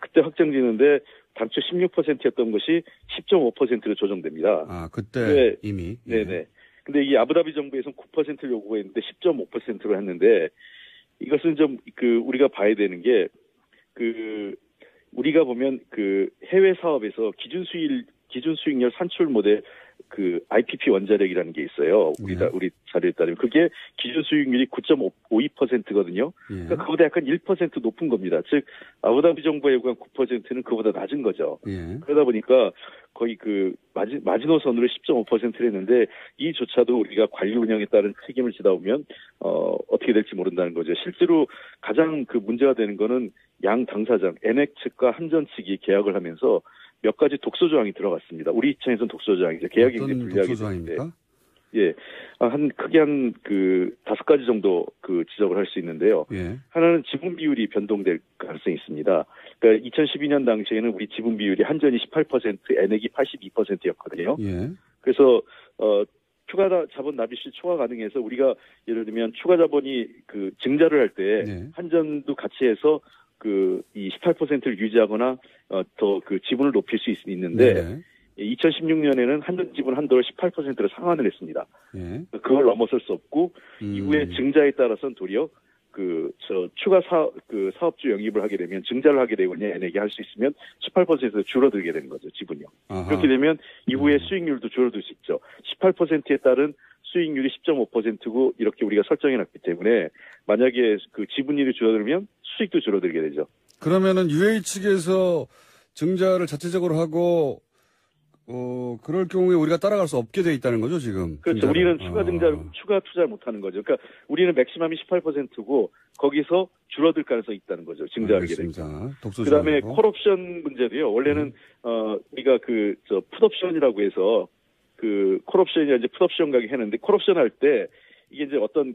S8: 그때 확정짓는데 당초 16%였던 것이 10.5%로 조정됩니다.
S1: 아, 그때 이미?
S8: 네네. 근데 이 아부다비 정부에서는 9%를 요구했는데 10.5%로 했는데, 이것은 좀 우리가 봐야 되는 게, 우리가 보면 해외 사업에서 기준 수익률 산출 모델 IPP 원자력이라는 게 있어요. 우리 자료에 따르면 그게 기준 수익률이 9.52%거든요. 그러니까 그보다 약간 1% 높은 겁니다. 즉 아부다비 정부가 요구한 9%는 그보다 낮은 거죠. 그러다 보니까 거의 마지노선으로 10.5%를 했는데 이조차도 우리가 관리 운영에 따른 책임을 지다 보면 어떻게 될지 모른다는 거죠. 실제로 가장 문제가 되는 거는 양 당사장 엔액 측과 한전 측이 계약을 하면서 몇 가지 독소 조항이 들어갔습니다. 우리 입장에서는 독소 조항이죠. 계약이 이제 불리하게 되는데, 예, 크게 한 5가지 정도 지적을 할 수 있는데요. 하나는 지분 비율이 변동될 가능성이 있습니다. 그러니까 2012년 당시에는 우리 지분 비율이 한전이 18%, 엔액이 82%였거든요. 그래서 추가 자본 납입 시 초과 가능해서 우리가 예를 들면 추가 자본이 증자를 할 때 한전도 같이 해서 이 18%를 유지하거나 더 지분을 높일 수 있는데 2016년에는 한전 지분 한도를 18%로 상한을 했습니다. 그걸 넘어설 수 없고 이후에 증자에 따라서는 도리어 추가 사업주 영입을 하게 되면 증자를 하게 되거나 엔액이 할 수 있으면 18%로 줄어들게 되는 거죠, 지분이요. 그렇게 되면 이후에 수익률도 줄어들 수 있죠. 18%에 따른 수익률이 10.5%고 이렇게 우리가 설정해놨기 때문에 만약에 지분율이 줄어들면 수익도 줄어들게 되죠.
S1: 그러면은 UA 측에서 증자를 자체적으로 하고 그럴 경우에 우리가 따라갈 수 없게 돼 있다는 거죠, 지금.
S8: 그렇죠. 증자를. 우리는 추가 투자를 못 하는 거죠. 그러니까 우리는 맥시멈이 18%고 거기서 줄어들 가능성이 있다는 거죠. 증자하게 되면. 그다음에 콜옵션 문제도요. 원래는 우리가 풋옵션이라고 해서 콜옵션이 이제 풋옵션 가게 했는데 콜옵션 할 때 이게 이제 어떤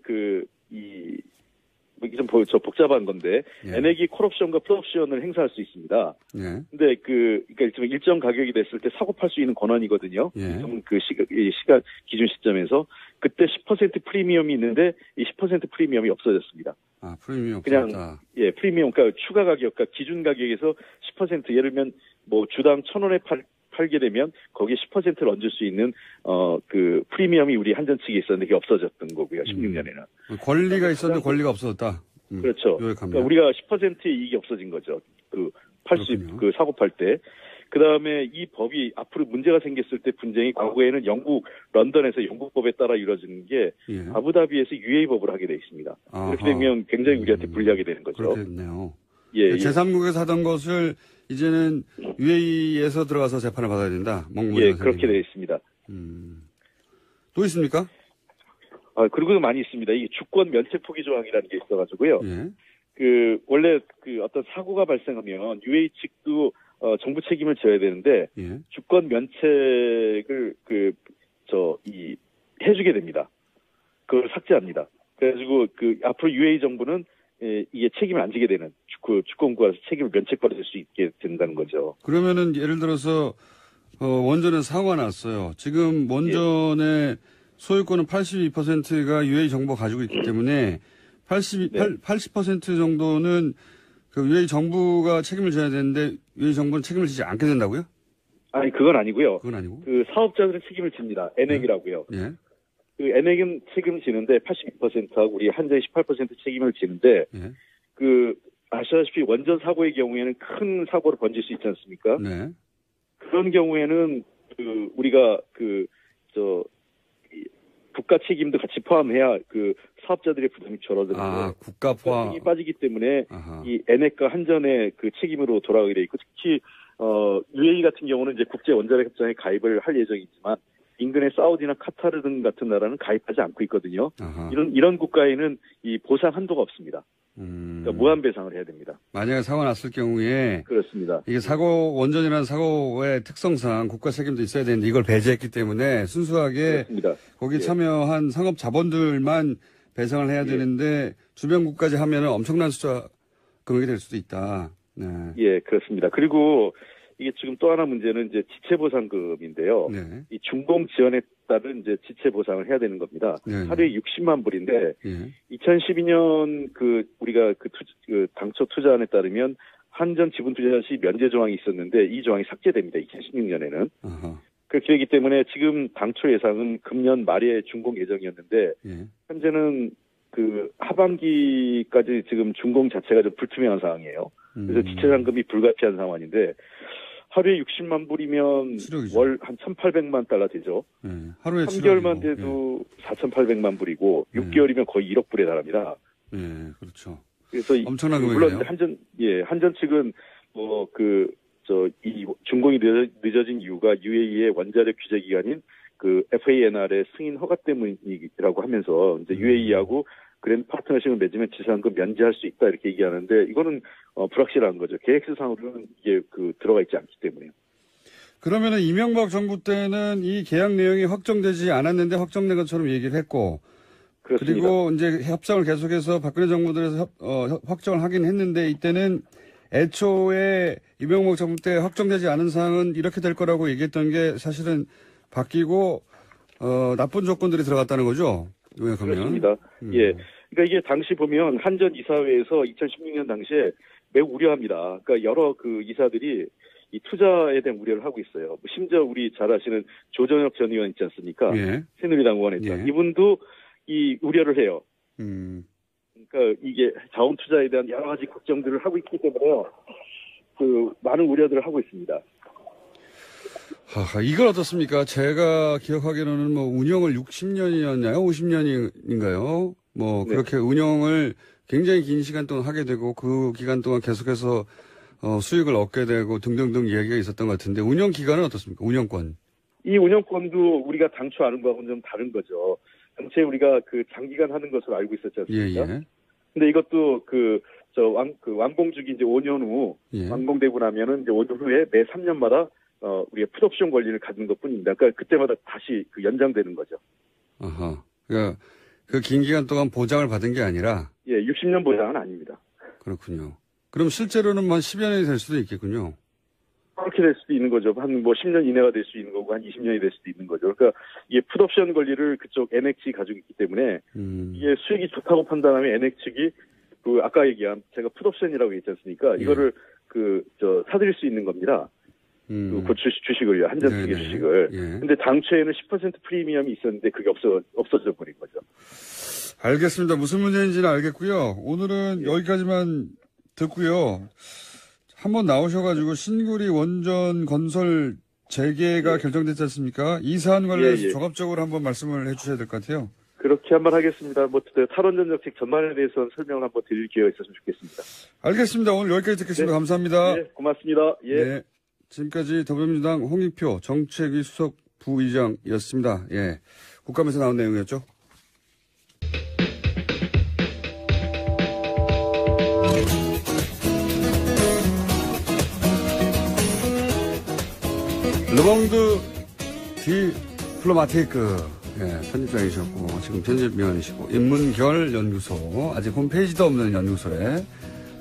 S8: 이게 좀 복잡한 건데 엔액이 콜옵션과 풋옵션을 행사할 수 있습니다. 근데 그러니까 일정 가격이 됐을 때 사고 팔 수 있는 권한이거든요. 시간 기준 시점에서 그때 10% 프리미엄이 있는데 이 10% 프리미엄이 없어졌습니다.
S1: 아, 프리미엄
S8: 그냥 프리미엄 그러니까 추가 가격, 그러니까 기준 가격에서 10% 예를 들면 뭐 주당 1,000원에 팔게 되면 거기에 10%를 얹을 수 있는 프리미엄이 우리 한전 측에 있었는데 그게 없어졌던 거고요. 16년에는.
S1: 권리가 있었는데 권리가 없어졌다.
S8: 그렇죠. 그러니까 우리가 10%의 이익이 없어진 거죠. 사고 팔 때. 그다음에 이 법이 앞으로 문제가 생겼을 때 분쟁이 과거에는 영국 런던에서 영국법에 따라 이루어지는 게
S1: 예.
S8: 아부다비에서 UAE 법을 하게 돼 있습니다.
S1: 아하.
S8: 그렇게 되면 굉장히 우리한테 불리하게 되는 거죠.
S1: 그렇겠네요.
S8: 예,
S1: 제3국에서 하던 것을 이제는 UAE에서 들어가서 재판을 받아야 된다.
S8: 예, 그렇게 되어 있습니다.
S1: 또 있습니까?
S8: 그리고 많이 있습니다. 이 주권 면책 포기 조항이라는 게 있어가지고요.
S1: 예.
S8: 원래 어떤 사고가 발생하면 UAE 측도 정부 책임을 져야 되는데
S1: 예.
S8: 주권 면책을 해주게 됩니다. 그걸 삭제합니다. 그래가지고 앞으로 UAE 정부는 이게 책임을 안 지게 되는 주권국가에서 책임을 면책받을 수 있게 된다는 거죠.
S1: 그러면은 예를 들어서 원전에 사고가 났어요. 지금 원전의 소유권은 82%가 UAE 정부가 가지고 있기 때문에 80% 정도는 그 UAE 정부가 책임을 져야 되는데 UAE 정부는 책임을 지지 않게 된다고요?
S8: 아니, 그건 아니고요.
S1: 그건 아니고.
S8: 사업자들은 책임을 집니다. 엔액이라고요.
S1: 예.
S8: 엔액은 책임을 지는데 82%하고 우리 한전이 18% 책임을 지는데
S1: 예.
S8: 아시다시피 원전 사고의 경우에는 큰 사고로 번질 수 있지 않습니까?
S1: 네.
S8: 그런 경우에는 우리가 국가 책임도 같이 포함해야 사업자들의 부담이 줄어드는데
S1: 국가 포함이
S8: 빠지기 때문에
S1: 아하.
S8: 이 엔액과 한전의 책임으로 돌아가게 돼 있고 특히 UAE 같은 경우는 이제 국제 원자력 협정에 가입을 할 예정이지만 인근의 사우디나 카타르 등 같은 나라는 가입하지 않고 있거든요.
S1: 아하.
S8: 이런 국가에는 이 보상 한도가 없습니다. 그러니까 무한 배상을 해야 됩니다.
S1: 만약에 사고가 났을 경우에
S8: 그렇습니다.
S1: 이게 원전이라는 사고의 특성상 국가 책임도 있어야 되는데 이걸 배제했기 때문에 순수하게
S8: 그렇습니다.
S1: 거기 참여한 상업 자본들만 배상을 해야 되는데 주변국까지 하면은 엄청난 숫자 금액이 될 수도 있다. 네.
S8: 예, 그렇습니다. 그리고 이게 지금 또 하나 문제는 이제 지체보상금인데요.
S1: 네.
S8: 이 준공 지원에 따른 이제 지체보상을 해야 되는 겁니다.
S1: 네.
S8: 하루에 60만 불인데
S1: 예.
S8: 2012년 우리가 당초 투자안에 따르면 한전 지분 투자 시 면제 조항이 있었는데 이 조항이 삭제됩니다. 2016년에는.
S1: 아하.
S8: 그렇게 되기 때문에 지금 당초 예상은 금년 말에 준공 예정이었는데
S1: 예.
S8: 현재는 하반기까지 지금 준공 자체가 좀 불투명한 상황이에요. 그래서 지체상금이 불가피한 상황인데 하루에 60만 불이면
S1: 수력이죠.
S8: 월 한 1,800만 달러 되죠.
S1: 예. 하루에
S8: 3개월만 돼도 4,800만 불이고 6개월이면 거의 1억 불에 달합니다.
S1: 예, 그렇죠.
S8: 그래서
S1: 엄청난
S8: 물론
S1: 금액이네요.
S8: 한전 측은 이 준공이 늦어진 이유가 UAE의 원자력 규제 기관인 FANR의 승인 허가 때문이라고 하면서 이제 UAE하고 그랜드 파트너십을 맺으면 지상금 면제할 수 있다 이렇게 얘기하는데 이거는 불확실한 거죠. 계획서상으로는 이게 들어가 있지 않기 때문에요.
S1: 그러면은 이명박 정부 때는 이 계약 내용이 확정되지 않았는데 확정된 것처럼 얘기를 했고,
S8: 그렇습니다.
S1: 그리고 이제 협상을 계속해서 박근혜 정부 들에서 확정을 하긴 했는데 이때는 애초에 이명박 정부 때 확정되지 않은 사항은 이렇게 될 거라고 얘기했던 게 사실은 바뀌고 나쁜 조건들이 들어갔다는 거죠. 요약하면.
S8: 그렇습니다. 예. 그러니까 이게 당시 보면 한전 이사회에서 2016년 당시에 매우 우려합니다. 그러니까 여러 이사들이 이 투자에 대한 우려를 하고 있어요. 심지어 우리 잘 아시는 조정혁 전 의원 있지 않습니까?
S1: 예.
S8: 새누리당 의원했죠.
S1: 예.
S8: 이분도 이 우려를 해요. 그러니까 이게 자원 투자에 대한 여러 가지 걱정들을 하고 있기 때문에요. 많은 우려들을 하고 있습니다.
S1: 이건 어떻습니까? 제가 기억하기로는 운영을 60년이었나요? 50년인가요?
S8: 네.
S1: 그렇게 운영을 굉장히 긴 시간 동안 하게 되고 그 기간 동안 계속해서 수익을 얻게 되고 등등등 이야기가 있었던 것 같은데 운영 기간은 어떻습니까? 운영권.
S8: 이 운영권도 우리가 당초 아는 거하고는 좀 다른 거죠. 당시에 우리가 장기간 하는 것으로 알고 있었지 않습니까?
S1: 예.
S8: 근데 이것도 완공주기 이제 5년 후
S1: 예.
S8: 완공되고 나면은 이제 5년 후에 매 3년마다 우리가 풋옵션 권리를 갖는 것뿐입니다. 그러니까 그때마다 다시 연장되는 거죠.
S1: 아하. 그러니까 그 긴 기간 동안 보장을 받은 게 아니라.
S8: 예, 60년 보장은 아닙니다.
S1: 그렇군요. 그럼 실제로는 10여 년이 될 수도 있겠군요.
S8: 그렇게 될 수도 있는 거죠. 한 10년 이내가 될 수 있는 거고 한 20년이 될 수도 있는 거죠. 그러니까 이게 풋옵션 권리를 그쪽 엔액 측이 가지고 있기 때문에 이게 수익이 좋다고 판단하면 엔액 측이 아까 얘기한 제가 풋옵션이라고 했지 않습니까? 이거를 사들일 수 있는 겁니다. 주식을요. 한전 측의 주식을. 근데 당초에는 10% 프리미엄이 있었는데 그게 없어져 버린 거죠.
S1: 알겠습니다. 무슨 문제인지는 알겠고요. 오늘은 여기까지만 듣고요. 한번 나오셔가지고 신구리 원전 건설 재개가 결정됐지 않습니까? 이 사안 관련해서 종합적으로 한번 말씀을 해주셔야 될 것 같아요.
S8: 그렇게 한번 하겠습니다. 뭐 탈원전 정책 전반에 대해서는 설명을 한번 드릴 기회가 있었으면 좋겠습니다.
S1: 알겠습니다. 오늘 여기까지 듣겠습니다. 감사합니다.
S8: 네, 고맙습니다. 예.
S1: 네. 지금까지 더불어민주당 홍익표 정책위 수석 부의장이었습니다. 예. 국감에서 나온 내용이었죠. 르몽드 디플로마티크 편집장이셨고 지금 편집위원이시고 인문결 연구소 아직 홈페이지도 없는 연구소의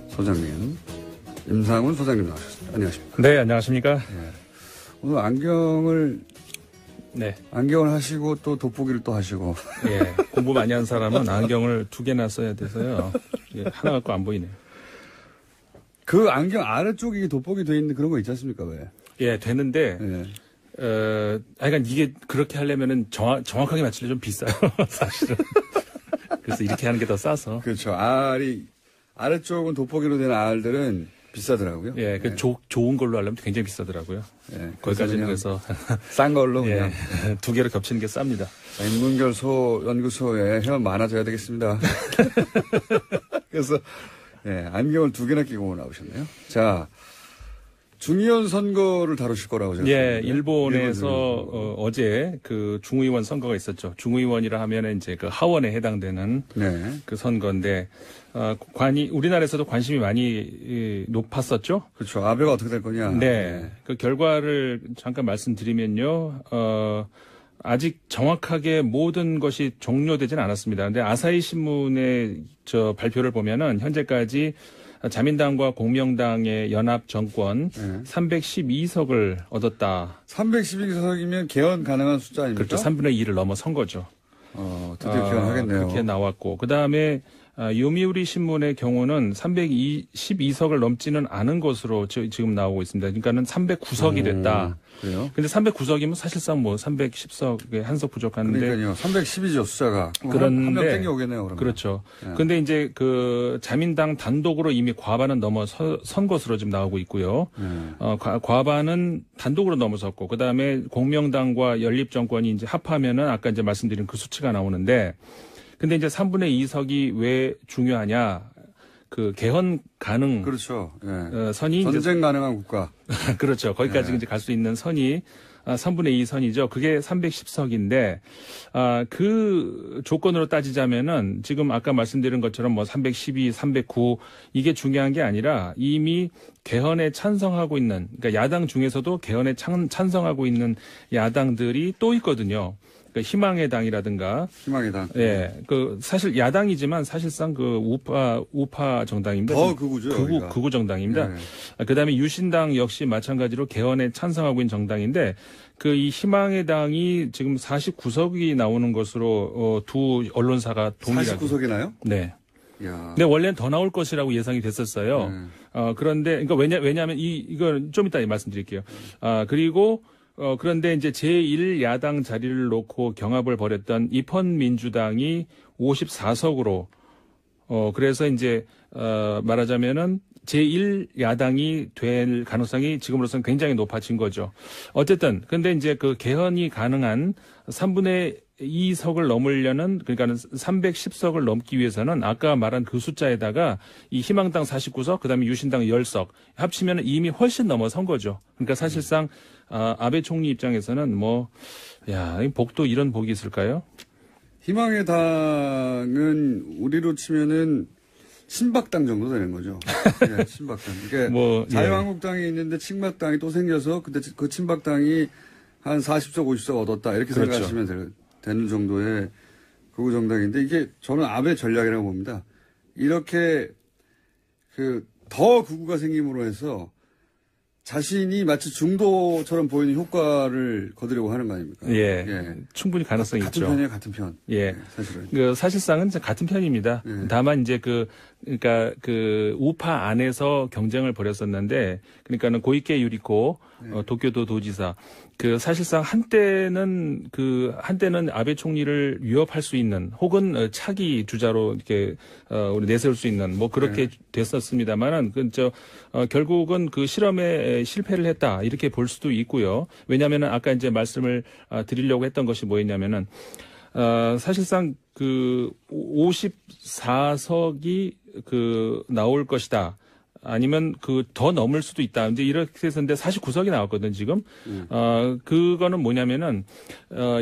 S1: 소장님 임상훈 소장님 나오셨습니다. 안녕하십니까?
S9: 네, 안녕하십니까?
S1: 오늘 안경을 하시고 또 돋보기를 또 하시고.
S9: 예, 공부 많이 한 사람은 안경을 2개나 써야 돼서요. 하나 갖고 안 보이네요.
S1: 그 안경 아래쪽에 돋보기 돼 있는 그런 거 있지 않습니까? 왜?
S9: 예, 되는데, 그러니까 이게 그렇게 하려면은 정확하게 맞추려면 좀 비싸요, 사실은. 그래서 이렇게 하는 게 더 싸서.
S1: 그렇죠. 아래쪽은 돋보기로 된 알들은 비싸더라고요.
S9: 예, 좋은 걸로 하려면 굉장히 비싸더라고요.
S1: 예,
S9: 거기까지는 그래서.
S1: 싼 걸로 그냥.
S9: 2개로 겹치는 게 쌉니다.
S1: 인문결 연구소에 회원 많아져야 되겠습니다. 그래서, 안경을 2개나 끼고 나오셨네요. 자. 중의원 선거를 다루실 거라고 제가.
S9: 예, 일본에서 어제 그 중의원 선거가 있었죠. 중의원이라 하면은 이제 그 하원에 해당되는 그 선거인데 우리나라에서도 관심이 많이 높았었죠.
S1: 그렇죠. 아베가 어떻게 될 거냐.
S9: 네. 그 결과를 잠깐 말씀드리면요. 아직 정확하게 모든 것이 종료되지는 않았습니다. 근데 아사히 신문의 발표를 보면은 현재까지 자민당과 공명당의 연합 정권 312석을 얻었다.
S1: 312석이면 개헌 가능한 숫자 아닙니까?
S9: 그렇죠. 3분의 2를 넘어선 거죠.
S1: 드디어 개헌하겠네요.
S9: 그렇게 나왔고 그다음에 요미우리 신문의 경우는 312석을 넘지는 않은 것으로 지금 나오고 있습니다. 그러니까는 309석이 됐다.
S1: 그래요?
S9: 근데 309석이면 사실상 뭐 310석에 한 석 부족한데.
S1: 그러니까요. 310이죠, 숫자가.
S9: 그런데.
S1: 한 명 땡겨오겠네요, 그러면.
S9: 그렇죠. 근데 이제 그 자민당 단독으로 이미 과반은 넘어선 것으로 지금 나오고 있고요. 과반은 단독으로 넘어섰고, 그 다음에 공명당과 연립정권이 이제 합하면은 아까 이제 말씀드린 그 수치가 나오는데, 근데 이제 3분의 2석이 왜 중요하냐? 그 개헌 가능.
S1: 그렇죠.
S9: 선이
S1: 전쟁 가능한 국가.
S9: 그렇죠. 거기까지 이제 갈 수 있는 선이 3분의 2 선이죠. 그게 310석인데 그 조건으로 따지자면은 지금 아까 말씀드린 것처럼 뭐 312, 309 이게 중요한 게 아니라 이미 개헌에 찬성하고 있는 그러니까 야당 중에서도 개헌에 찬성하고 있는 야당들이 또 있거든요. 그 희망의 당이라든가.
S1: 희망의 당.
S9: 예. 그 사실 야당이지만 사실상 그 우파 정당입니다.
S1: 더 극우죠.
S9: 극우 정당입니다. 그 다음에 유신당 역시 마찬가지로 개헌에 찬성하고 있는 정당인데 그 이 희망의 당이 지금 49석이 나오는 것으로 두 언론사가 동일하게.
S1: 49석이나요?
S9: 네. 근데 원래는 더 나올 것이라고 예상이 됐었어요. 그런데 그러니까 왜냐하면 이걸 좀 이따 말씀드릴게요. 그리고 그런데 이제 제1야당 자리를 놓고 경합을 벌였던 입헌민주당이 54석으로 그래서 이제 말하자면은 제1야당이 될 가능성이 지금으로서는 굉장히 높아진 거죠. 어쨌든 근데 이제 그 개헌이 가능한 3분의 2석을 넘으려는 그러니까는 310석을 넘기 위해서는 아까 말한 그 숫자에다가 이 희망당 49석 그다음에 유신당 10석 합치면 이미 훨씬 넘어선 거죠. 그러니까 사실상 아베 총리 입장에서는 복도 이런 복이 있을까요?
S1: 희망의 당은 우리로 치면은 친박당 정도 되는 거죠. 네, 친박당. 그러니까 자유한국당이 있는데 친박당이 또 생겨서 근데 그 친박당이 한 40석, 50석 얻었다 이렇게
S9: 그렇죠.
S1: 생각하시면 되는 정도의 극우 정당인데 이게 저는 아베 전략이라고 봅니다. 이렇게 더 극우가 생김으로 해서 자신이 마치 중도처럼 보이는 효과를 거두려고 하는 거 아닙니까?
S9: 예. 충분히 가능성이
S1: 같은
S9: 있죠.
S1: 편이에요, 같은 편.
S9: 예.
S1: 사실은.
S9: 사실상은 같은 편입니다. 다만 이제 그러니까 우파 안에서 경쟁을 벌였었는데, 그러니까는 고이케 유리코, 도쿄도 도지사. 그 사실상 한때는 아베 총리를 위협할 수 있는 혹은 차기 주자로 이렇게 우리 내세울 수 있는 뭐 그렇게 됐었습니다만은 결국은 그 실험에 실패를 했다 이렇게 볼 수도 있고요. 왜냐하면은 아까 이제 말씀을 드리려고 했던 것이 뭐였냐면은 사실상 그 54석이 나올 것이다. 아니면 더 넘을 수도 있다. 이제 이렇게 해서인데 49석이 나왔거든, 지금. 그거는 뭐냐면은,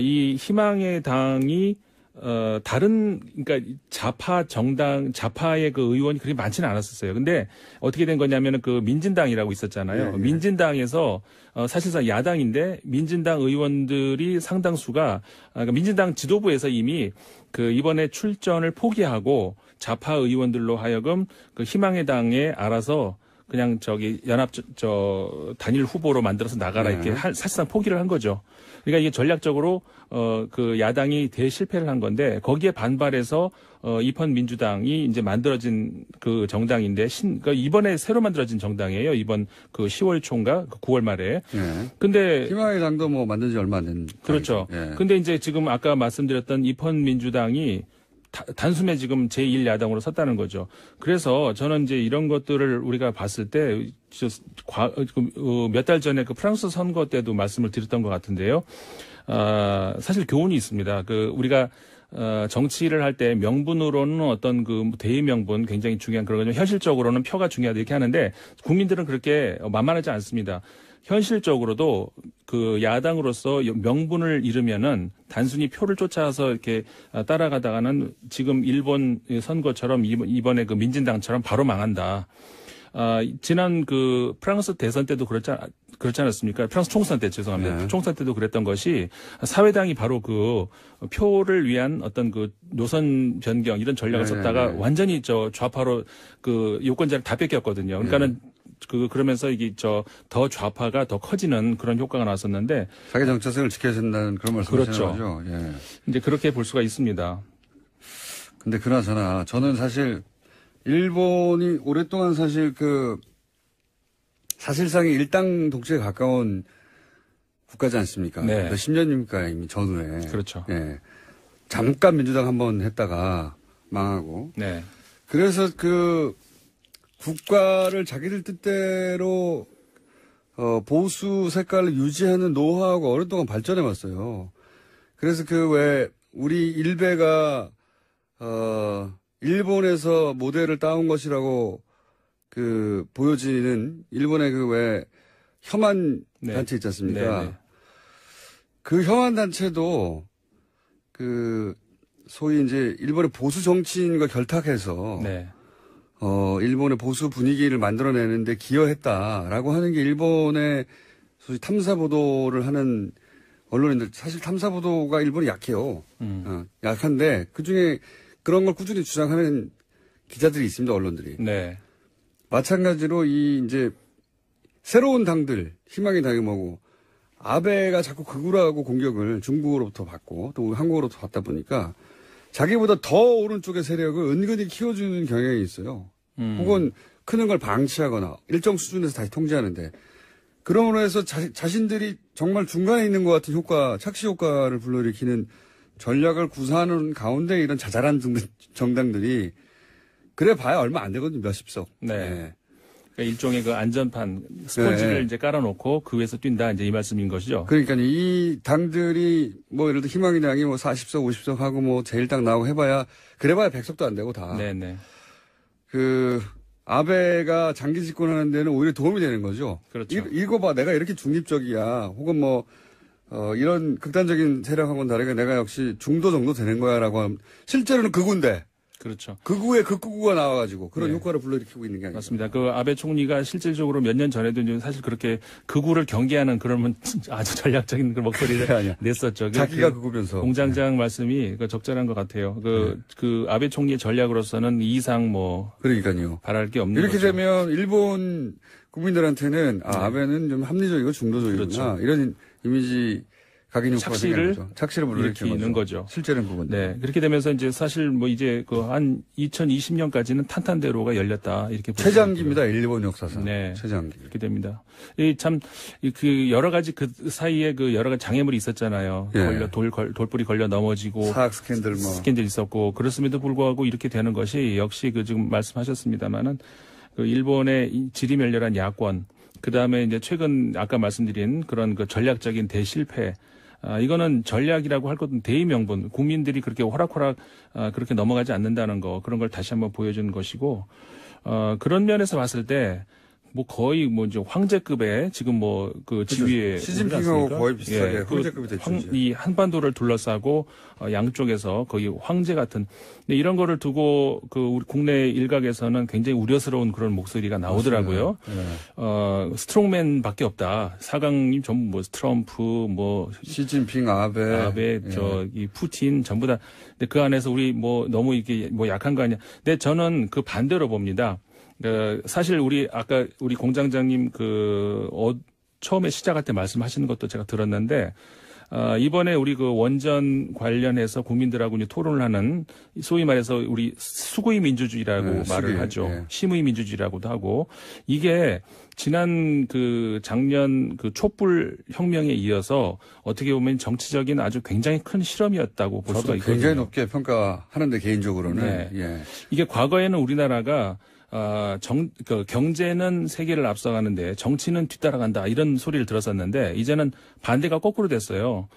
S9: 이 희망의 당이, 그러니까 좌파의 그 의원이 그렇게 많지는 않았었어요. 근데 어떻게 된 거냐면은 그 민진당이라고 있었잖아요. 민진당에서 사실상 야당인데 민진당 의원들이 상당수가, 그러니까 민진당 지도부에서 이미 이번에 출전을 포기하고 좌파 의원들로 하여금 희망의 당에 알아서 그냥 단일 후보로 만들어서 나가라 이렇게 사실상 포기를 한 거죠. 그러니까 이게 전략적으로 야당이 대실패를 한 건데 거기에 반발해서 이펀 민주당이 이제 만들어진 그 정당인데 그러니까 이번에 새로 만들어진 정당이에요. 이번 10월 초인가 9월 말에. 근데
S1: 희망의 당도 뭐 만든 지 얼마 안 된.
S9: 그렇죠. 근데 이제 지금 아까 말씀드렸던 이펀 민주당이 단숨에 지금 제1야당으로 섰다는 거죠. 그래서 저는 이제 이런 것들을 우리가 봤을 때 몇 달 전에 프랑스 선거 때도 말씀을 드렸던 것 같은데요. 사실 교훈이 있습니다. 우리가 정치를 할 때 명분으로는 어떤 대의명분 굉장히 중요한 그런 거죠. 현실적으로는 표가 중요하다 이렇게 하는데 국민들은 그렇게 만만하지 않습니다. 현실적으로도 야당으로서 명분을 잃으면은 단순히 표를 쫓아서 이렇게 따라가다가는 지금 일본 선거처럼 이번에 민진당처럼 바로 망한다. 지난 프랑스 대선 때도 그렇지 않았습니까? 프랑스 총선 때 죄송합니다. 총선 때도 그랬던 것이 사회당이 바로 표를 위한 어떤 노선 변경 이런 전략을 썼다가 완전히 좌파로 유권자를 다 뺏겼거든요. 그러니까는 그러면서 이게 더 좌파가 더 커지는 그런 효과가 나왔었는데
S1: 자기 정체성을 지켜야 된다는 그런 말씀이시죠.
S9: 그렇죠. 이제 그렇게 볼 수가 있습니다.
S1: 근데 그나저나 저는 사실 일본이 오랫동안 사실 사실상의 일당 독재에 가까운 국가지 않습니까?
S9: 네.
S1: 몇십 년입니까 이미 전후에.
S9: 그렇죠.
S1: 잠깐 민주당 한번 했다가 망하고.
S9: 네.
S1: 그래서 국가를 자기들 뜻대로 보수 색깔을 유지하는 노하우가 오랫동안 발전해 왔어요. 그래서 우리 일베가 일본에서 모델을 따온 것이라고 보여지는 일본의 혐한 단체 있지 않습니까?
S9: 네.
S1: 그 혐한 단체도 소위 이제 일본의 보수 정치인과 결탁해서 일본의 보수 분위기를 만들어내는데 기여했다라고 하는 게 일본의 소위 탐사 보도를 하는 언론인들 사실 탐사 보도가 일본이 약해요. 약한데 그중에 그런 걸 꾸준히 주장하는 기자들이 있습니다, 언론들이.
S9: 네.
S1: 마찬가지로 이제 새로운 당들, 희망의 당이 뭐고, 아베가 자꾸 극우라고 공격을 중국으로부터 받고 또 한국으로부터 받다 보니까 자기보다 더 오른쪽의 세력을 은근히 키워주는 경향이 있어요. 혹은 크는 걸 방치하거나 일정 수준에서 다시 통제하는데 그러므로 해서 자신들이 정말 중간에 있는 것 같은 착시 효과를 불러일으키는 전략을 구사하는 가운데 이런 자잘한 정당들이 그래 봐야 얼마 안 되거든요. 몇십 석.
S9: 그러니까 일종의 안전판 스펀지를 이제 깔아놓고 그 위에서 뛴다 이제 이 말씀인 것이죠.
S1: 그러니까 이 당들이 예를 들어 희망의 당이 40석, 50석 하고 제1당 나오고 해봐야 그래봐야 100석도 안 되고 다.
S9: 네네.
S1: 아베가 장기 집권하는 데는 오히려 도움이 되는 거죠.
S9: 그렇죠.
S1: 이거 봐, 내가 이렇게 중립적이야. 혹은 이런 극단적인 세력하고는 다르게 내가 역시 중도 정도 되는 거야라고 하면 실제로는 극우인데.
S9: 그렇죠.
S1: 극우에 극우가 나와가지고 그런 효과를 불러일으키고 있는 게 아니죠.
S9: 맞습니다. 아베 총리가 실질적으로 몇 년 전에도 이제 사실 그렇게 극우를 경계하는 그런 아주 전략적인 그런 목소리를 냈었죠.
S1: 자기가 극우면서.
S9: 공장장 말씀이 적절한 것 같아요. 아베 총리의 전략으로서는 이 이상
S1: 그러니까요.
S9: 바랄 게 없는
S1: 이렇게
S9: 거죠.
S1: 되면 일본 국민들한테는 아베는 좀 합리적이고 중도적이구나.
S9: 그렇죠.
S1: 이런 이미지가 각인 효과가 생기는 거죠. 착시를
S9: 일으키는 거죠.
S1: 실제는 그건데.
S9: 네. 그렇게 되면서 이제 사실 뭐 이제 그 한 2020년까지는 탄탄대로가 열렸다. 이렇게
S1: 최장기입니다. 일본 역사상.
S9: 네.
S1: 최장기.
S9: 그렇게 됩니다. 이 참 그 여러 가지 그 사이에 그 여러 가지 장애물이 있었잖아요.
S1: 예.
S9: 돌불이 걸려 넘어지고
S1: 사학 스캔들
S9: 스캔들 있었고 그렇음에도 불구하고 이렇게 되는 것이 역시 그 지금 말씀하셨습니다마는 그 일본의 지리멸렬한 야권 그다음에 이제 최근 아까 말씀드린 그런 그 전략적인 대실패 이거는 전략이라고 할 것은 대의명분 국민들이 그렇게 호락호락 그렇게 넘어가지 않는다는 거 그런 걸 다시 한번 보여주는 것이고 그런 면에서 봤을 때 뭐 거의 뭐 이제 황제급의 지금 뭐 그 지위에
S1: 시진핑하고 거의 비슷하게
S9: 예,
S1: 황제급이 됐죠.
S9: 이 한반도를 둘러싸고 양쪽에서 거의 황제 같은 근데 이런 거를 두고 그 우리 국내 일각에서는 굉장히 우려스러운 그런 목소리가 나오더라고요.
S1: 네.
S9: 스트롱맨밖에 없다. 사강님 전부 뭐 트럼프 뭐
S1: 시진핑 아베
S9: 예. 저기 푸틴 전부 다 근데 그 안에서 우리 뭐 너무 이게 뭐 약한 거 아니야. 근데 저는 그 반대로 봅니다. 사실 아까 우리 공장장님 처음에 시작할 때 말씀하시는 것도 제가 들었는데, 이번에 우리 그 원전 관련해서 국민들하고 이제 토론을 하는 소위 말해서 우리 수구의 민주주의라고 말을 하죠.
S1: 네.
S9: 심의 민주주의라고도 하고, 이게 지난 작년 촛불 혁명에 이어서 어떻게 보면 정치적인 아주 굉장히 큰 실험이었다고 볼 수가 있거든요.
S1: 굉장히 높게 평가하는데 개인적으로는.
S9: 네.
S1: 예.
S9: 이게 과거에는 우리나라가 경제는 세계를 앞서가는데 정치는 뒤따라간다 이런 소리를 들었었는데 이제는 반대가 거꾸로 됐어요.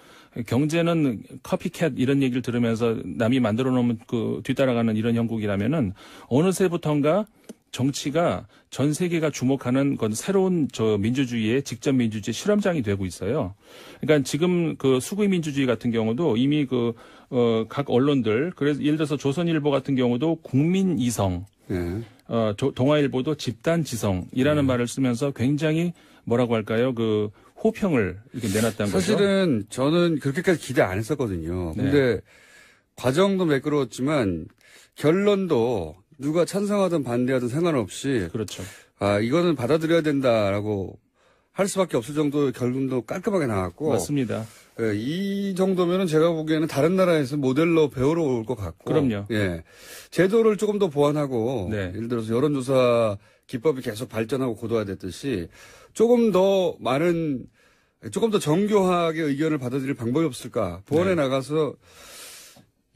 S9: 경제는 커피캣 이런 얘기를 들으면서 남이 만들어 놓으면 뒤따라가는 이런 형국이라면은 어느새부턴가 정치가 전 세계가 주목하는 건 새로운 민주주의의 직접 민주주의 실험장이 되고 있어요. 그러니까 지금 수구의 민주주의 같은 경우도 이미 각 언론들 그래서 예를 들어서 조선일보 같은 경우도 국민 이성
S1: 예.
S9: 동아일보도 집단지성이라는 말을 쓰면서 굉장히 뭐라고 할까요? 호평을 이렇게 내놨다는 거죠.
S1: 사실은 저는 그렇게까지 기대 안 했었거든요. 근데 과정도 매끄러웠지만 결론도 누가 찬성하든 반대하든 상관없이
S9: 그렇죠.
S1: 이거는 받아들여야 된다라고 할 수밖에 없을 정도의 결론도 깔끔하게 나왔고
S9: 맞습니다.
S1: 예, 이 정도면은 제가 보기에는 다른 나라에서 모델로 배우러 올 것 같고.
S9: 그럼요.
S1: 예. 제도를 조금 더 보완하고.
S9: 네.
S1: 예를 들어서 여론조사 기법이 계속 발전하고 고도화됐듯이 조금 더 정교하게 의견을 받아들일 방법이 없을까. 보완해 나가서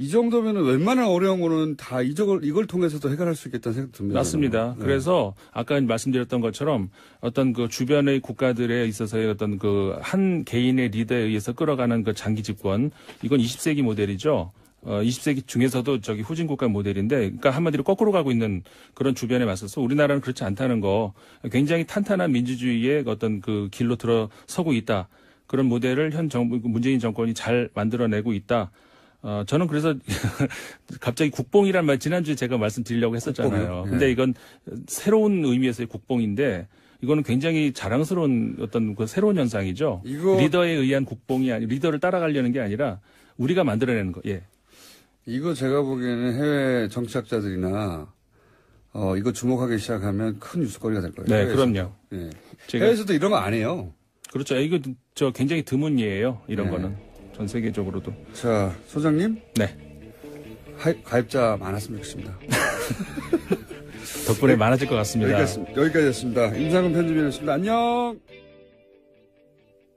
S1: 이 정도면은 웬만한 어려운 거는 다 이걸 통해서도 해결할 수 있겠다는 생각 듭니다.
S9: 맞습니다.
S1: 네.
S9: 그래서 아까 말씀드렸던 것처럼 어떤 주변의 국가들에 있어서의 어떤 한 개인의 리더에 의해서 끌어가는 장기 집권 이건 20세기 모델이죠. 20세기 중에서도 후진 국가 모델인데, 그러니까 한마디로 거꾸로 가고 있는 그런 주변에 맞서서 우리나라는 그렇지 않다는 거, 굉장히 탄탄한 민주주의의 어떤 길로 들어서고 있다. 그런 모델을 현 정부, 문재인 정권이 잘 만들어내고 있다. 저는 그래서 갑자기 국뽕이란 말 지난주에 제가 말씀드리려고 했었잖아요.
S1: 네.
S9: 근데 이건 새로운 의미에서의 국뽕인데 이거는 굉장히 자랑스러운 어떤 새로운 현상이죠. 리더에 의한 국뽕이 리더를 따라가려는 게 아니라 우리가 만들어내는 거. 예.
S1: 이거 제가 보기에는 해외 정치학자들이나 이거 주목하기 시작하면 큰 뉴스거리가 될 거예요.
S9: 네,
S1: 해외에서도.
S9: 그럼요.
S1: 예. 해외에서도 이런 거 안 해요.
S9: 그렇죠. 이거 굉장히 드문 예예요. 이런 거는 전 세계적으로도.
S1: 자, 소장님.
S9: 네.
S1: 가입자 많았으면 좋겠습니다.
S9: 덕분에 많아질 것 같습니다.
S1: 여기까지였습니다. 임상근 편집위원이었습니다. 안녕.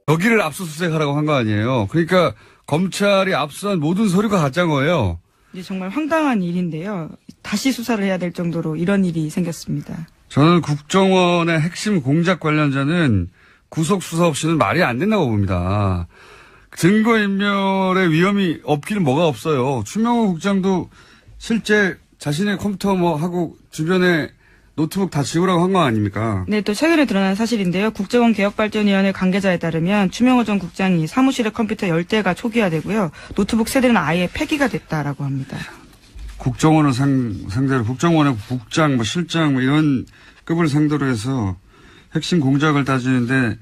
S1: 여기를 압수수색하라고 한 거 아니에요. 그러니까 검찰이 압수한 모든 서류가 가짜인 거예요.
S2: 이제 정말 황당한 일인데요. 다시 수사를 해야 될 정도로 이런 일이 생겼습니다.
S1: 저는 국정원의 핵심 공작 관련자는 구속 수사 없이는 말이 안 된다고 봅니다. 증거인멸의 위험이 없기는 뭐가 없어요. 추명호 국장도 실제 자신의 컴퓨터 하고 주변에 노트북 다 지우라고 한 거 아닙니까?
S2: 네, 또 최근에 드러난 사실인데요. 국정원 개혁발전위원회 관계자에 따르면 추명호 전 국장이 사무실의 컴퓨터 10대가 초기화되고요. 노트북 세대는 아예 폐기가 됐다라고 합니다.
S1: 국정원을 상대로 국정원의 국장, 실장 이런 급을 상대로 해서 핵심 공작을 따지는데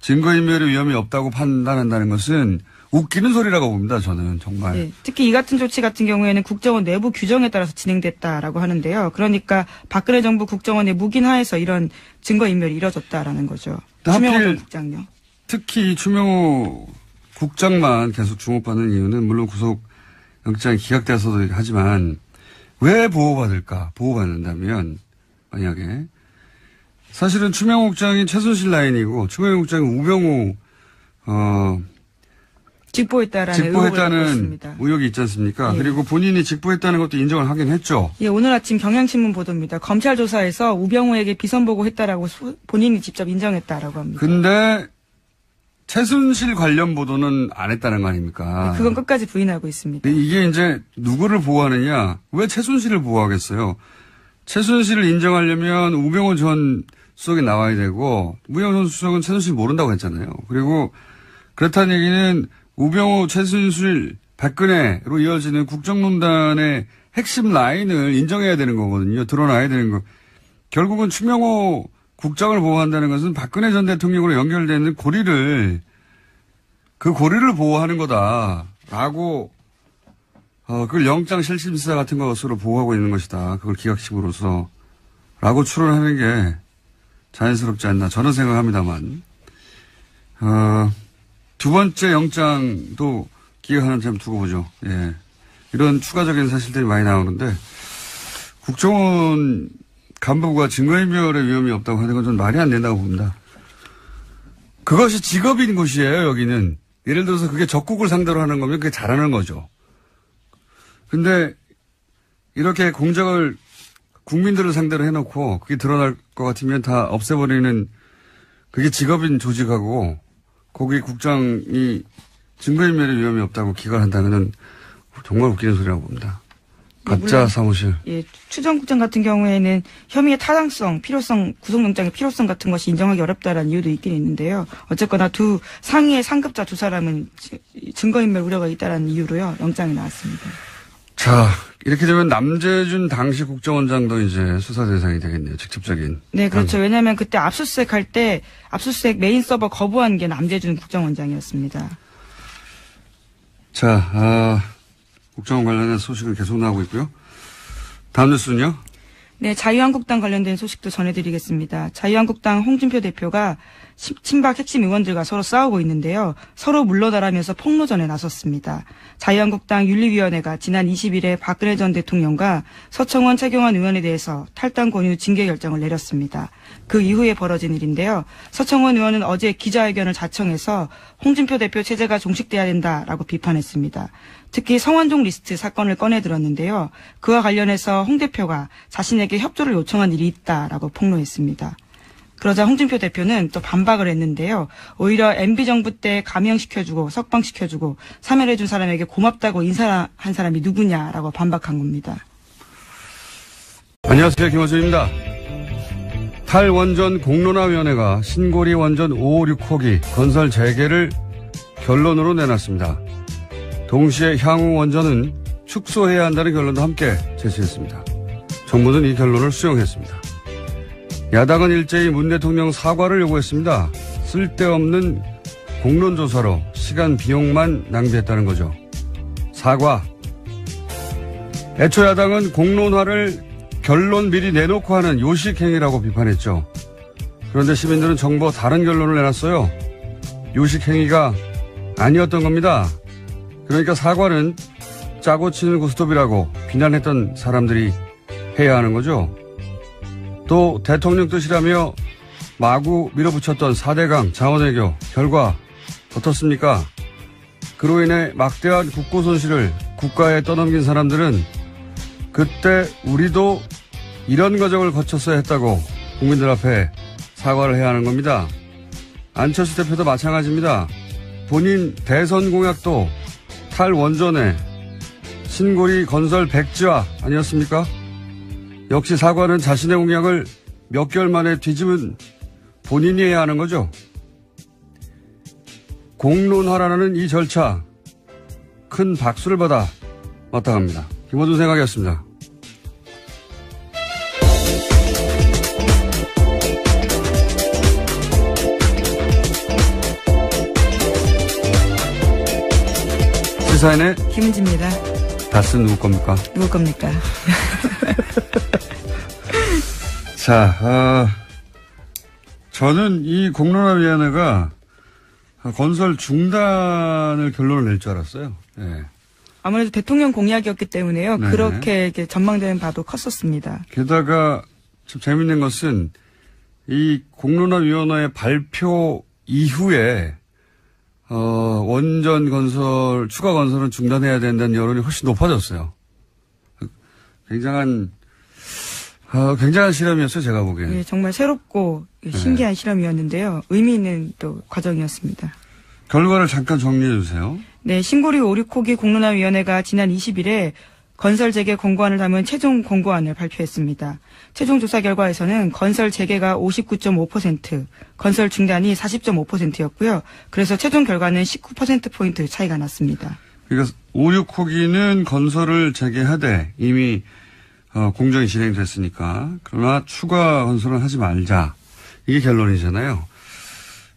S1: 증거인멸의 위험이 없다고 판단한다는 것은 웃기는 소리라고 봅니다. 저는 정말.
S2: 네, 특히 이 같은 조치 같은 경우에는 국정원 내부 규정에 따라서 진행됐다라고 하는데요. 그러니까 박근혜 정부 국정원의 묵인하에서 이런 증거인멸이 이뤄졌다라는 거죠. 추명호 전 국장요.
S1: 특히 추명호 국장만 계속 주목받는 이유는 물론 구속영장이 기각돼서도 하지만 왜 보호받는다면 만약에 사실은 추명호 국장이 최순실 라인이고 추명호 국장이 우병우
S2: 직보했다는
S1: 의혹이 있지 않습니까?
S2: 예.
S1: 그리고 본인이 직보했다는 것도 인정을 하긴 했죠.
S2: 예, 오늘 아침 경향신문 보도입니다. 검찰 조사에서 우병우에게 비선보고했다라고 본인이 직접 인정했다라고 합니다.
S1: 근데 최순실 관련 보도는 안 했다는 거 아닙니까?
S2: 네, 그건 끝까지 부인하고 있습니다.
S1: 이게 이제 누구를 보호하느냐? 왜 최순실을 보호하겠어요? 최순실을 인정하려면 우병우 전 수석이 나와야 되고 우병우 전 수석은 최순실 모른다고 했잖아요. 그리고 그렇다는 얘기는 우병우, 최순실, 박근혜로 이어지는 국정농단의 핵심 라인을 인정해야 되는 거거든요. 드러나야 되는 거. 결국은 추명호 국장을 보호한다는 것은 박근혜 전 대통령으로 연결되는 그 고리를 보호하는 거다라고 그걸 영장실질심사 같은 것으로 보호하고 있는 것이다. 그걸 기각심으로써 라고 추론하는 게 자연스럽지 않나 저는 생각합니다만 두 번째 영장도 기각하는 점 두고 보죠. 예. 이런 추가적인 사실들이 많이 나오는데 국정원 간부가 증거인멸의 위험이 없다고 하는 건 좀 말이 안 된다고 봅니다. 그것이 직업인 곳이에요, 여기는. 예를 들어서 그게 적국을 상대로 하는 거면 그게 잘하는 거죠. 근데 이렇게 공작을 국민들을 상대로 해놓고 그게 드러날 것 같으면 다 없애버리는 그게 직업인 조직하고 거기 국장이 증거인멸의 위험이 없다고 기각한다는 건 정말 웃기는 소리라고 봅니다. 가짜 사무실.
S2: 예, 추 전 국장 같은 경우에는 혐의의 타당성, 필요성, 구속영장의 필요성 같은 것이 인정하기 어렵다라는 이유도 있긴 있는데요. 어쨌거나 두 상위의 상급자 두 사람은 증거인멸 우려가 있다라는 이유로요. 영장이 나왔습니다.
S1: 자, 이렇게 되면 남재준 당시 국정원장도 이제 수사 대상이 되겠네요. 직접적인.
S2: 네, 그렇죠. 왜냐하면 그때 압수수색 할 때 압수수색 메인 서버 거부한 게 남재준 국정원장이었습니다.
S1: 자, 국정원 관련된 소식은 계속 나오고 있고요. 다음 뉴스는요?
S2: 네, 자유한국당 관련된 소식도 전해드리겠습니다. 자유한국당 홍준표 대표가 친박 핵심 의원들과 서로 싸우고 있는데요. 서로 물러나라면서 폭로전에 나섰습니다. 자유한국당 윤리위원회가 지난 20일에 박근혜 전 대통령과 서청원 최경환 의원에 대해서 탈당 권유 징계 결정을 내렸습니다. 그 이후에 벌어진 일인데요. 서청원 의원은 어제 기자회견을 자청해서 홍준표 대표 체제가 종식돼야 된다라고 비판했습니다. 특히 성완종 리스트 사건을 꺼내 들었는데요. 그와 관련해서 홍 대표가 자신에게 협조를 요청한 일이 있다라고 폭로했습니다. 그러자 홍준표 대표는 또 반박을 했는데요. 오히려 MB정부 때 감형시켜주고 석방시켜주고 사면해준 사람에게 고맙다고 인사한 사람이 누구냐라고 반박한 겁니다.
S1: 안녕하세요. 김원준입니다. 탈원전 공론화위원회가 신고리 원전 556호기 건설 재개를 결론으로 내놨습니다. 동시에 향후 원전은 축소해야 한다는 결론도 함께 제시했습니다. 정부는 이 결론을 수용했습니다. 야당은 일제히 문 대통령 사과를 요구했습니다. 쓸데없는 공론조사로 시간 비용만 낭비했다는 거죠. 사과. 애초 야당은 공론화를 결론 미리 내놓고 하는 요식행위라고 비판했죠. 그런데 시민들은 정부와 다른 결론을 내놨어요. 요식행위가 아니었던 겁니다. 그러니까 사과는 짜고 치는 고스톱이라고 비난했던 사람들이 해야 하는 거죠. 또 대통령 뜻이라며 마구 밀어붙였던 4대강 자원외교 결과 어떻습니까? 그로 인해 막대한 국고 손실을 국가에 떠넘긴 사람들은 그때 우리도 이런 과정을 거쳤어야 했다고 국민들 앞에 사과를 해야 하는 겁니다. 안철수 대표도 마찬가지입니다. 본인 대선 공약도 탈원전에 신고리 건설 백지화 아니었습니까? 역시 사과는 자신의 공약을 몇 개월 만에 뒤집은 본인이 해야 하는 거죠. 공론화라는 이 절차 큰 박수를 받아 마땅합니다. 김원준 생각이었습니다. 시사인의
S2: 김은지입니다.
S1: 다스는 누구 겁니까?
S2: 누구 겁니까?
S1: 자, 저는 이 공론화위원회가 건설 중단을 결론을 낼 줄 알았어요. 예.
S2: 아무래도 대통령 공약이었기 때문에요.
S1: 네네.
S2: 그렇게 전망되는 바도 컸었습니다.
S1: 게다가 참 재밌는 것은 이 공론화위원회 발표 이후에 원전 건설, 추가 건설은 중단해야 된다는 여론이 훨씬 높아졌어요. 굉장한 실험이었어요, 제가 보기에는.
S2: 예, 정말 새롭고 신기한 실험이었는데요. 의미 있는 또 과정이었습니다.
S1: 결과를 잠깐 정리해 주세요.
S2: 네, 신고리 오류코기 공론화위원회가 지난 20일에 건설 재개 권고안을 담은 최종 권고안을 발표했습니다. 최종 조사 결과에서는 건설 재개가 59.5%, 건설 중단이 40.5%였고요. 그래서 최종 결과는 19%포인트 차이가 났습니다.
S1: 그러니까 오류코기는 건설을 재개하되 이미 공정이 진행됐으니까 그러나 추가 건설은 하지 말자. 이게 결론이잖아요.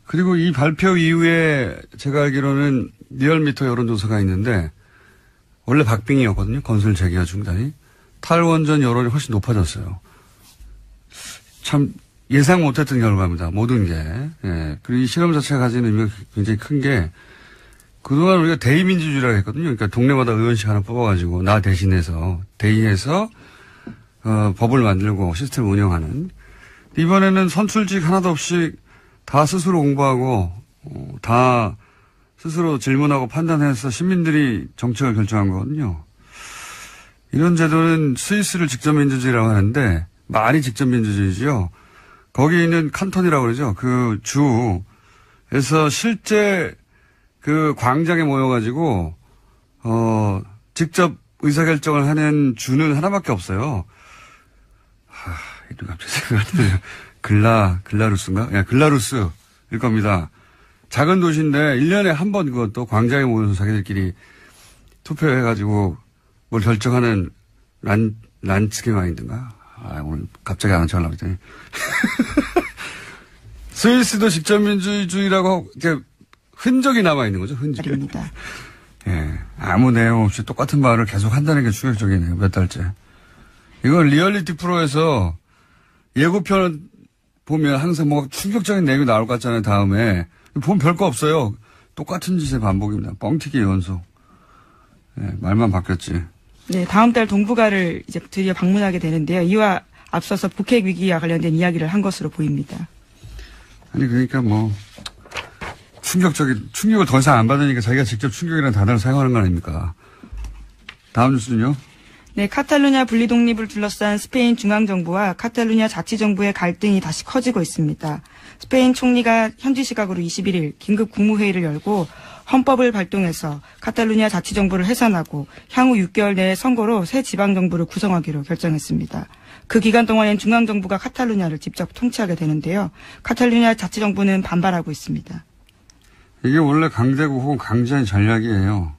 S1: 그리고 이 발표 이후에 제가 알기로는 리얼미터 여론조사가 있는데 원래 박빙이었거든요. 건설 재개와 중단이. 탈원전 여론이 훨씬 높아졌어요. 참 예상 못했던 결과입니다. 모든 게. 예. 그리고 이 실험 자체가 가지는 의미가 굉장히 큰 게 그동안 우리가 대의민주주의라고 했거든요. 그러니까 동네마다 의원씩 하나 뽑아가지고 나 대신해서 대의해서 법을 만들고 시스템을 운영하는. 이번에는 선출직 하나도 없이 다 스스로 공부하고 다 스스로 질문하고 판단해서 시민들이 정책을 결정한 거거든요. 이런 제도는 스위스를 직접민주주의라고 하는데 말이 직접민주주의죠. 거기 있는 칸톤이라고 그러죠. 그 주에서 실제 그 광장에 모여가지고 직접 의사결정을 하는 주는 하나밖에 없어요. 이름 갑자기 생각이 안 나요. 글라루스인가? 야, 글라루스일 겁니다. 작은 도시인데 1년에 한 번 그것도 광장에 모여서 자기들끼리 투표해가지고 뭘 결정하는 란츠게마인드인가? 오늘 갑자기 안 하려고 했더니. 스위스도 직접민주주의라고 이렇게 흔적이 남아있는 거죠, 흔적이.
S2: 입니다.
S1: 예. 아무 내용 없이 똑같은 말을 계속 한다는 게 충격적이네요, 몇 달째. 이건 리얼리티 프로에서 예고편 보면 항상 뭐 충격적인 내용이 나올 것 같잖아요, 다음에. 보면 별거 없어요. 똑같은 짓의 반복입니다. 뻥튀기 연속. 예, 말만 바뀌었지.
S2: 네, 다음 달 동북아를 이제 드디어 방문하게 되는데요. 이와 앞서서 북핵 위기와 관련된 이야기를 한 것으로 보입니다.
S1: 아니, 그러니까 뭐, 충격을 더 이상 안 받으니까 자기가 직접 충격이라는 단어를 사용하는 거 아닙니까? 다음 뉴스는요?
S2: 네, 카탈루냐 분리 독립을 둘러싼 스페인 중앙정부와 카탈루냐 자치정부의 갈등이 다시 커지고 있습니다. 스페인 총리가 현지 시각으로 21일 긴급 국무회의를 열고 헌법을 발동해서 카탈루냐 자치정부를 해산하고 향후 6개월 내에 선거로 새 지방정부를 구성하기로 결정했습니다. 그 기간 동안엔 중앙정부가 카탈루냐를 직접 통치하게 되는데요. 카탈루냐 자치정부는 반발하고 있습니다.
S1: 이게 원래 강대국 혹은 강제한 전략이에요.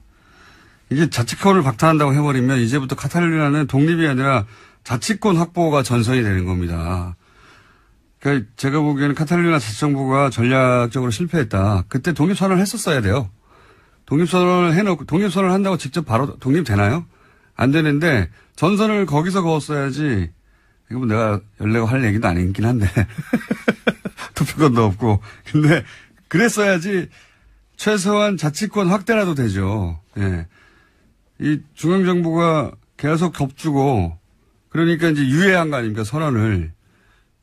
S1: 이게 자치권을 박탈한다고 해버리면 이제부터 카탈루냐는 독립이 아니라 자치권 확보가 전선이 되는 겁니다. 그러니까 제가 보기에는 카탈루냐 자치정부가 전략적으로 실패했다. 그때 독립선언을 했었어야 돼요. 독립선언을 해놓고 독립선언을 한다고 직접 바로 독립되나요? 안 되는데 전선을 거기서 그었어야지. 이거 뭐 내가 열내고 할 얘기도 아니긴 한데 투표권도 없고. 근데 그랬어야지 최소한 자치권 확대라도 되죠. 예. 이 중앙정부가 계속 겹주고 그러니까 이제 유예한 거 아닙니까, 선언을.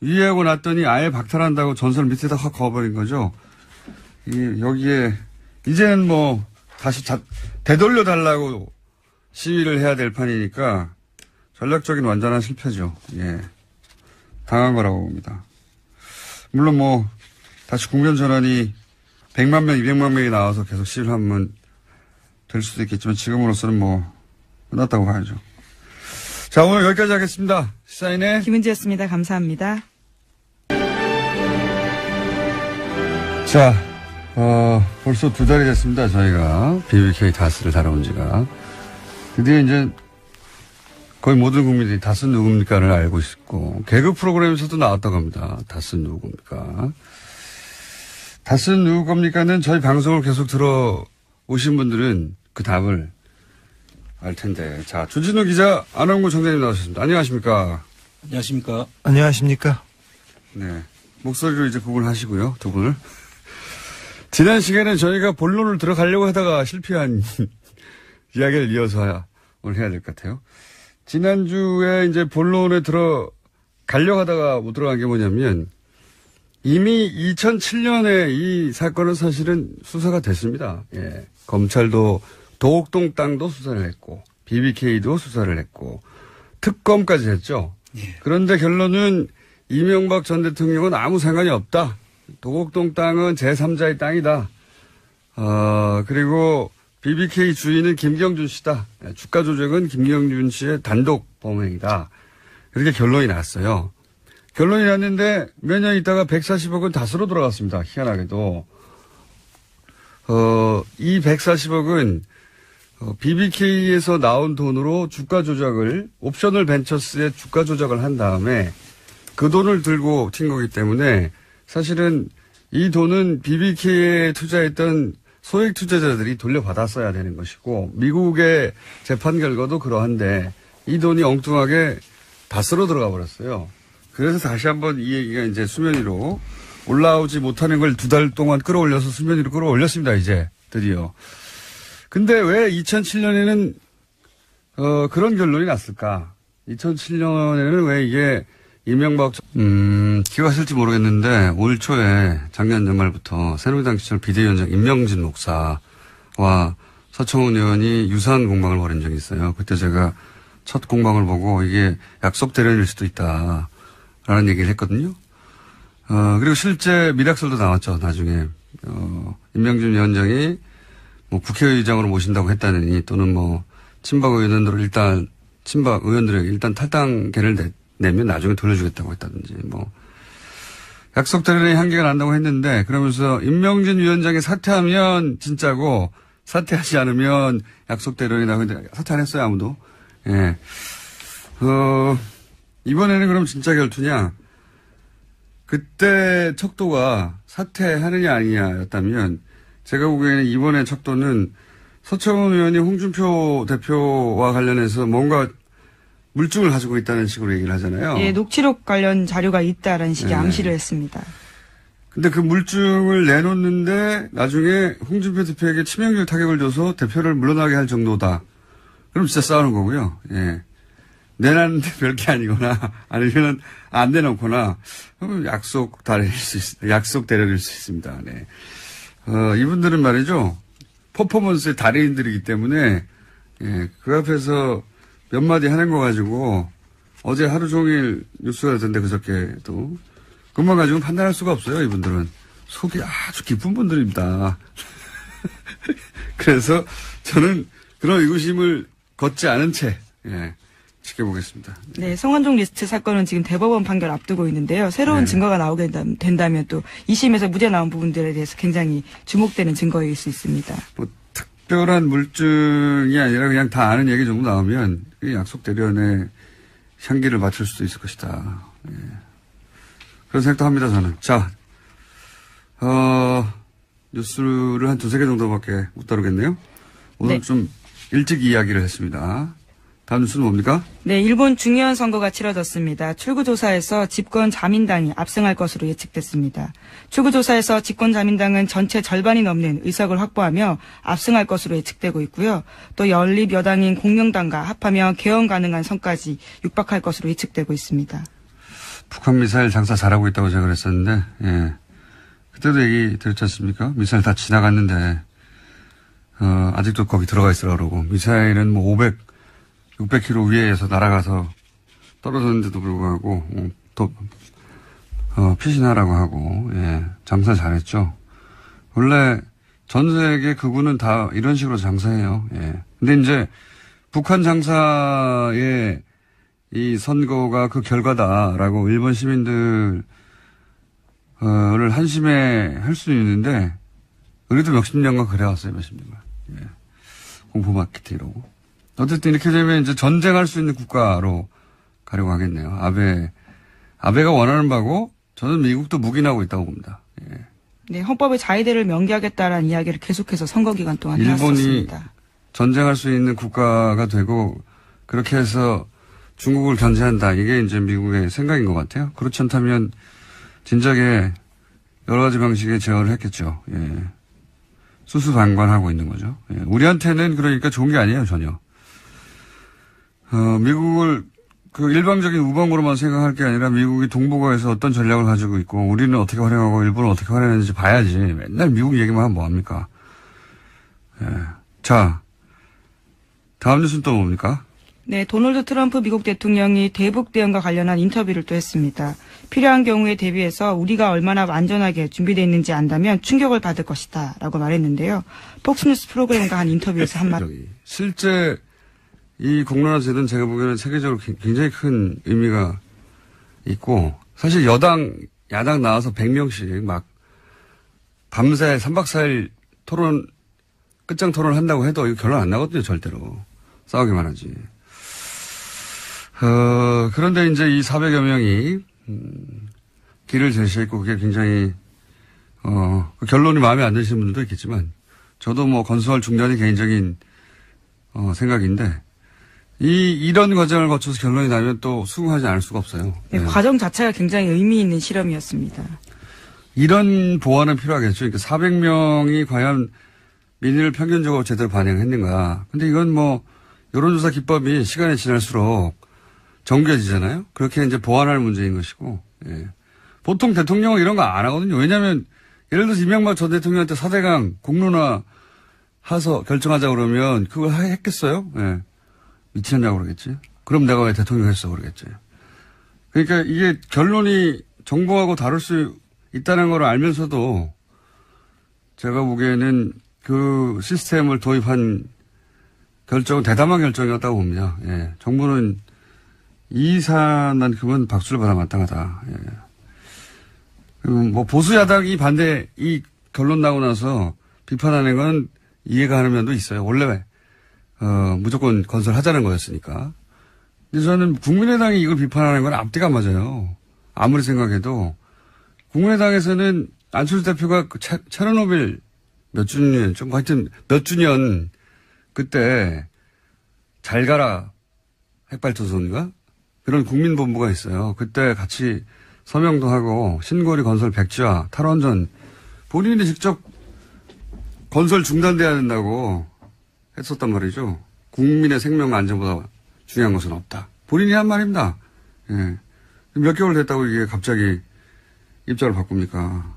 S1: 유예하고 났더니 아예 박탈한다고 전선을 밑에다 확 그어버린 거죠. 여기에 이제는 뭐 다시 되돌려 달라고 시위를 해야 될 판이니까 전략적인 완전한 실패죠. 예. 당한 거라고 봅니다. 물론 뭐 다시 국면 전환이 100만 명, 200만 명이 나와서 계속 시위를 하면 될 수도 있겠지만 지금으로서는 뭐 끝났다고 봐야죠. 자, 오늘 여기까지 하겠습니다. 시사인의
S2: 김은지였습니다. 감사합니다.
S1: 자, 벌써 2달이 됐습니다. 저희가 BBK 다스를 다뤄온 지가. 드디어 이제 거의 모든 국민들이 다스 누굽니까를 알고 있고 개그 프로그램에서도 나왔다고 합니다. 다스 누굽니까? 다스 누굽니까는 저희 방송을 계속 들어오신 분들은 그 답을 알 텐데. 자, 주진우 기자, 안원구 청장님 나오셨습니다. 안녕하십니까?
S3: 안녕하십니까?
S4: 안녕하십니까?
S1: 네. 목소리로 이제 구분하시고요, 두 분을. 지난 시간에 저희가 본론을 들어가려고 하다가 실패한 이야기를 이어서 오늘 해야 될 것 같아요. 지난주에 이제 본론에 들어가려고 하다가 못 들어간 게 뭐냐면 이미 2007년에 이 사건은 사실은 수사가 됐습니다. 예. 검찰도 도곡동 땅도 수사를 했고 BBK도 수사를 했고 특검까지 했죠. 예. 그런데 결론은 이명박 전 대통령은 아무 상관이 없다. 도곡동 땅은 제3자의 땅이다. 그리고 BBK 주인은 김경준 씨다. 주가 조작은 김경준 씨의 단독 범행이다. 이렇게 결론이 났어요. 결론이 났는데 몇 년 있다가 140억은 다스로 돌아갔습니다. 희한하게도. 이 140억은 BBK에서 나온 돈으로 주가 조작을, 옵셔널 벤처스의 주가 조작을 한 다음에 그 돈을 들고 튄 거기 때문에 사실은 이 돈은 BBK에 투자했던 소액 투자자들이 돌려받았어야 되는 것이고 미국의 재판 결과도 그러한데 이 돈이 엉뚱하게 다스로 들어가 버렸어요. 그래서 다시 한번 이 얘기가 이제 수면 위로 올라오지 못하는 걸 2달 동안 끌어올려서 수면 위로 끌어올렸습니다. 이제 드디어. 근데 왜 2007년에는 그런 결론이 났을까? 2007년에는 왜 이게 이명박 기가 쓸지 모르겠는데 올 초에 작년 연말부터 새누리당 시절 비대위원장 임명진 목사와 서청원 의원이 유사한 공방을 벌인 적이 있어요. 그때 제가 첫 공방을 보고 이게 약속 대련일 수도 있다라는 얘기를 했거든요. 그리고 실제 미락설도 나왔죠. 나중에 임명진 위원장이 뭐 국회의장으로 모신다고 했다느니 또는 뭐 친박 의원들을 친박 의원들에게 일단 탈당계를 내면 나중에 돌려주겠다고 했다든지 뭐 약속 대련의 한계가 난다고 했는데 그러면서 임명진 위원장이 사퇴하면 진짜고 사퇴하지 않으면 약속 대련이다. 근데 사퇴 안 했어요 아무도. 예. 이번에는 그럼 진짜 결투냐? 그때 척도가 사퇴하느냐 아니냐였다면 제가 보기에는 이번에 척도는 서청원 의원이 홍준표 대표와 관련해서 뭔가 물증을 가지고 있다는 식으로 얘기를 하잖아요.
S2: 예, 녹취록 관련 자료가 있다라는 식의
S1: 네.
S2: 암시를 했습니다.
S1: 근데 그 물증을 내놓는데 나중에 홍준표 대표에게 치명적 타격을 줘서 대표를 물러나게 할 정도다. 그럼 진짜 싸우는 거고요. 예. 내놨는데 별게 아니거나 아니면 안 내놓거나 그러면 약속 대련일 수 있습니다. 네. 이분들은 말이죠. 퍼포먼스의 달인들이기 때문에 예, 그 앞에서 몇 마디 하는 거 가지고 어제 하루 종일 뉴스가 됐던데 그저께도 그것만 가지고 판단할 수가 없어요. 이분들은 속이 아주 깊은 분들입니다. 그래서 저는 그런 의구심을 걷지 않은 채 예, 지켜보겠습니다.
S2: 네, 성완종 리스트 사건은 지금 대법원 판결 앞두고 있는데요. 새로운 증거가 나오게 된다면 또 2심에서 무죄 나온 부분들에 대해서 굉장히 주목되는 증거일 수 있습니다.
S1: 뭐 특별한 물증이 아니라 그냥 다 아는 얘기 정도 나오면 약속 대련에 향기를 맞출 수도 있을 것이다. 예. 그런 생각도 합니다, 저는. 자, 뉴스를 한 2-3개 정도밖에 못 다루겠네요. 오늘
S2: 네.
S1: 좀 일찍 이야기를 했습니다. 다음 뉴스는 뭡니까?
S2: 네, 일본 중의원 선거가 치러졌습니다. 출구조사에서 집권자민당이 압승할 것으로 예측됐습니다. 출구조사에서 집권자민당은 전체 절반이 넘는 의석을 확보하며 압승할 것으로 예측되고 있고요. 또 연립여당인 공명당과 합하며 개헌 가능한 선까지 육박할 것으로 예측되고 있습니다.
S1: 북한 미사일 장사 잘하고 있다고 제가 그랬었는데, 예. 그때도 얘기 드렸지 않습니까? 미사일 다 지나갔는데, 아직도 거기 들어가 있으라 그러고, 미사일은 뭐 600km 위에서 날아가서 떨어졌는데도 불구하고, 피신하라고 하고, 예. 장사 잘했죠. 원래 전 세계 극우는 다 이런 식으로 장사해요. 예. 근데 이제 북한 장사의 이 선거가 그 결과다라고 일본 시민들을 한심해 할 수 있는데, 우리도 몇십 년간 그래왔어요, 몇십 년간. 예. 공포 마케팅이라고. 어쨌든 이렇게 되면 이제 전쟁할 수 있는 국가로 가려고 하겠네요. 아베가 원하는 바고, 저는 미국도 묵인하고 있다고 봅니다. 예.
S2: 네, 헌법의 자위대를 명기하겠다라는 이야기를 계속해서 선거 기간 동안 해왔었습니다.
S1: 일본이 전쟁할 수 있는 국가가 되고, 그렇게 해서 중국을 견제한다. 이게 이제 미국의 생각인 것 같아요. 그렇지 않다면 진작에 여러 가지 방식의 제어를 했겠죠. 예. 수수방관하고 있는 거죠. 예. 우리한테는 그러니까 좋은 게 아니에요, 전혀. 미국을 그 일방적인 우방으로만 생각할 게 아니라 미국이 동북아에서 어떤 전략을 가지고 있고 우리는 어떻게 활용하고 일본은 어떻게 활용하는지 봐야지. 맨날 미국 얘기만 하면 뭐합니까? 예. 자, 다음 뉴스는 또 뭡니까?
S2: 네, 도널드 트럼프 미국 대통령이 대북 대응과 관련한 인터뷰를 또 했습니다. 필요한 경우에 대비해서 우리가 얼마나 안전하게 준비되어 있는지 안다면 충격을 받을 것이다 라고 말했는데요. 폭스뉴스 프로그램과 한 인터뷰에서 한 말.
S1: 실제 이 공론화 제도는 제가 보기에는 세계적으로 굉장히 큰 의미가 있고 사실 여당, 야당 나와서 100명씩 막 밤새 3박 4일 토론, 끝장 토론을 한다고 해도 이거 결론 안 나거든요, 절대로. 싸우기만 하지. 그런데 이제 이 400여 명이, 길을 제시했고, 그게 굉장히, 그 결론이 마음에 안 드시는 분들도 있겠지만, 저도 뭐 건수할 중단이 개인적인, 생각인데, 이런 과정을 거쳐서 결론이 나면 또 수긍하지 않을 수가 없어요.
S2: 네, 과정 자체가 굉장히 의미 있는 실험이었습니다.
S1: 이런 보완은 필요하겠죠. 그러니까 400명이 과연 민의를 평균적으로 제대로 반영했는가. 근데 이건 뭐, 여론조사 기법이 시간이 지날수록 정교해지잖아요. 그렇게 이제 보완할 문제인 것이고, 예. 보통 대통령은 이런 거 안 하거든요. 왜냐하면 예를 들어서 이명박 전 대통령한테 4대강 공론화 해서 결정하자 그러면 그걸 했겠어요? 예. 미치겠냐고 그러겠지. 그럼 내가 왜 대통령 했어 그러겠지. 그러니까 이게 결론이 정부하고 다를 수 있다는 걸 알면서도 제가 보기에는 그 시스템을 도입한 결정은 대담한 결정이었다고 봅니다. 예. 정부는 이 사안만큼은 박수를 받아 마땅하다. 예. 뭐 보수 야당이 반대 이 결론 나고 나서 비판하는 건 이해가 가는 면도 있어요. 원래 무조건 건설하자는 거였으니까. 근데 저는 국민의당이 이걸 비판하는 건 앞뒤가 맞아요. 아무리 생각해도 국민의당에서는 안철수 대표가 그 체르노빌 몇 주년 좀 하여튼 몇 주년 그때 잘 가라 핵발전소인가? 그런 국민본부가 있어요. 그때 같이 서명도 하고 신고리 건설 백지화 탈원전 본인이 직접 건설 중단돼야 된다고 했었단 말이죠. 국민의 생명 안전보다 중요한 것은 없다. 본인이 한 말입니다. 예. 몇 개월 됐다고 이게 갑자기 입장을 바꿉니까?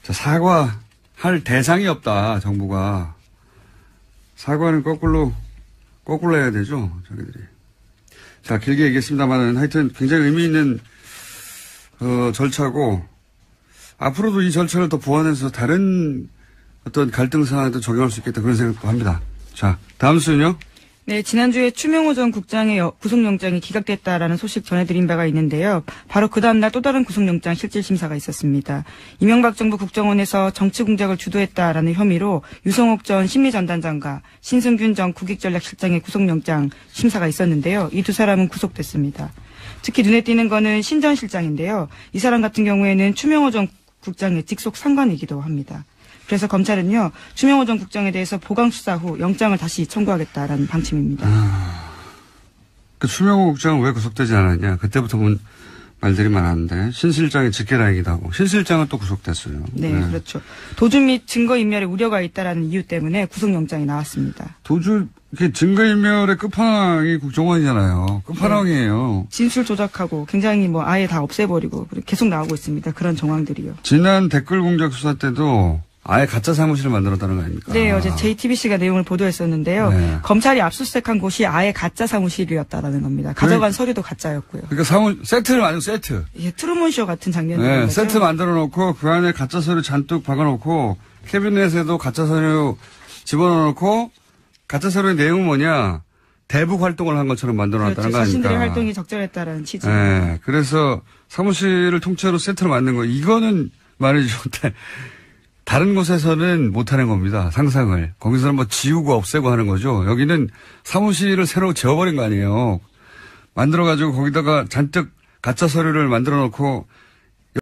S1: 자, 사과할 대상이 없다, 정부가. 사과는 거꾸로 해야 되죠, 저희들이. 자, 길게 얘기했습니다만은 하여튼 굉장히 의미 있는, 절차고, 앞으로도 이 절차를 더 보완해서 다른 어떤 갈등 상황에도 적용할 수 있겠다 그런 생각도 합니다. 자, 다음 수는요?
S2: 네, 지난주에 추명호 전 국장의 구속영장이 기각됐다라는 소식 전해드린 바가 있는데요. 바로 그 다음날 또 다른 구속영장 실질심사가 있었습니다. 이명박 정부 국정원에서 정치 공작을 주도했다라는 혐의로 유성옥 전 심리전단장과 신승균 전 국익전략실장의 구속영장 심사가 있었는데요. 이 두 사람은 구속됐습니다. 특히 눈에 띄는 거는 신 전 실장인데요. 이 사람 같은 경우에는 추명호 전 국장의 직속 상관이기도 합니다. 그래서 검찰은요, 추명호 전 국장에 대해서 보강 수사 후 영장을 다시 청구하겠다라는 방침입니다.
S1: 그 추명호 국장은 왜 구속되지 않았냐? 그때부터 본 말들이 많았는데 신 실장이 직계라이기도 하고 신 실장은 또 구속됐어요.
S2: 네, 그렇죠. 도주 및 증거인멸에 우려가 있다라는 이유 때문에 구속영장이 나왔습니다.
S1: 이게 증거인멸의 끝판왕이 국정원이잖아요. 끝판왕이에요.
S2: 네. 진술 조작하고 굉장히 뭐 아예 다 없애버리고 계속 나오고 있습니다. 그런 정황들이요.
S1: 지난 댓글 공작 수사 때도 아예 가짜 사무실을 만들었다는 거 아닙니까?
S2: 네, 어제 JTBC가 내용을 보도했었는데요. 네. 검찰이 압수수색한 곳이 아예 가짜 사무실이었다는 겁니다. 가져간 서류도 가짜였고요.
S1: 그러니까 세트를 만들고 세트.
S2: 예, 트루먼쇼 같은 장면이.
S1: 네, 세트 만들어 놓고 그 안에 가짜 서류 잔뜩 박아놓고 캐비넷에도 가짜 서류 집어넣어 놓고 가짜 서류의 내용은 뭐냐? 대북 활동을 한 것처럼 만들어놨다는
S2: 그렇죠.
S1: 거 아닙니까?
S2: 자신들의 활동이 적절했다라는 취지.
S1: 네, 그래서 사무실을 통째로 세트로 만든 거 이거는 말이죠. 다른 곳에서는 못하는 겁니다. 상상을. 거기서는 뭐 지우고 없애고 하는 거죠. 여기는 사무실을 새로 지어버린 거 아니에요. 만들어가지고 거기다가 잔뜩 가짜 서류를 만들어 놓고